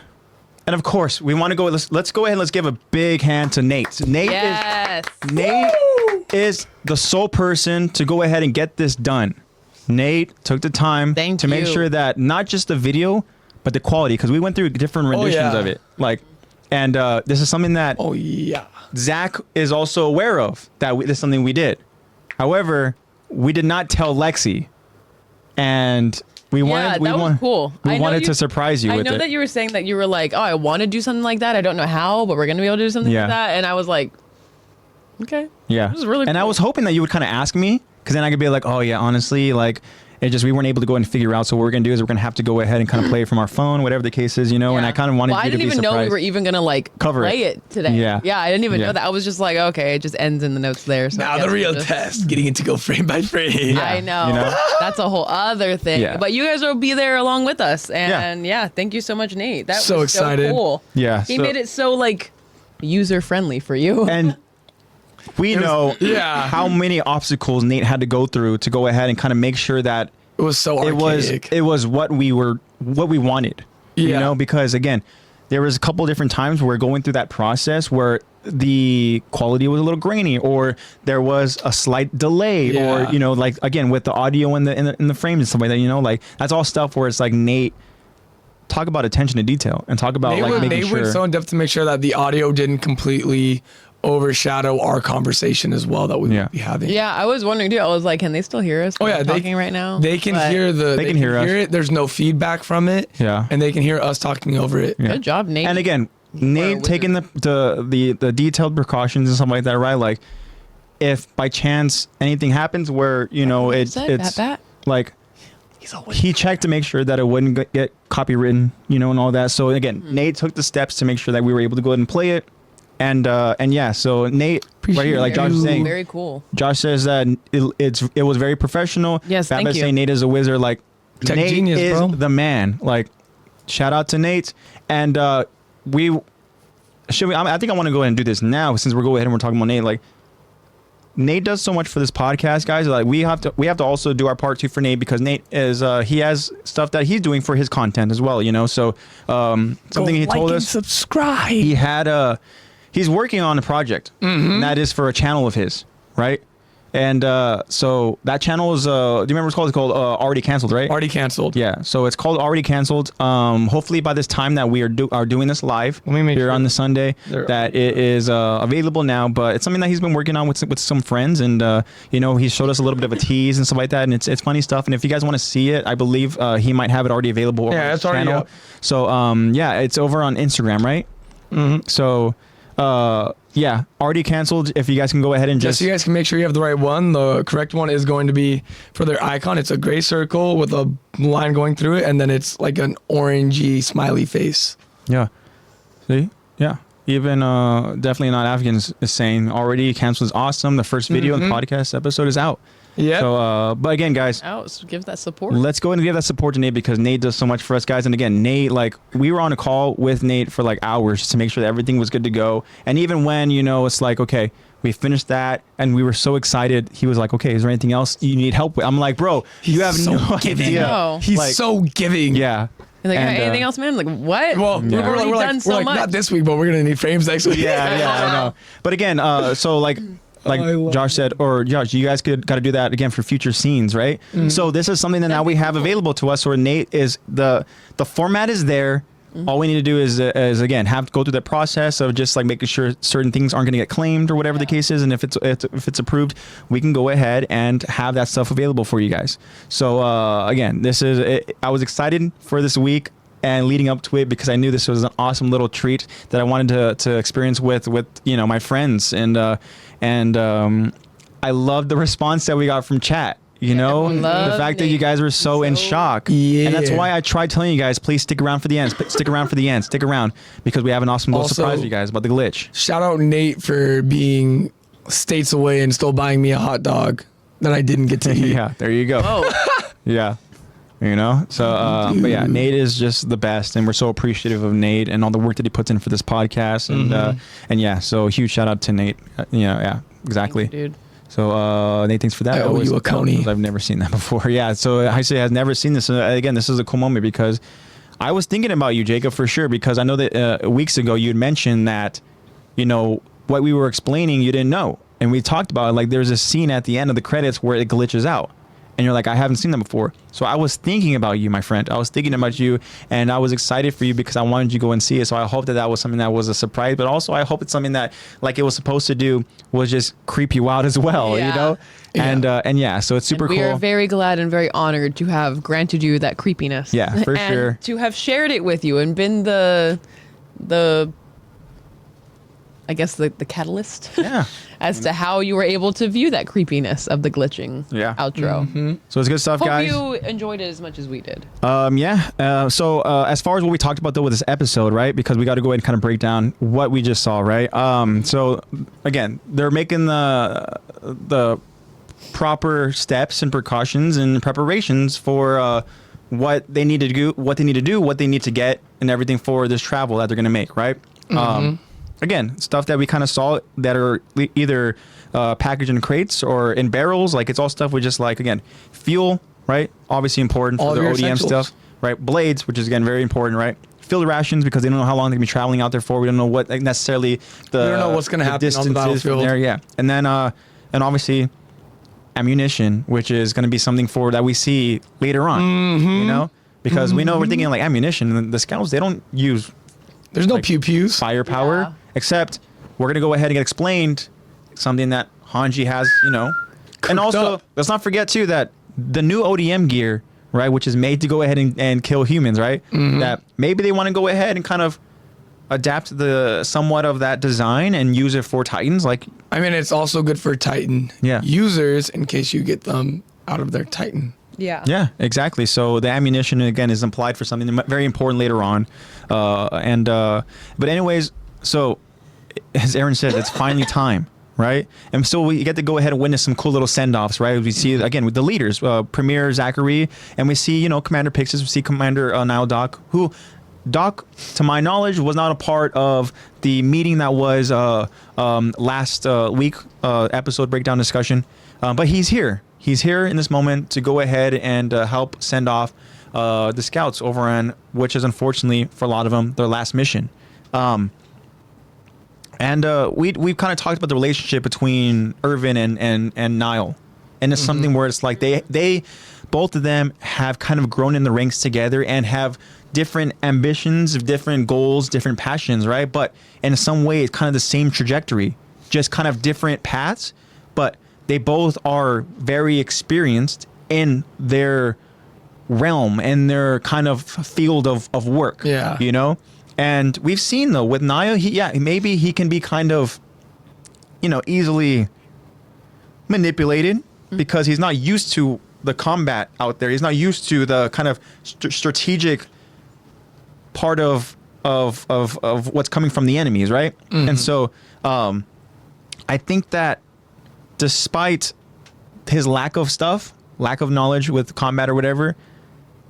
And of course, we want to go. Let's go ahead and let's give a big hand to Nate. Yes. Nate is the sole person to go ahead and get this done. Nate took the time Thank to make you. sure that not just the video, but the quality, because we went through different renditions yeah. of it. Like, and this is something that Oh, yeah. Zach is also aware of, that this is something we did. However, we did not tell Lexi, and we wanted that was cool. I We know wanted you- to surprise you I with know it. that you were saying that you were like, oh, I want to do something like that. I don't know how, but we're going to be able to do something Yeah. like that. And I was like, okay. Yeah. This is really And I cool. was hoping that you would kind of ask me, because then I could be like, oh, yeah, honestly, like, it just, we weren't able to go and figure out. So what we're going to do is we're going to have to go ahead and kind of play it from our phone, whatever the case is, And I kind of wanted well, you I to didn't be even know we surprised. were even going to like Cover play it. it today. Yeah. Yeah. I didn't even Yeah. know that. I was just like, okay, it just ends in the notes there. So I Now guess the real we'll just- test, getting it to go frame by frame. I know. You know? That's a whole other thing. Yeah. But you guys will be there along with us. And yeah, thank you so much, Nate. That So was excited. so cool. Yeah, He so- made it so like user friendly for you. And we know yeah. how many obstacles Nate had to go through to go ahead and kind of make sure that It was so archaic. it was what we wanted. Yeah. Because again, there was a couple different times where going through that process where the quality was a little grainy, or there was a slight delay, Yeah. or like, again, with the audio and the frames and stuff like that, like, that's all stuff where it's like, Nate, talk about attention to detail and talk about They like were, making they sure. went so in depth to make sure that the audio didn't completely overshadow our conversation as well that we would be having. Yeah, I was wondering too. I was like, can they still hear us? Oh yeah, talking right now. They can But hear They can hear us. it. There's no feedback from it. Yeah. And they can hear us talking over it. Good job, Nate. And again, Nate taking the detailed precautions and stuff like that, right? Like, if by chance anything happens where it's like he checked to make sure that it wouldn't get copywritten, and all that. So again, Nate took the steps to make sure that we were able to go ahead and play it. And yeah, so Nate, right here, like Josh was saying, very cool. Josh says that it was very professional. Yes, thank you. saying Nate is a wizard. Like, Tech Nate genius, is bro. the man. Like, shout out to Nate. And I think I want to go ahead and do this now since we're going ahead and we're talking about Nate. Like, Nate does so much for this podcast, guys. Like, we have to also do our part too for Nate, because Nate is he has stuff that he's doing for his content as well. So something he told us. Subscribe. He had he's working on a project, and that is for a channel of his, right? And so that channel is, do you remember what it's called? It's called Already Canceled, right? Already canceled. Yeah, so it's called Already Canceled. Hopefully by this time that we are doing this live Let me make here sure on the Sunday, that it is available now. But it's something that he's been working on with some friends, and he showed us a little bit of a tease and stuff like that, and it's funny stuff. And if you guys want to see it, I believe he might have it already available over Yeah, his it's already channel. up. So yeah, it's over on Instagram, right? Mm-hmm. So yeah, Already Canceled. If you guys can go ahead and Just so you guys can make sure you have the right one. The correct one is going to be for their icon. It's a gray circle with a line going through it, and then it's like an orangey smiley face. Yeah. See? Yeah. Even Definitely Not African is saying Already Canceled is awesome. The first video in the podcast episode is out. Yeah. So, but again, guys, So give that support. let's go ahead and give that support to Nate, because Nate does so much for us, guys. And again, Nate, like, we were on a call with Nate for like hours just to make sure that everything was good to go. And even when, it's like, okay, we finished that and we were so excited, he was like, okay, is there anything else you need help with? I'm like, bro, you have so no giving. idea. No. He's Like, so giving. Yeah. Like, And, anything else, man? Like, what? Well, We've already done so we're like, much. not this week, but we're gonna need frames next week. Yeah, I know. But again, so like Josh said, or Josh, you guys got to do that again for future scenes, right? So this is something that now we have available to us. Where Nate is the format is there. All we need to do is again have to go through that process of just like making sure certain things aren't going to get claimed or whatever the case is, and if it's approved, we can go ahead and have that stuff available for you guys. So again, I was excited for this week and leading up to it, because I knew this was an awesome little treat that I wanted to experience with my friends, and I loved the response that we got from chat. The fact that you guys were so in shock. Yeah. And that's why I tried telling you guys, please stick around for the end. Stick around for the end. Stick around, because we have an awesome little Also, surprise for you guys about the glitch. Shout out Nate for being states away and still buying me a hot dog that I didn't get to eat. Yeah, there you go. Oh, Yeah. So, but yeah, Nate is just the best, and we're so appreciative of Nate and all the work that he puts in for this podcast. And yeah, so huge shout out to Nate. Yeah, exactly. thank you, dude. So Nate, thanks for that. I owe you a Coney. I've never seen that before. Yeah, so I say I've never seen this. Again, this is a cool moment, because I was thinking about you, Jacob, for sure, because I know that weeks ago you had mentioned that, what we were explaining you didn't know, and we talked about it, like there's a scene at the end of the credits where it glitches out. And you're like, I haven't seen that before. So I was thinking about you, my friend. I was thinking about you, and I was excited for you because I wanted you to go and see it. So I hope that was something that was a surprise, but also I hope it's something that, like it was supposed to do, was just creep you out as well, Yeah. And yeah, so it's super We cool. are very glad and very honored to have granted you that creepiness. Yeah, for and sure. to have shared it with you and been the I guess the catalyst. Yeah. as to how you were able to view that creepiness of the glitching outro. So it's good stuff, Hope guys. you enjoyed it as much as we did. So as far as what we talked about though with this episode, right? Because we got to go ahead and kind of break down what we just saw, right? So again, they're making the proper steps and precautions and preparations for what they need to do, what they need to get, and everything for this travel that they're going to make, right? Again, stuff that we kind of saw that are either packaged in crates or in barrels. Like, it's all stuff with just, like, again, fuel, right? Obviously important All for of their your ODM essentials. stuff, right? Blades, which is, again, very important, right? Field rations, because they don't know how long they're going to be traveling out there for. We don't know what necessarily the We don't know what's gonna the happen on the distance is from battlefield. there, yeah. And then, and obviously, ammunition, which is going to be something that we see later on, Because we know we're thinking, like, ammunition. The scouts, they don't use There's no pew pews. firepower, Yeah. except we're going to go ahead and get explained something that Hanji has, and also up. let's not forget too that the new ODM gear, right, which is made to go ahead and kill humans, right, that maybe they want to go ahead and kind of adapt the somewhat of that design and use it for Titans. Like, I mean, it's also good for Titan users in case you get them out of their Titan. Yeah. Yeah, exactly. So the ammunition again is implied for something very important later on, but anyways, so as Aaron said, it's finally time, right? And so we get to go ahead and witness some cool little send-offs, right? We see again with the leaders, Premier Zachary, and we see Commander Pixis, we see Commander Nile Doc, who Doc, to my knowledge, was not a part of the meeting that was last week episode breakdown discussion, but he's here. He's here in this moment to go ahead and help send off the scouts over on, which is unfortunately for a lot of them, their last mission. And we've kind of talked about the relationship between Irvin and Niall, and it's something where it's like they both of them have kind of grown in the ranks together and have different ambitions, different goals, different passions, right? But in some way, it's kind of the same trajectory, just kind of different paths, but they both are very experienced in their realm and their kind of field of work. Yeah. And we've seen though with Naya, maybe he can be kind of, easily manipulated because he's not used to the combat out there. He's not used to the kind of strategic part of what's coming from the enemies, right? And so I think that despite his lack of knowledge with combat or whatever,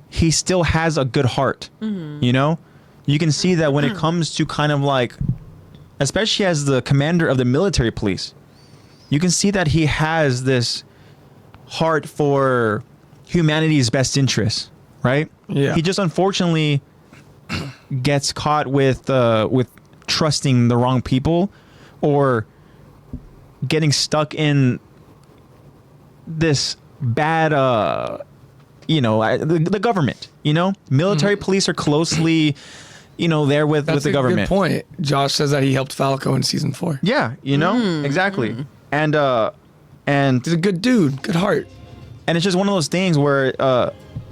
he still has a good heart. You can see that when it comes to kind of like, especially as the commander of the military police, you can see that he has this heart for humanity's best interests, right? Yeah. He just unfortunately gets caught with trusting the wrong people or getting stuck in this bad the government, military police are closely there with the government. That's a good point. Josh says that he helped Falco in season 4. Yeah, exactly. And He's a good dude, good heart. And it's just one of those things where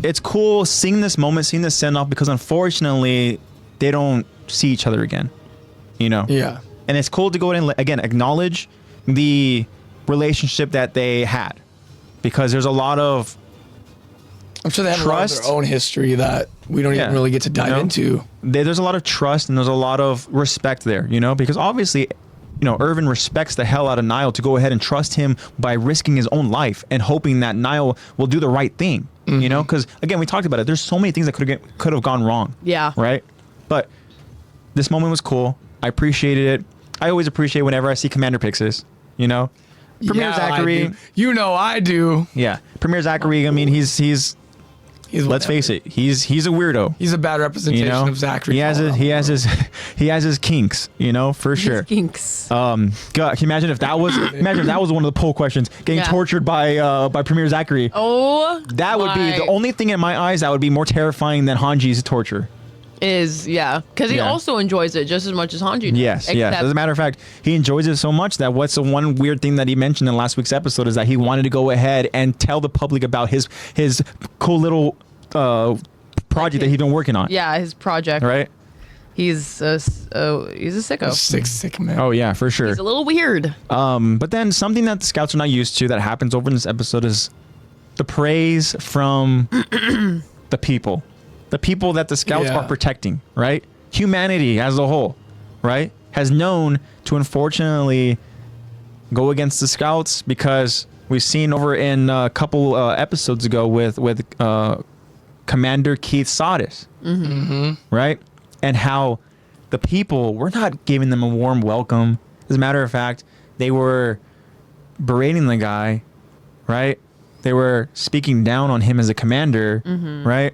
it's cool seeing this moment, seeing this send off, because unfortunately they don't see each other again. Yeah. And it's cool to go in and again acknowledge the relationship that they had, because there's a lot of I'm sure they have a lot of their own history that we don't even really get to dive into. There's a lot of trust and there's a lot of respect there, because obviously, Irvin respects the hell out of Niall to go ahead and trust him by risking his own life and hoping that Niall will do the right thing, because again, we talked about it. There's so many things that could have gone wrong. Yeah. Right. But this moment was cool. I appreciated it. I always appreciate whenever I see Commander Pixis, Premier Zachary. I do. Yeah. Premier Zachary. I mean, he's let's face it, he's a weirdo. He's a bad representation of Zachary. He has his kinks, for sure. Kinks. God, can you imagine if that was one of the poll questions, getting tortured by Premier Zachary? Oh, that would be the only thing in my eyes that would be more terrifying than Hanji's torture. Because he also enjoys it just as much as Hanji does. Yes. As a matter of fact, he enjoys it so much that what's the one weird thing that he mentioned in last week's episode is that he wanted to go ahead and tell the public about his cool little project that he's been working on. Yeah, his project. Right. He's a sicko. Sick man. Oh yeah, for sure. He's a little weird. But then something that the scouts are not used to that happens over in this episode is the praise from the people. The people that the scouts are protecting, right? Humanity as a whole, right? Has known to unfortunately go against the scouts, because we've seen over in a couple episodes ago with Commander Keith Sodis, right? And how the people were not giving them a warm welcome. As a matter of fact, they were berating the guy, right? They were speaking down on him as a commander, right?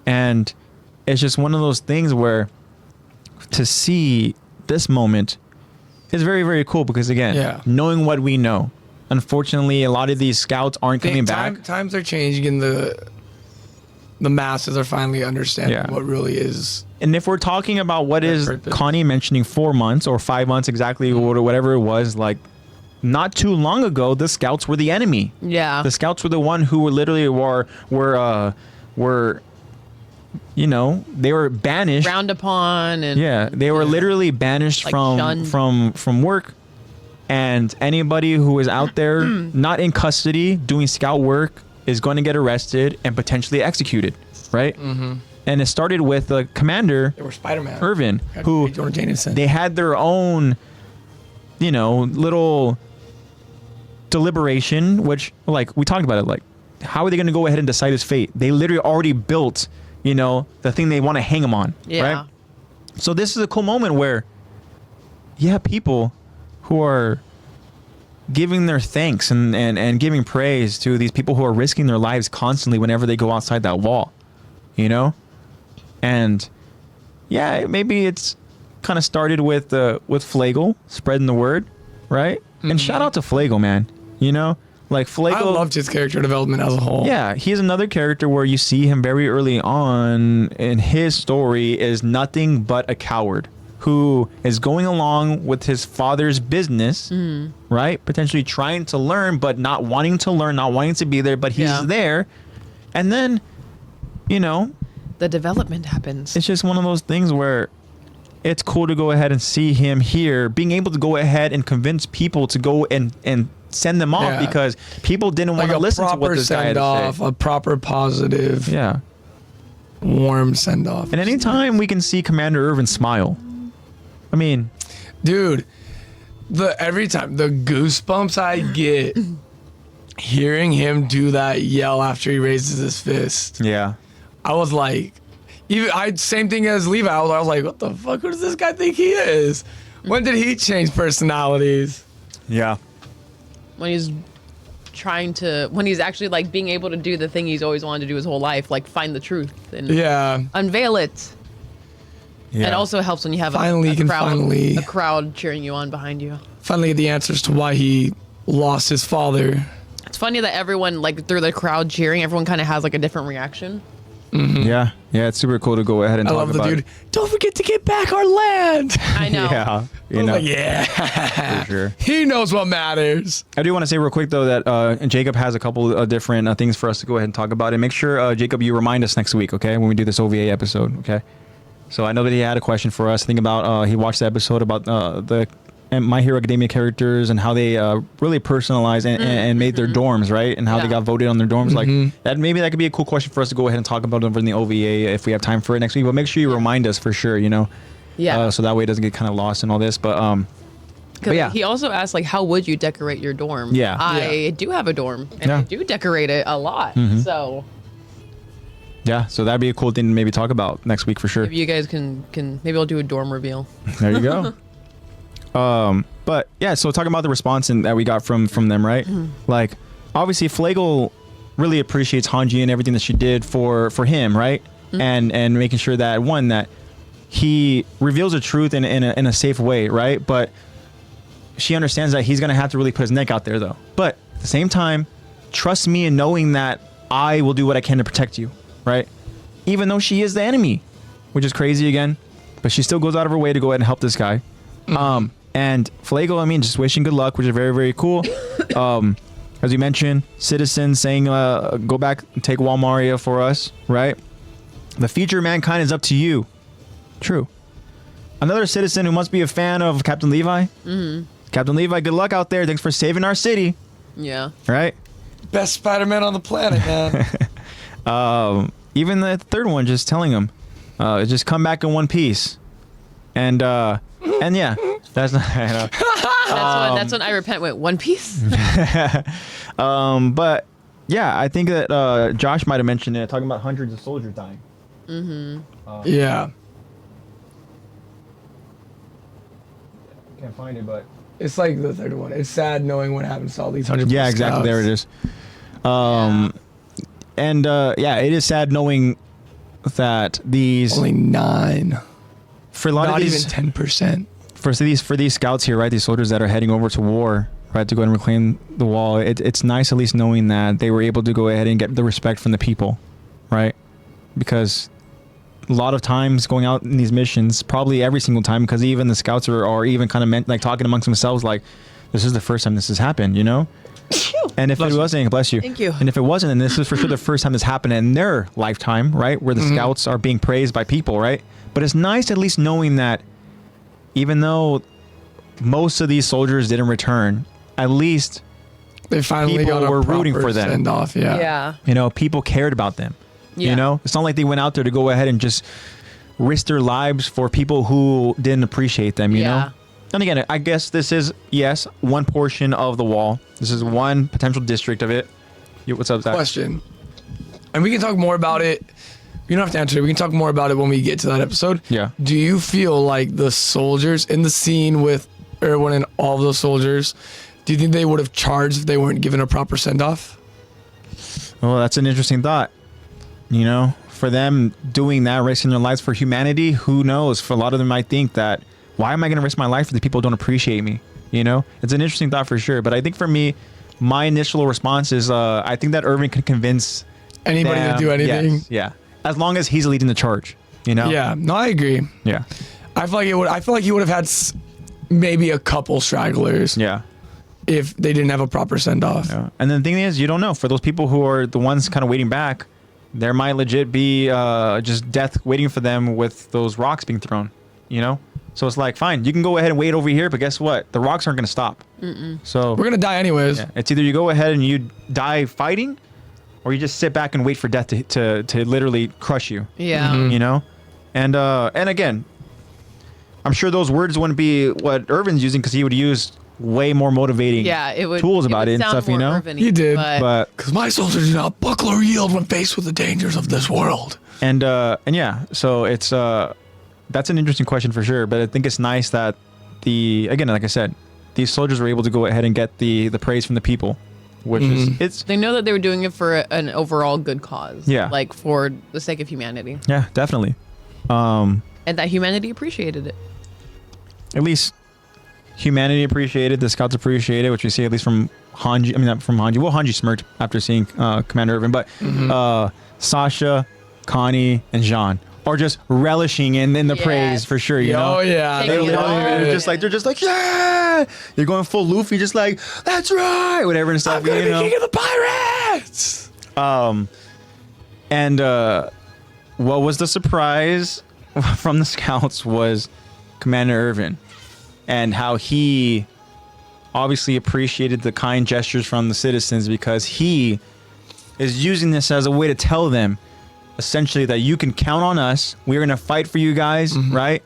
And it's just one of those things where to see this moment is very, very cool, because again, knowing what we know, unfortunately, a lot of these scouts aren't coming back. Times are changing, and the masses are finally understanding Yeah. what really is. And if we're talking about what is purpose. Connie mentioning 4 months or 5 months exactly, or whatever it was, like not too long ago, the scouts were the enemy. Yeah. The scouts were the one who were literally were you know, they were banished. Frowned upon and Yeah, they were literally banished Like shunned. from work, and anybody who is out there not in custody doing scout work is going to get arrested and potentially executed, right? Mm-hmm. And it started with the commander They were Spider-Man. Irvin, who Jordan Jameson. they had their own, you know, little deliberation, which like we talked about it, like how are they going to go ahead and decide his fate? They literally already built, you know, the thing they want to hang him on, Yeah. right? So this is a cool moment where, yeah, people who are giving their thanks and giving praise to these people who are risking their lives constantly whenever they go outside that wall, you know? And yeah, maybe it's kind of started with Flagle spreading the word, right? And shout out to Flagle, man. You know, like Flagle. I loved his character development as a whole. Yeah, he's another character where you see him very early on in his story is nothing but a coward who is going along with his father's business, right? Potentially trying to learn, but not wanting to learn, not wanting to be there, but he's Yeah. there. And then, you know, the development happens. it's just one of those things where it's cool to go ahead and see him here, being able to go ahead and convince people to go and send them off Yeah. because people didn't want Like to a listen to what proper this guy had send to off, say. a proper positive, Yeah. warm send off. And anytime we can see Commander Irvin smile, I mean, Dude, every time the goosebumps I get hearing him do that yell after he raises his fist, yeah. I was like, same thing as Levi. I was like, what the fuck? Who does this guy think he is? When did he change personalities? Yeah. When he's when he's actually like being able to do the thing he's always wanted to do his whole life, like find the truth and Yeah. unveil it. Yeah. It also helps when you have Finally, a you can crowd, finally- a crowd cheering you on behind you. Finally get the answers to why he lost his father. It's funny that everyone, like through the crowd cheering, everyone kind of has like a different reaction. Yeah. Yeah. It's super cool to go ahead and I talk love the about dude. it. Don't forget to get back our land. I know. Yeah. You I'm know, like, yeah. for sure. He knows what matters. I do want to say real quick though that Jacob has a couple of different things for us to go ahead and talk about, and make sure Jacob, you remind us next week, okay, when we do this OVA episode, okay? So I know that he had a question for us. Think about he watched the episode about the My Hero Academia characters and how they really personalized and made their dorms, right? And how they Yeah. got voted on their dorms. Like that, maybe that could be a cool question for us to go ahead and talk about over in the OVA if we have time for it next week. But make sure you remind us for sure, you know. Yeah. So that way it doesn't get kind of lost in all this. But 'Cause yeah. he also asked, like, how would you decorate your dorm? Yeah. I do have a dorm, and Yeah. I do decorate it a lot. So yeah, so that'd be a cool thing to maybe talk about next week for sure. maybe you guys can maybe I'll do a dorm reveal. There you go. But yeah, so talking about the response that we got from them, right? Like, obviously, Flagle really appreciates Hanji and everything that she did for him, right? And making sure that that he reveals the truth in a safe way, right? But she understands that he's gonna have to really put his neck out there, though. But at the same time, trust me in knowing that I will do what I can to protect you, right? Even though she is the enemy, which is crazy again, but she still goes out of her way to go ahead and help this guy. And Flagle, I mean, just wishing good luck, which is very, very cool. As you mentioned, citizens saying, go back and take Wall Maria for us, right? The future of mankind is up to you. True. Another citizen who must be a fan of Captain Levi. Captain Levi, good luck out there. Thanks for saving our city, Yeah. right? Best Spider-Man on the planet, man. Even the third one, just telling him, just come back in one piece. And yeah, that's not, I know. That's when I repent went One Piece. But yeah, I think that Josh might have mentioned it, talking about hundreds of soldiers dying. Yeah. Can't find it, but It's like the third one. It's sad knowing what happens to all these 100. yeah, exactly. There it is. And yeah, it is sad knowing that these Only 9. for a lot Not of even these 10%. for these scouts here, right? These soldiers that are heading over to war, right, to go and reclaim the wall. It's nice at least knowing that they were able to go ahead and get the respect from the people, right? because a lot of times going out in these missions, probably every single time, because even the scouts are even kind of like talking amongst themselves, like, this is the first time this has happened, you know? And if it wasn't, bless you. Thank you. And if it wasn't, then this is for sure the first time this happened in their lifetime, right? Where the scouts are being praised by people, right? But it's nice at least knowing that even though most of these soldiers didn't return, at least They finally people got a were rooting proper for them. send off. Yeah. Yeah. you know, people cared about them. Yeah. You know, it's not like they went out there to go ahead and just risk their lives for people who didn't appreciate them, you know? And again, I guess this is, yes, one portion of the wall. This is one potential district of it. What's up, Zach? Question. And we can talk more about it. You don't have to answer it. We can talk more about it when we get to that episode. Yeah. Do you feel like the soldiers in the scene with Erwin and all of those soldiers, do you think they would have charged if they weren't given a proper send-off? Well, that's an interesting thought. You know, for them doing that, risking their lives for humanity, who knows? For a lot of them might think that, why am I going to risk my life for the people who don't appreciate me? You know, it's an interesting thought for sure. But I think for me, my initial response is I think that Irving can convince Anybody them, to do anything? yes, yeah. As long as he's leading the charge, you know? Yeah. No, I agree. Yeah. I feel like he would have had maybe a couple stragglers Yeah. if they didn't have a proper send-off. Yeah. And then the thing is, you don't know. For those people who are the ones kind of waiting back, there might legit be just death waiting for them with those rocks being thrown, you know? So it's like, fine, you can go ahead and wait over here, but guess what? The rocks aren't going to stop. So We're going to die anyways. yeah, it's either you go ahead and you die fighting, or you just sit back and wait for death to literally crush you. Yeah. You know? And again, I'm sure those words wouldn't be what Irvin's using, because he would use way more motivating Yeah, it would tools about would it and sound stuff, you more know? Irvin-y, He did, But Because my soldiers do not buckle or yield when faced with the dangers of this world. and yeah, so it's that's an interesting question for sure. But I think it's nice that again, like I said, these soldiers were able to go ahead and get the praise from the people, which is it's they know that they were doing it for an overall good cause. Yeah. Like for the sake of humanity. yeah, definitely. And that humanity appreciated it. At least humanity appreciated, the scouts appreciated, which we see at least from Hanji. I mean, not from Hanji. Well, Hanji smirked after seeing Commander Irvin, but Sasha, Connie, and Jean are just relishing in the Yes. praise for sure. You know? Oh, yeah. Taking They're it all literally in. just like, yeah. You're going full Luffy, just like, that's right, whatever and stuff. I'm going to you be know? king of the pirates! And what was the surprise from the scouts was Commander Irvin, and how he obviously appreciated the kind gestures from the citizens, because he is using this as a way to tell them essentially that you can count on us. We're gonna fight for you guys, right?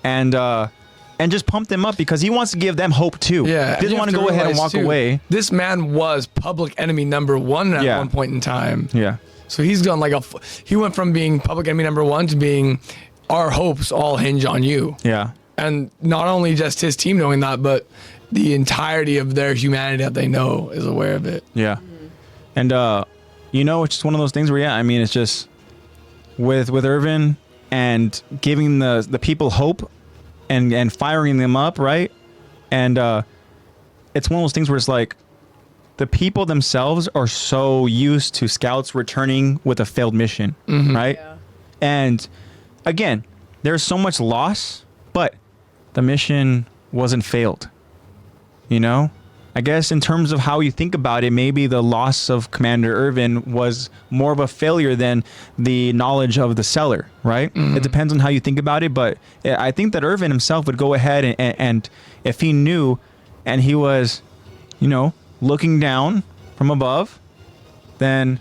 And just pump them up, because he wants to give them hope too. Yeah. He doesn't want to go ahead and walk away. This man was public enemy number one at one point in time. Yeah. So he's gone like he went from being public enemy number one to being our hopes all hinge on you. Yeah. And not only just his team knowing that, but the entirety of their humanity that they know is aware of it. Yeah. And you know, it's just one of those things where, yeah, I mean, it's just with Irvin and giving the people hope and firing them up, right? And it's one of those things where it's like the people themselves are so used to scouts returning with a failed mission, right? Yeah. And again, there's so much loss, but the mission wasn't failed. You know? I guess in terms of how you think about it, maybe the loss of Commander Irvin was more of a failure than the knowledge of the seller, right? It depends on how you think about it, but I think that Irvin himself would go ahead and if he knew and he was, you know, looking down from above, then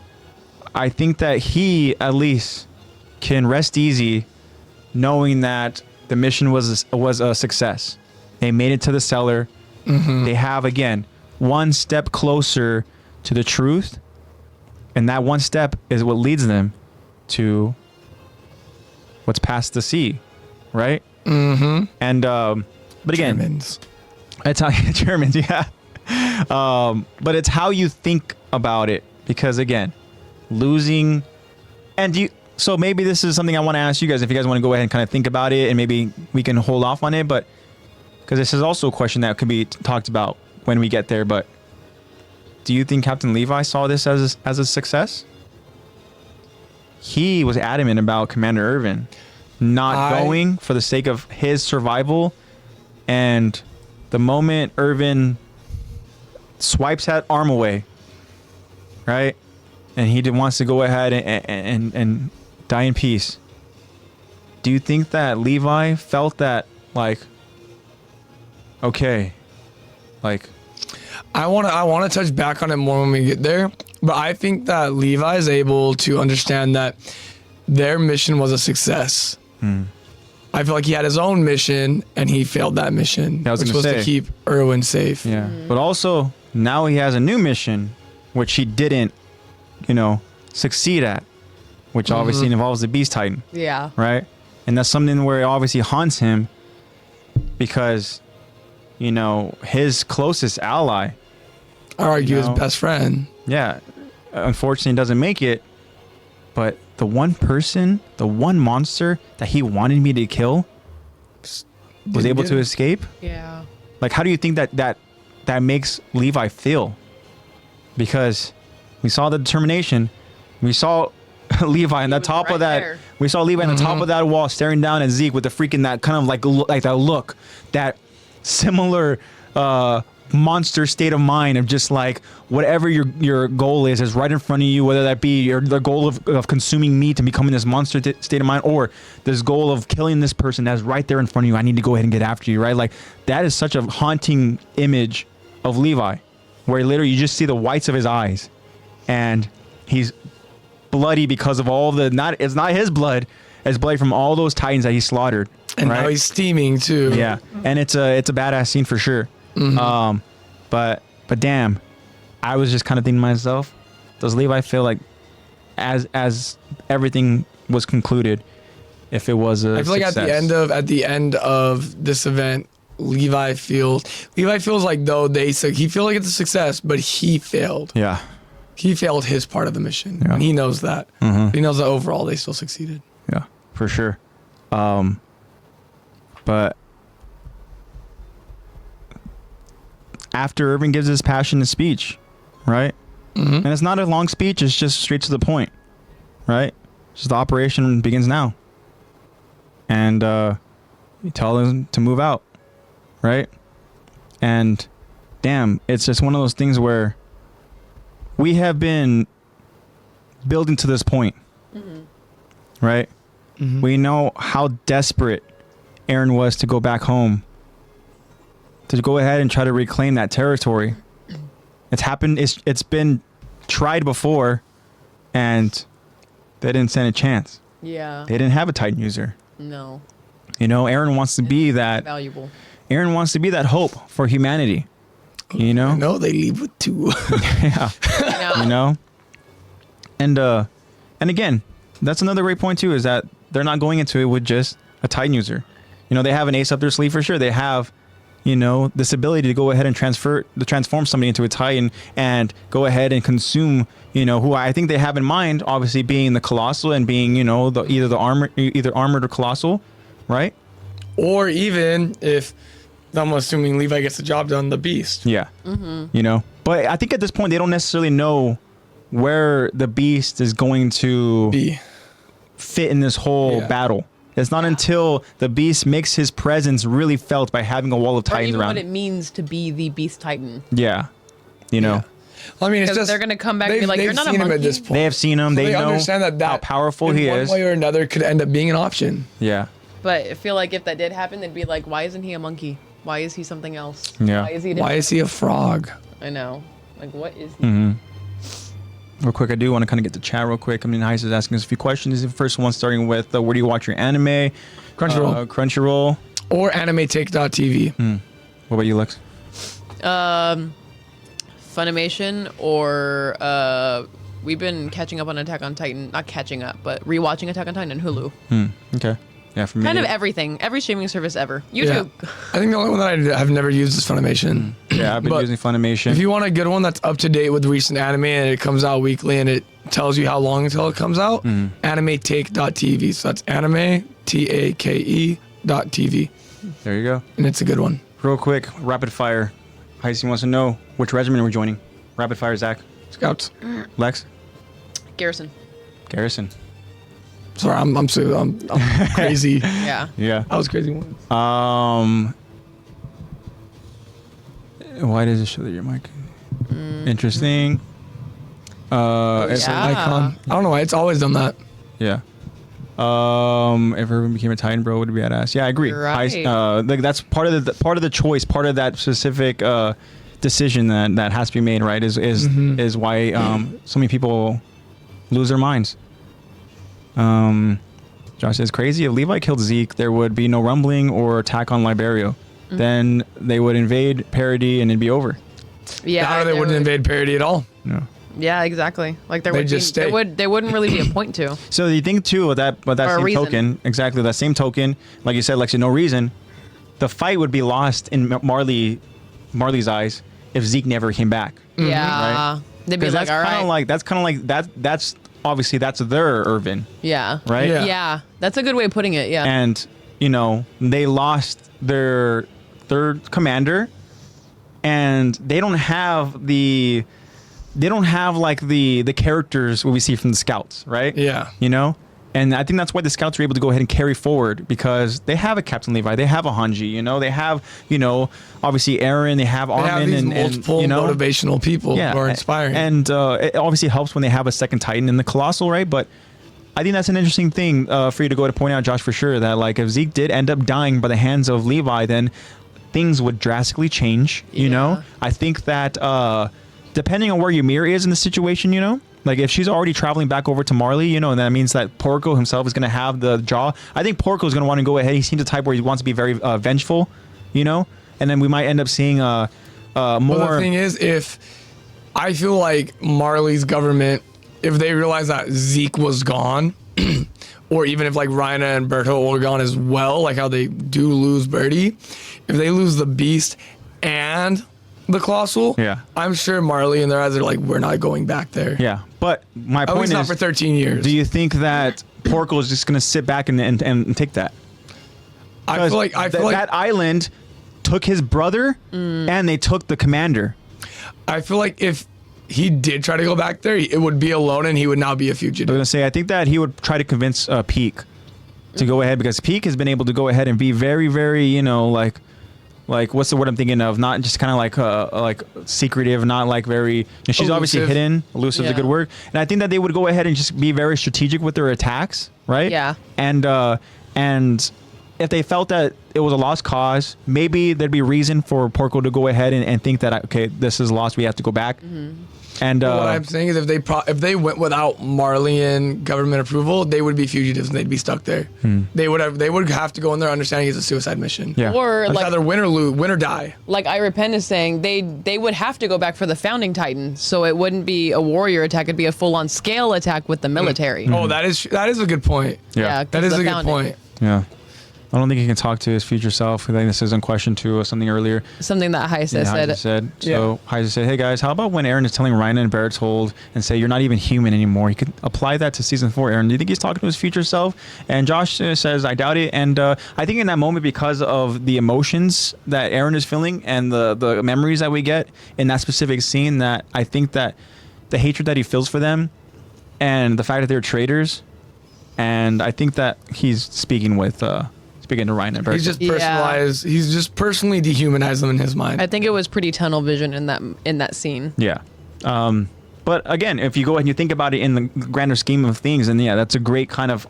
I think that he at least can rest easy knowing that the mission was a success. They made it to the cellar. They have, again, one step closer to the truth, and that one step is what leads them to what's past the sea, right? And but again, Germans. it's how Germans, yeah. But it's how you think about it, because again, losing, and so maybe this is something I want to ask you guys, if you guys want to go ahead and kind of think about it, and maybe we can hold off on it, but because this is also a question that could be talked about when we get there. But do you think Captain Levi saw this as a success? he was adamant about Commander Irvin not going for the sake of his survival. And the moment Irvin swipes that arm away, right, and he wants to go ahead and die in peace, do you think that Levi felt that, like, okay, like... I want to touch back on it more when we get there, but I think that Levi is able to understand that their mission was a success. I feel like he had his own mission and he failed that mission, which was to keep Erwin safe. Yeah, but also now he has a new mission, which he didn't, succeed at, which obviously involves the Beast Titan. Yeah. Right, and that's something where it obviously haunts him because, his closest ally. I argue his best friend. Yeah, unfortunately doesn't make it. But the one person, the one monster that he wanted me to kill was able to escape. Yeah. Like, how do you think that makes Levi feel? Because we saw the determination. We saw Levi on the top of that. There. We saw Levi on the top of that wall staring down at Zeke with the freaking that kind of like that look, that similar monster state of mind of just like whatever your goal is right in front of you, whether that be the goal of consuming meat and becoming this monster state of mind, or this goal of killing this person that's right there in front of you. I need to go ahead and get after you, right? Like, that is such a haunting image of Levi, where literally you just see the whites of his eyes and he's bloody because of all it's not his blood, it's blood from all those Titans that he slaughtered. And right? now he's steaming too. Yeah, and it's a badass scene for sure. But damn, I was just kind of thinking to myself, does Levi feel like as everything was concluded, if it was a I feel like success? at the end of this event, Levi feels like though he feels like it's a success, but he failed. Yeah, he failed his part of the mission, and he knows that. He knows that overall they still succeeded. Yeah, for sure. But after Irvin gives his passionate speech, right? And it's not a long speech, it's just straight to the point, right? Just the operation begins now. And you tell them to move out, right? And damn, it's just one of those things where we have been building to this point, right? We know how desperate Eren was to go back home, to go ahead and try to reclaim that territory. It's happened. It's been tried before, and they didn't stand a chance. Yeah. They didn't have a Titan user. No. Eren wants to be that. Valuable. Eren wants to be that hope for humanity. No, they leave with two. Yeah. And again, that's another great point too, is that they're not going into it with just a Titan user. They have an ace up their sleeve for sure. They have, this ability to go ahead and transform somebody into a Titan and go ahead and consume, who I think they have in mind, obviously being the Colossal and being, either armored or Colossal, right? Or even if, I'm assuming Levi gets the job done, the Beast. Yeah. But I think at this point they don't necessarily know where the Beast is going to fit in this whole battle. It's not until the Beast makes his presence really felt by having a wall of Titans even around. what it means to be the Beast Titan. Yeah. Well, I mean, it's Because just they're gonna come back and be like, "You're not a seen him monkey." at this point. they have seen him. So They know understand that how powerful he is. One way or another could end up being an option. Yeah. But I feel like if that did happen, they'd be like, "Why isn't he a monkey? Why is he something else? Yeah. Why is he? Why is he a frog? I know. Like, what is he?" Real quick, I do want to kind of get the chat real quick. Heis is asking us a few questions. The first one starting with, where do you watch your anime? Crunchyroll. Crunchyroll. Or AnimeTake.tv. What about you, Lex? Funimation or we've been catching up on Attack on Titan. Not catching up, but rewatching Attack on Titan and Hulu. Okay. Yeah, for me. Kind of everything. Every streaming service ever. YouTube. I think the only one that I've never used is Funimation. Yeah, I've been But using Funimation. If you want a good one that's up to date with recent anime and it comes out weekly and it tells you how long until it comes out, AnimeTake.tv. So that's AnimeTake.tv. There you go. And it's a good one. Real quick, rapid fire. Heisey wants to know which regiment we're joining. Rapid fire, Zach. Scouts. Lex. Garrison. Garrison. Sorry, I'm crazy. Yeah. Yeah. I was crazy. Why does it show that your mic? Interesting. It's an icon. I don't know why it's always done that. Yeah. If everyone became a Titan, bro, would be badass. Yeah, I agree. Right. Like that's part of the choice, part of that specific decision that has to be made. Right? Is why so many people lose their minds. Josh says, crazy. If Levi killed Zeke, there would be no rumbling or attack on Liberio. Then they would invade Parody and it'd be over. Yeah. They wouldn't invade Parody at all. No. Yeah, exactly. Like there They'd would just be, stay. there wouldn't really be a point to. So you think too with that Or a same reason. token, exactly that same token, like you said, Lexi, no reason, the fight would be lost in Marley's eyes if Zeke never came back. Yeah. Right? They'd be Because like, that's all kind right. of like that's obviously that's their Irvin, Yeah. right? Yeah. Yeah. That's a good way of putting it. Yeah. And they lost their third commander, and they don't have like the characters what we see from the scouts, right? Yeah. And I think that's why the scouts are able to go ahead and carry forward, because they have a Captain Levi, they have a Hanji, they have, obviously Aaron, they have They Armin, have these and multiple motivational people who are inspiring. And it obviously helps when they have a second Titan in the Colossal, right? But I think that's an interesting thing for you to go to point out, Josh, for sure, that like if Zeke did end up dying by the hands of Levi, then things would drastically change, Yeah. I think that depending on where Ymir is in the situation, like if she's already traveling back over to Marley, and that means that Porco himself is going to have the jaw. I think Porco is going to want to go ahead. He seems the type where he wants to be very vengeful, and then we might end up seeing more. But the thing is, if I feel like Marley's government, if they realize that Zeke was gone, or even if like Rhina and Berto were gone as well, like how they do lose Birdie, if they lose the Beast and the Colossal, Yeah. I'm sure Marley and their eyes are like, we're not going back there. Yeah, but my At point least is, not for 13 years. do you think that Porco is just going to sit back and take that? I feel like that island took his brother and they took the commander. I feel like if he did try to go back there, it would be alone and he would now be a I was fugitive. going to say, I think that he would try to convince Peak to go ahead, because Peak has been able to go ahead and be very, very, like what's the word I'm thinking of? Not just kind of like secretive, not like very. She's obviously Elusive. hidden. Elusive is a Yeah. good word. And I think that they would go ahead and just be very strategic with their attacks, right? Yeah. And if they felt that it was a lost cause, maybe there'd be reason for Porco to go ahead and think that, okay, this is lost, we have to go back. And What I'm saying is, if they went without Marleyan government approval, they would be fugitives and they'd be stuck there. They would have to go in there understanding it's a suicide mission. Yeah. Or It's like either win or lose, win or die. like Ira Penn is saying, they would have to go back for the founding Titan, so it wouldn't be a warrior attack; it'd be a full-on scale attack with the military. Oh, that is a good point. Yeah. 'cause That is the a good founding. point. yeah. I don't think he can talk to his future self. I think this is in question to something earlier. Something that Heise Yeah, said. Heise said. So Heise said, hey guys, how about when Aaron is telling Rhina and Bertold and say you're not even human anymore? You could apply that to season 4, Aaron. Do you think he's talking to his future self? And Josh says, I doubt it. And I think in that moment, because of the emotions that Aaron is feeling and the memories that we get in that specific scene, that I think that the hatred that he feels for them and the fact that they're traitors, and I think that he's speaking to Rhina and Bertold. He's just personalized. He's just personally dehumanized them in his mind. I think it was pretty tunnel vision in that scene. Yeah. But again, if you go ahead and you think about it in the grander scheme of things, and yeah, that's a great kind of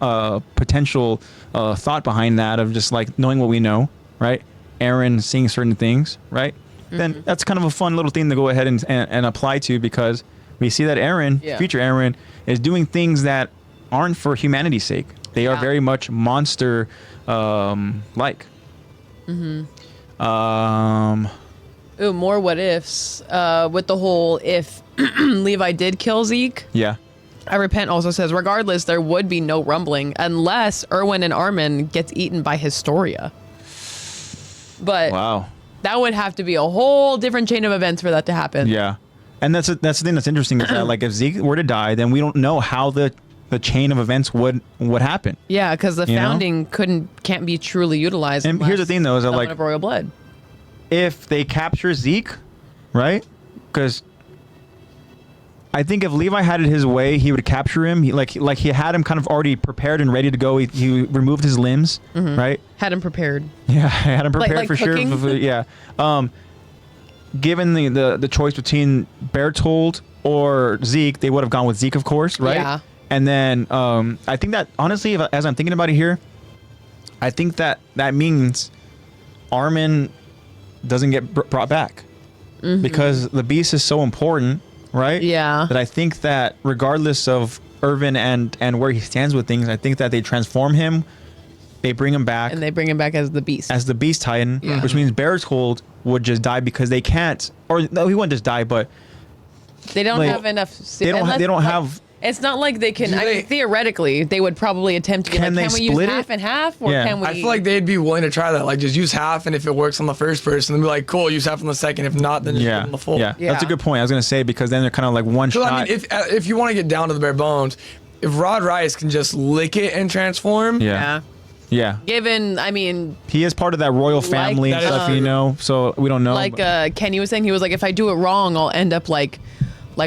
potential thought behind that, of just like knowing what we know, right? Aaron seeing certain things, right? Then that's kind of a fun little thing to go ahead and apply to, because we see that Aaron, future Aaron, is doing things that aren't for humanity's sake. They are very much monster like. Ooh, more what ifs. With the whole if Levi did kill Zeke. Yeah. I repent also says, regardless, there would be no rumbling unless Erwin and Armin gets eaten by Historia. But Wow. that would have to be a whole different chain of events for that to happen. Yeah. And that's the thing that's interesting, is that like if Zeke were to die, then we don't know how the chain of events would happen. Yeah, because the You know? founding can't be truly utilized. And here's the unless thing, though, is that someone like of royal blood. if they capture Zeke, right? Because I think if Levi had it his way, he would capture him. He had him kind of already prepared and ready to go. He removed his limbs, right? Had him prepared. Yeah, I had him prepared like for cooking? sure. Yeah. Given the choice between Bertold or Zeke, they would have gone with Zeke, of course, right? Yeah. And then I think that honestly, as I'm thinking about it here, I think that means Armin doesn't get brought back because the beast is so important, right? Yeah. That I think that regardless of Irvin and where he stands with things, I think that they transform him, they bring him back, And they bring him back as the beast. as the Beast Titan, Yeah. which means Bertold would just die because they can't, or no, he wouldn't just die, but They don't like, have enough. they don't have. It's not like they can. Do I they- mean, theoretically, they would probably attempt to be Can like, they can we use split it? half and half, or Yeah. can we? I feel like they'd be willing to try that. Like, just use half, and if it works on the first person, then be like, cool, use half on the second. If not, then just give Yeah, them the full. yeah, that's a Yeah. good point. I was gonna say because then they're kind of like one So shot. I mean, if you want to get down to the bare bones, if Rod Rice can just lick it and transform, yeah, yeah. Given, I mean, He is part of that royal Like family and that, stuff, you know. So we don't know. like but- Kenny was saying, he was like, if I do it wrong, I'll end up like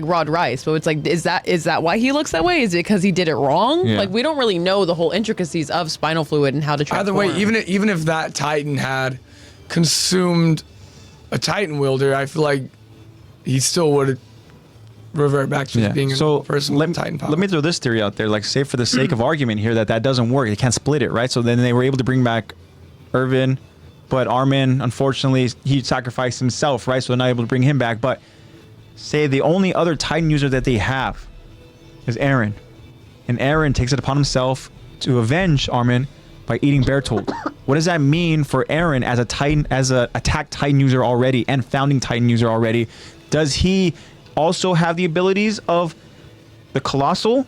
Rod Rice. But it's like, is that why he looks that way? Is it because he did it wrong? Yeah. Like, we don't really know the whole intricacies of spinal fluid and how to transform. either way, even if that Titan had consumed a Titan wielder, I feel like he still would revert back to just being a So person let, with Titan power. let me throw this theory out there. Like, say for the sake of argument here that doesn't work. They can't split it, right? So then they were able to bring back Irvin, but Armin, unfortunately, he sacrificed himself, right? So they're not able to bring him back. But say the only other Titan user that they have is Eren, and Eren takes it upon himself to avenge Armin by eating Bertold. What does that mean for Eren as a Titan, as a attack Titan user already and founding Titan user already? Does he also have the abilities of the Colossal?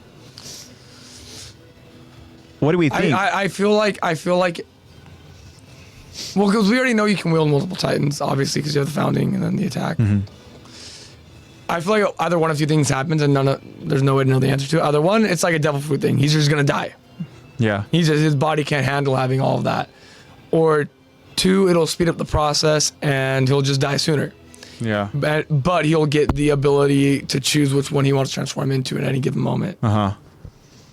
What do we think? I feel like well, because we already know you can wield multiple Titans, obviously, because you have the founding and then the attack. I feel like either one of two things happens and there's no way to know the answer to it. Either one, it's like a devil fruit thing. He's just gonna die. yeah. His body can't handle having all of that. Or two, it'll speed up the process and he'll just die sooner. Yeah. But he'll get the ability to choose which one he wants to transform into at any given moment.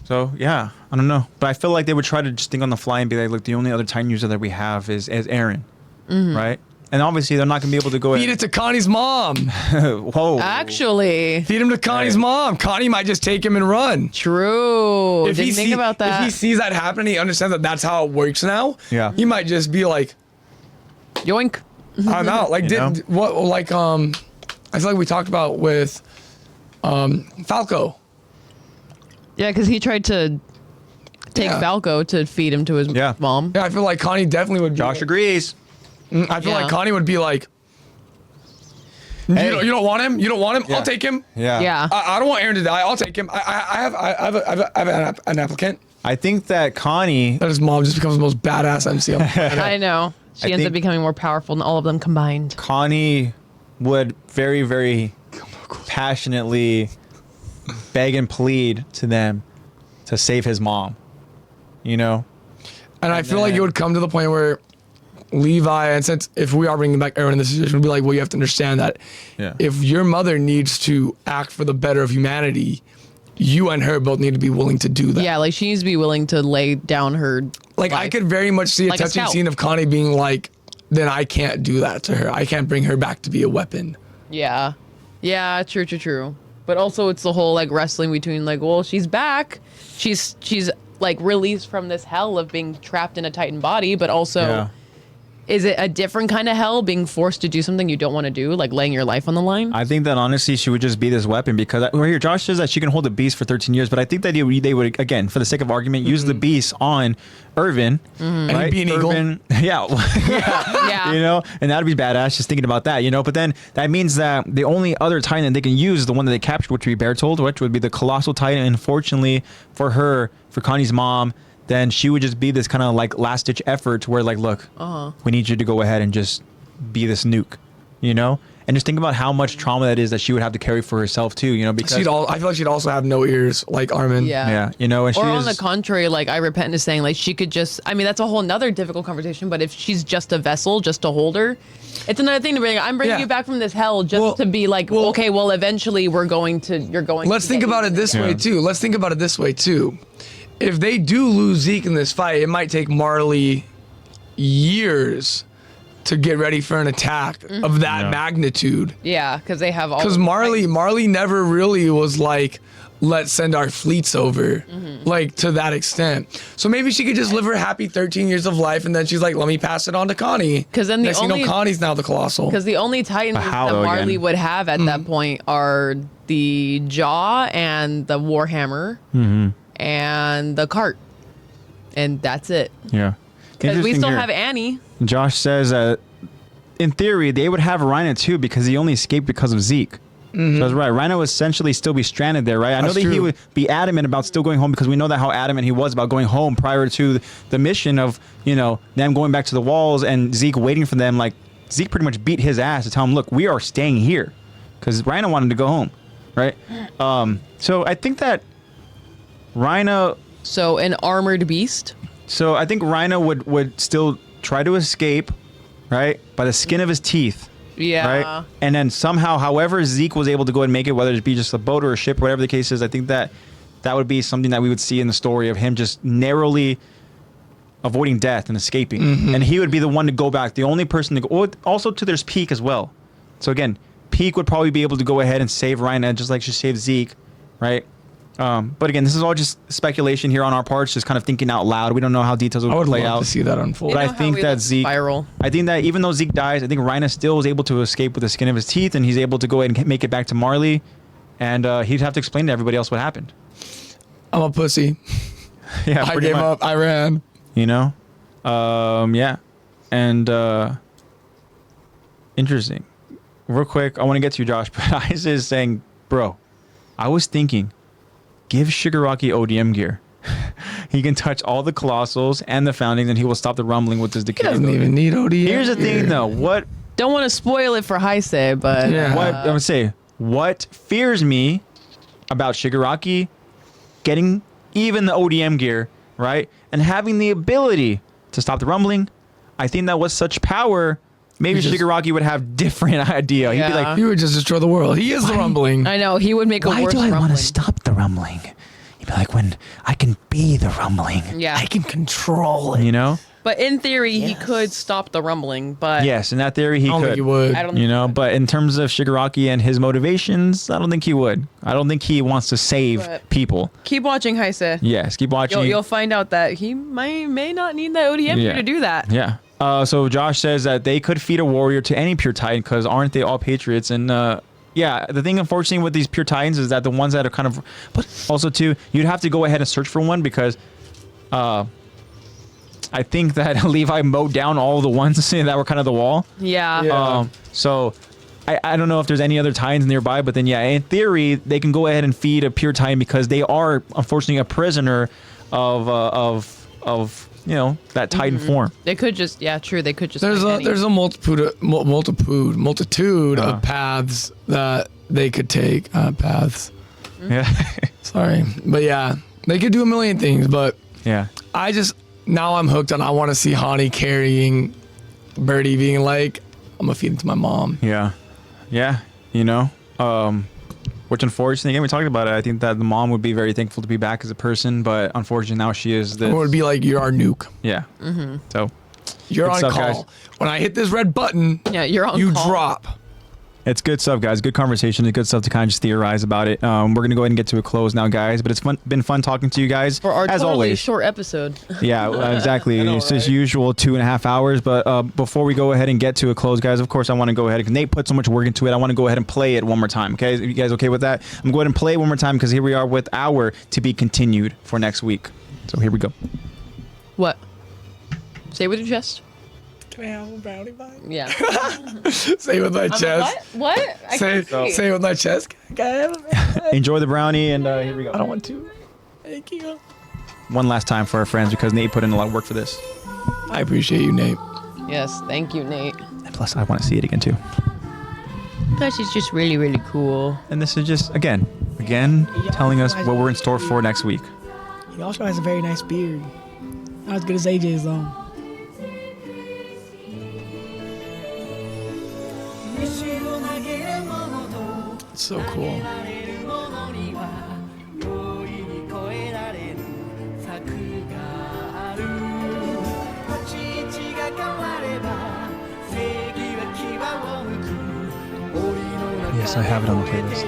So yeah, I don't know, but I feel like they would try to just think on the fly and be like, look, the only other Titan user that we have is Eren, right? And obviously they're not gonna be able to go. Feed it to Connie's mom. Whoa. Actually, Feed him to Connie's mom. Connie might just take him and run. true. Didn't think about that. If he sees that happening, he understands that that's how it works now. Yeah. He might just be like, Yoink. I'm out. Like, You know? I feel like we talked about with Falco. Yeah, because he tried to take Yeah. Falco to feed him to his Yeah. mom. Yeah, I feel like Connie definitely would be. Josh agrees. I feel Yeah. like Connie would be like, Hey. you don't want him? You don't want him? Yeah. I'll take him. Yeah. Yeah. I don't want Aaron to die. I'll take him. I have an applicant. I think that Connie. That his mom just becomes the most badass MC. I know. She I ends up think- becoming more powerful than all of them combined. Connie would very, very passionately beg and plead to them to save his mom. You know? And I feel like it would come to the point where Levi, and since if we are bringing back Aaron in this situation, would be like, well, you have to understand that Yeah. if your mother needs to act for the better of humanity, you and her both need to be willing to do that. Yeah, like she needs to be willing to lay down her. Like, I life. could very much see a Like a touching scout. scene of Connie being like, then I can't do that to her. I can't bring her back to be a weapon. Yeah. Yeah, true. But also it's the whole like wrestling between like, well, she's back. She's like released from this hell of being trapped in a Titan body, but also Yeah. is it a different kind of hell being forced to do something you don't want to do, like laying your life on the line? I think that honestly she would just be this weapon because right here Josh says that she can hold the beast for 13 years, but I think that they would again, for the sake of argument, use the beast on Irvin, And right? he'd be an eagle. Irvin, yeah, Yeah. you know, and that'd be badass. Just thinking about that, you know. But then that means that the only other Titan that they can use is the one that they captured, which would be Bertold, which would be the Colossal Titan. And unfortunately for her, for Connie's mom, then she would just be this kind of like last ditch effort to where like, look, we need you to go ahead and just be this nuke, you know. And just think about how much trauma that is that she would have to carry for herself too, you know, because I feel like she'd also have no ears like Armin. yeah, you know, and Or she on is, the contrary, like I repent is saying, like she could just. I mean, that's a whole nother difficult conversation. But if she's just a vessel, just to hold her, it's another thing to bring. I'm bringing Yeah. you back from this hell just to be like, okay, well, eventually you're going. Let's think about it this way too. If they do lose Zeke in this fight, it might take Marley years to get ready for an attack of that magnitude. Yeah, because they have all. Because Marley never really was like, let's send our fleets over, like to that extent. So maybe she could just live her happy 13 years of life, and then she's like, let me pass it on to Connie. Because then Next thing you know, Connie's now the Colossal. Because the only Titans that how, Marley again? would have at that point are the Jaw and the Warhammer and the Cart, and that's it. yeah. Because we Interesting still here. have Annie. Josh says that in theory they would have Rhino too because he only escaped because of Zeke. So that's right. Rhino would essentially still be stranded there, right? I know That's that he true. would be adamant about still going home because we know that how adamant he was about going home prior to the mission of, you know, them going back to the walls and Zeke waiting for them. Like Zeke pretty much beat his ass to tell him, look, we are staying here because Rhino wanted to go home, right? So I think that Rhino. So an armored beast. So I think Rhino would still try to escape, right, by the skin of his teeth. Yeah. Right? And then somehow, however Zeke was able to go and make it, whether it be just a boat or a ship, whatever the case is, I think that would be something that we would see in the story of him just narrowly avoiding death and escaping. And he would be the one to go back, the only person to go. Oh, also, too, there's Peak as well. So again, Peak would probably be able to go ahead and save Rhino just like she saved Zeke, right? But again, this is all just speculation here on our parts, just kind of thinking out loud. We don't know how details I will would play love out. to see that unfold. But I know how think we that let Zeke, spiral. I think that even though Zeke dies, I think Rhino still is able to escape with the skin of his teeth, and he's able to go ahead and make it back to Marley, and he'd have to explain to everybody else what happened. I'm a pussy. Yeah, I pretty gave much. up. I ran. You know, yeah, and interesting. Real quick, I want to get to you, Josh, but Isa is saying, bro, I was thinking, give Shigaraki ODM gear. He can touch all the colossals and the foundings, and he will stop the rumbling with his decay. He doesn't even need ODM. Here's the thing, though. What Don't want to spoil it for Heisei, but Yeah. what I would say, what fears me about Shigaraki getting even the ODM gear, right, and having the ability to stop the rumbling, I think that with such power, maybe He just- Shigaraki would have different idea. He'd be Yeah. like, He would just destroy the world. He is the rumbling. I know he would make a Why worse do I want rumbling. to stop the rumbling? You'd be like, when I can be the rumbling. Yeah. I can control it. you know? But in theory, he could stop the rumbling. But Yes, in that theory, he I don't could. think he would. I don't. You know, but in terms of Shigaraki and his motivations, I don't think he would. I don't think he wants to save But- people. Keep watching Heisei. Yes, keep watching. You'll find out that he may not need that ODM gear to do that. Yeah. So Josh says that they could feed a warrior to any pure titan because aren't they all patriots? And yeah, the thing unfortunately with these pure titans is that the ones that are kind of, but also too, you'd have to go ahead and search for one because I think that Levi mowed down all the ones that were kind of the wall. Yeah. Yeah. So I don't know if there's any other titans nearby, but then yeah, in theory they can go ahead and feed a pure titan because they are unfortunately a prisoner of you know that titan form. They could just. Yeah, true. They could just. There's find a any. there's a multitude of paths that they could take. Paths. Yeah. Sorry, but yeah, they could do a million things. But Yeah. I just now I'm hooked on. I want to see Hani carrying Birdie, being like, I'm gonna feed it to my mom. Yeah. Yeah. You know, which unfortunately, again, we talked about it. I think that the mom would be very thankful to be back as a person, but unfortunately now she is It would the, be like, you're our nuke. yeah. So You're Good on stuff, call. guys. When I hit this red button, Yeah, you're on you call. drop. it's good stuff, guys. Good conversation. It's good stuff to kind of just theorize about it. We're going to go ahead and get to a close now, guys, but it's been fun talking to you guys For our as totally always. short episode. Yeah, exactly. know, It's as right? usual, 2.5 hours. But before we go ahead and get to a close, guys, of course, I want to go ahead because Nate put so much work into it. I want to go ahead and play it one more time. Okay, you guys okay with that? I'm going to go ahead and play it one more time because here we are with our to be continued for next week. So here we go. What? Say it with your chest. Can I have a brownie bite? Yeah. Say it with my chest. What? I Say, can't see. say it with my chest. Can I have a brownie bite? Enjoy the brownie, and here we go. I don't want to. Thank you. One last time for our friends because Nate put in a lot of work for this. I appreciate you, Nate. Yes. Thank you, Nate. And plus, I want to see it again too. Plus, he's just really, really cool. And this is just, again, telling us what we're in store for next week. He also has a very nice beard. Not as good as AJ's though. It's so cool. Yes, I have it on the playlist.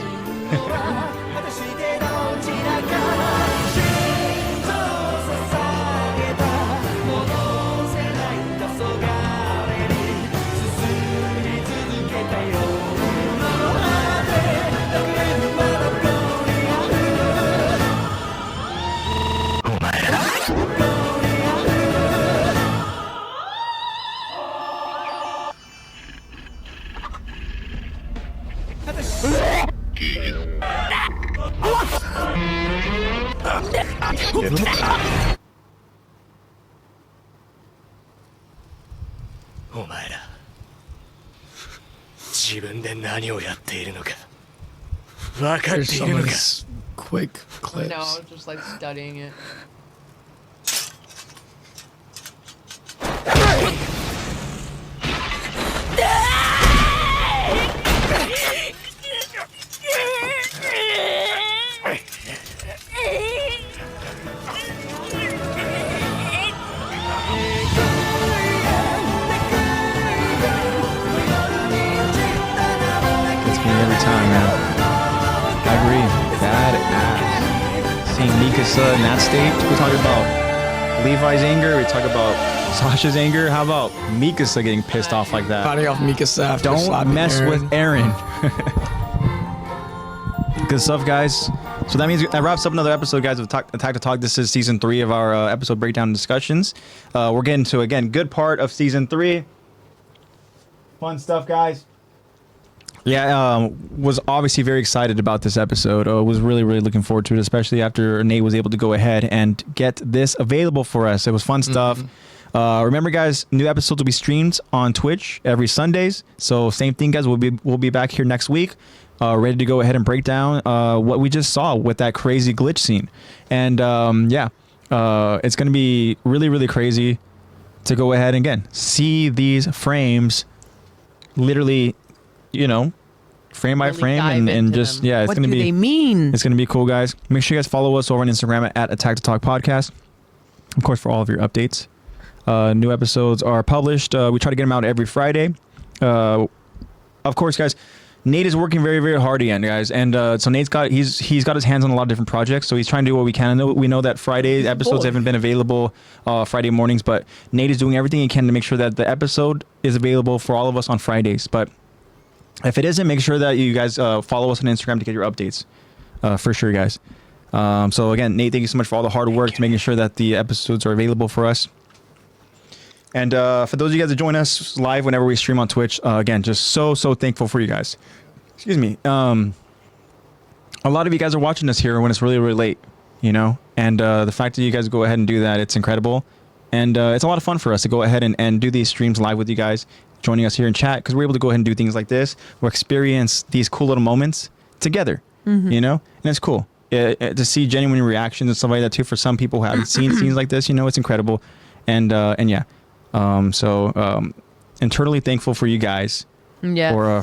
There's so many quick clips. No, I was just like studying it. Every time, man. I agree. Badass. Seeing Mikasa in that stage, we talk about Levi's anger, we talk about Sasha's anger. How about Mikasa getting pissed off like that? Fighting off Mikasa after Don't slapping mess Eren. with Eren. Good stuff, guys. So that means that wraps up another episode, guys, of Attack to Talk. This is season 3 of our episode breakdown discussions. We're getting to, again, good part of season 3. Fun stuff, guys. Yeah, was obviously very excited about this episode. Was really, really looking forward to it, especially after Nate was able to go ahead and get this available for us. It was fun stuff. Remember, guys, new episodes will be streamed on Twitch every Sundays. So same thing, guys. We'll be back here next week, ready to go ahead and break down what we just saw with that crazy glitch scene. And it's going to be really, really crazy to go ahead and again see these frames, literally. Frame by Really frame dive and into just them. it's What gonna do be they mean? it's gonna be cool, guys. Make sure you guys follow us over on Instagram at Attack to Talk Podcast, of course, for all of your updates. New episodes are published. We try to get them out every Friday. Of course, guys, Nate is working very, very hard again, guys, and so Nate's got he's got his hands on a lot of different projects, so he's trying to do what we can. We know that Friday episodes haven't been available Friday mornings, but Nate is doing everything he can to make sure that the episode is available for all of us on Fridays. But if it isn't, make sure that you guys follow us on Instagram to get your updates, for sure, guys. So again, Nate, thank you so much for all the hard work to making sure that the episodes are available for us. And for those of you guys that join us live whenever we stream on Twitch, again, just so thankful for you guys. Excuse me. A lot of you guys are watching us here when it's really, really late, and the fact that you guys go ahead and do that, it's incredible. And it's a lot of fun for us to go ahead and do these streams live with you guys, joining us here in chat, because we're able to go ahead and do things like this. We'll experience these cool little moments together, and it's cool to see genuine reactions and stuff like that too. For some people who haven't seen scenes like this, it's incredible. And yeah, so internally thankful for you guys, for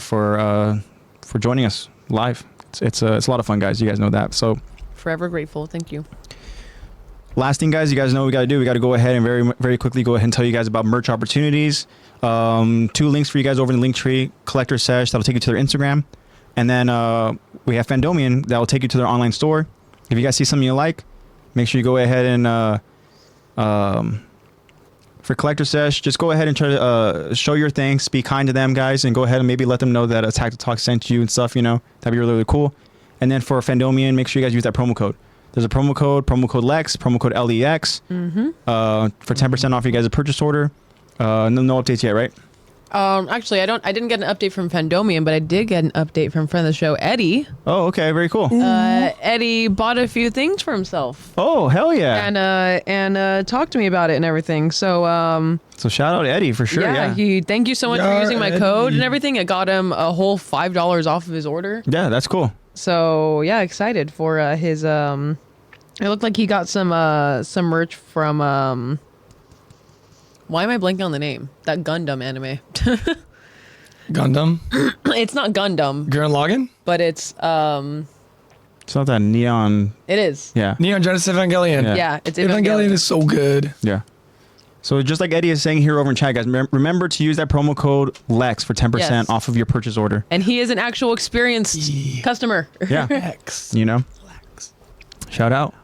joining us live. It's a lot of fun, guys. You guys know that. So Forever grateful. Thank you. last thing, guys, you guys know what we got to do. We got to go ahead and very, very quickly go ahead and tell you guys about merch opportunities. 2 links for you guys over in the link tree. Collector Sesh, that'll take you to their Instagram. And then we have Fandomion, that will take you to their online store. If you guys see something you like, make sure you go ahead and for Collector Sesh, just go ahead and try to show your thanks, be kind to them, guys, and go ahead and maybe let them know that Attack to Talk sent you and stuff, that'd be really, really cool. And then for Fandomion, make sure you guys use that promo code. There's a promo code LEX, promo code LEX, for 10% off you guys' purchase order. No updates yet, right? Actually, I didn't get an update from Fandomion, but I did get an update from friend of the show, Eddie. Oh, okay, very cool. Eddie bought a few things for himself. Oh, hell yeah. And talked to me about it and everything. So So shout out to Eddie for sure. Yeah. Thank you so much for using my code and everything. It got him a whole $5 off of his order. Yeah, that's cool. So yeah, excited for his. It looked like he got some merch from. Why am I blanking on the name? That Gundam anime. Gundam? It's not Gundam, Gurren Lagann? but it's It's not that neon. It is. Yeah. Neon Genesis Evangelion. Yeah. Yeah, it's Evangelion is so good. Yeah. So just like Eddie is saying here over in chat, guys, remember to use that promo code LEX for 10% Yes. off of your purchase order. And he is an actual experienced customer. Yeah. X. You know? Shout out.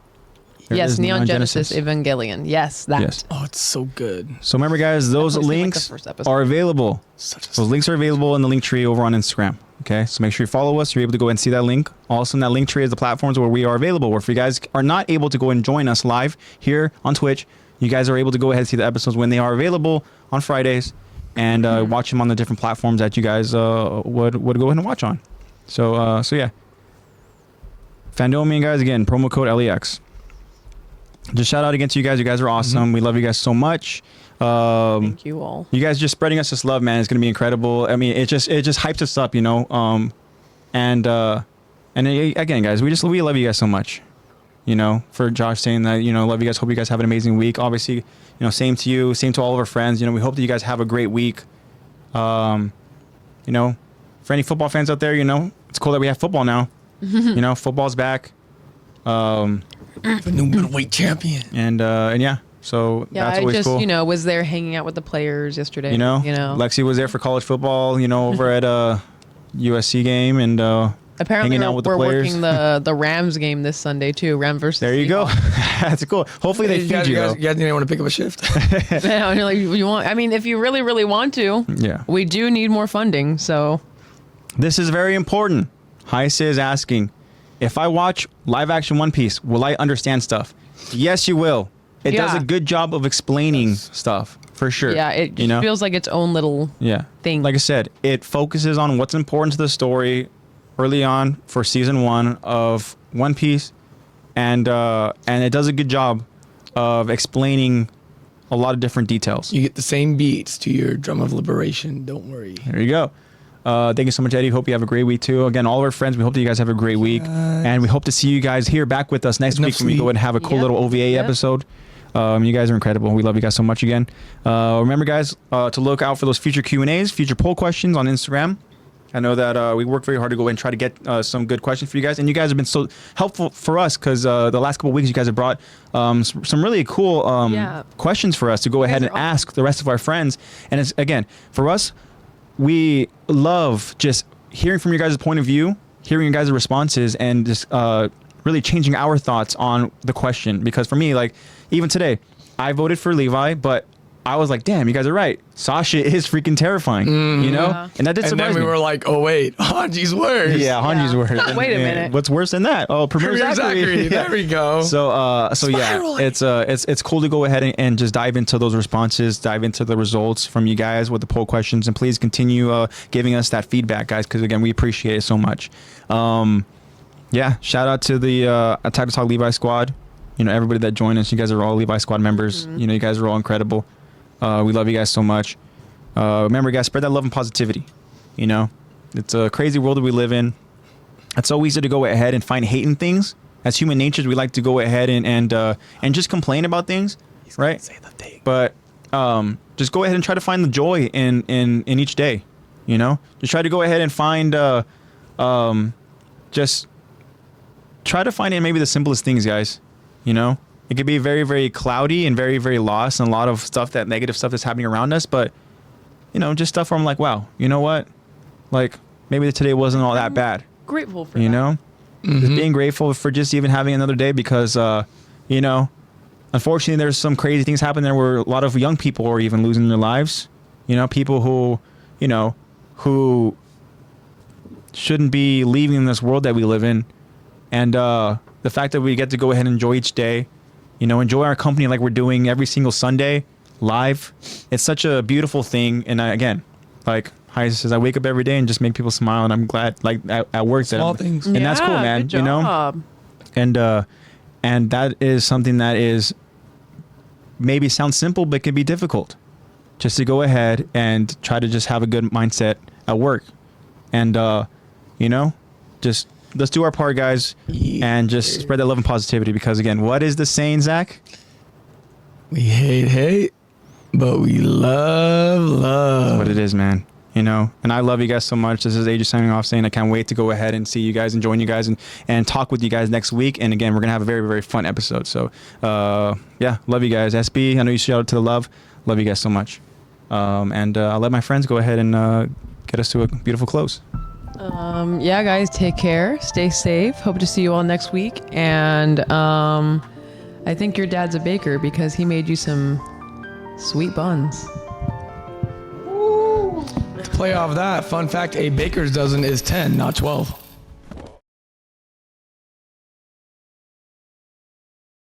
There it Yes, is, Neon Genesis Evangelion. Yes, that. Yes. Oh, it's so good. So remember, guys, those posted, like, the links first episode. are available. Such a Those links are available in the link tree over on Instagram. Okay, so make sure you follow us. You're able to go and see that link. Also, in that link tree is the platforms where we are available. Where if you guys are not able to go and join us live here on Twitch, you guys are able to go ahead and see the episodes when they are available on Fridays, and watch them on the different platforms that you guys would go ahead and watch on. So yeah, Fandomion, guys, again, promo code LEX. Just shout out again to you guys. You guys are awesome. We love you guys so much. Thank you all. You guys just spreading us this love, man. It's gonna be incredible. I mean, it just hypes us up, you know. And again, guys, we love you guys so much. You know, for Josh saying that, you know, love you guys. Hope you guys have an amazing week. Obviously, you know, same to you, same to all of our friends. You know, we hope that you guys have a great week. You know, for any football fans out there, you know, it's cool that we have football now. You know, football's back. The new middleweight champion. And yeah. So Yeah, that's I always just, cool. you know, was there hanging out with the players yesterday. You know, Lexi was there for college football, you know, over at a USC game, and Apparently, hanging out with the we're players. working the Rams game this Sunday too. Ram versus. There you go. Seahawks. That's cool. Hopefully they You feed guys, you, you though. guys didn't want to pick up a shift. Yeah, and you're like, you want? I mean, if you really, really want to, Yeah. we do need more funding. So This is very important. Heise is asking, if I watch live action One Piece, will I understand stuff? Yes, you will. It does Yeah. a good job of explaining stuff, for sure. yeah, it you know? feels like its own little thing. Like I said, it focuses on what's important to the story early on for season 1 of One Piece, and it does a good job of explaining a lot of different details. You get the same beats to your drum of liberation. Don't worry. There you go. Thank you so much, Eddie. Hope you have a great week too. Again, all of our friends, we hope that you guys have a great week, and we hope to see you guys here back with us next Enough week when we sleep. go and have a cool Yep. little OVA Yep. episode. You guys are incredible. We love you guys so much again. Remember, guys, to look out for those future Q&As, future poll questions on Instagram. I know that we work very hard to go and try to get some good questions for you guys, and you guys have been so helpful for us because the last couple of weeks you guys have brought some really cool questions for us to go ahead and ask the rest of our friends. And it's, again, for us, we love just hearing from your guys' point of view, hearing your guys' responses, and just really changing our thoughts on the question. Because for me, like, even today, I voted for Levi, but I was like, damn, you guys are right. Sasha is freaking terrifying, you know? Yeah. And that did And surprise then we me. were like, oh, wait, Hanji's worse. Yeah, Hanji's Yeah. worse. Wait a And minute. what's worse than that? Oh, Premier Zachary. There we go. So yeah, it's cool to go ahead and just dive into those responses, dive into the results from you guys with the poll questions, and please continue giving us that feedback, guys, because again, we appreciate it so much. Yeah, shout out to the Attack Talk Levi squad. You know, everybody that joined us. You guys are all Levi squad members. You know, you guys are all incredible. We love you guys so much. Remember, guys, spread that love and positivity. You know, it's a crazy world that we live in. It's so easy to go ahead and find hate in things. As human natures, we like to go ahead and just complain about things, right? Say the thing. But just go ahead and try to find the joy in each day. You know, just try to go ahead and find just try to find in maybe the simplest things, guys. You know, it could be very, very cloudy and very, very lost, and a lot of stuff, that negative stuff that's happening around us. But you know, just stuff where I'm like, wow, you know what? Like, maybe today wasn't all that bad. Grateful for You that. know, just being grateful for just even having another day, because you know, unfortunately, there's some crazy things happening there where a lot of young people are even losing their lives. You know, people who, you know, who shouldn't be leaving this world that we live in, and the fact that we get to go ahead and enjoy each day, you know, enjoy our company like we're doing every single Sunday live. It's such a beautiful thing. And again, Like Heisa says, I wake up every day and just make people smile, and I'm glad. Like at work, Small that things. and that's cool, man. Good You know, job. and that is something that is maybe sounds simple, but can be difficult. Just to go ahead and try to just have a good mindset at work, and you know, just let's do our part, guys, and just spread that love and positivity. Because again, what is the saying, Zach? We hate, but we love. That's what it is, man. You know, and I love you guys so much. This is AJ signing off, saying I can't wait to go ahead and see you guys and join you guys and talk with you guys next week. And again, we're gonna have a very, very fun episode. So yeah, love you guys. SB, I know you shout out to the love. Love you guys so much. And I'll let my friends go ahead and get us to a beautiful close. Yeah, guys, take care. Stay safe. Hope to see you all next week. And I think your dad's a baker because he made you some sweet buns. To play off that, fun fact: a baker's dozen is 10, not 12.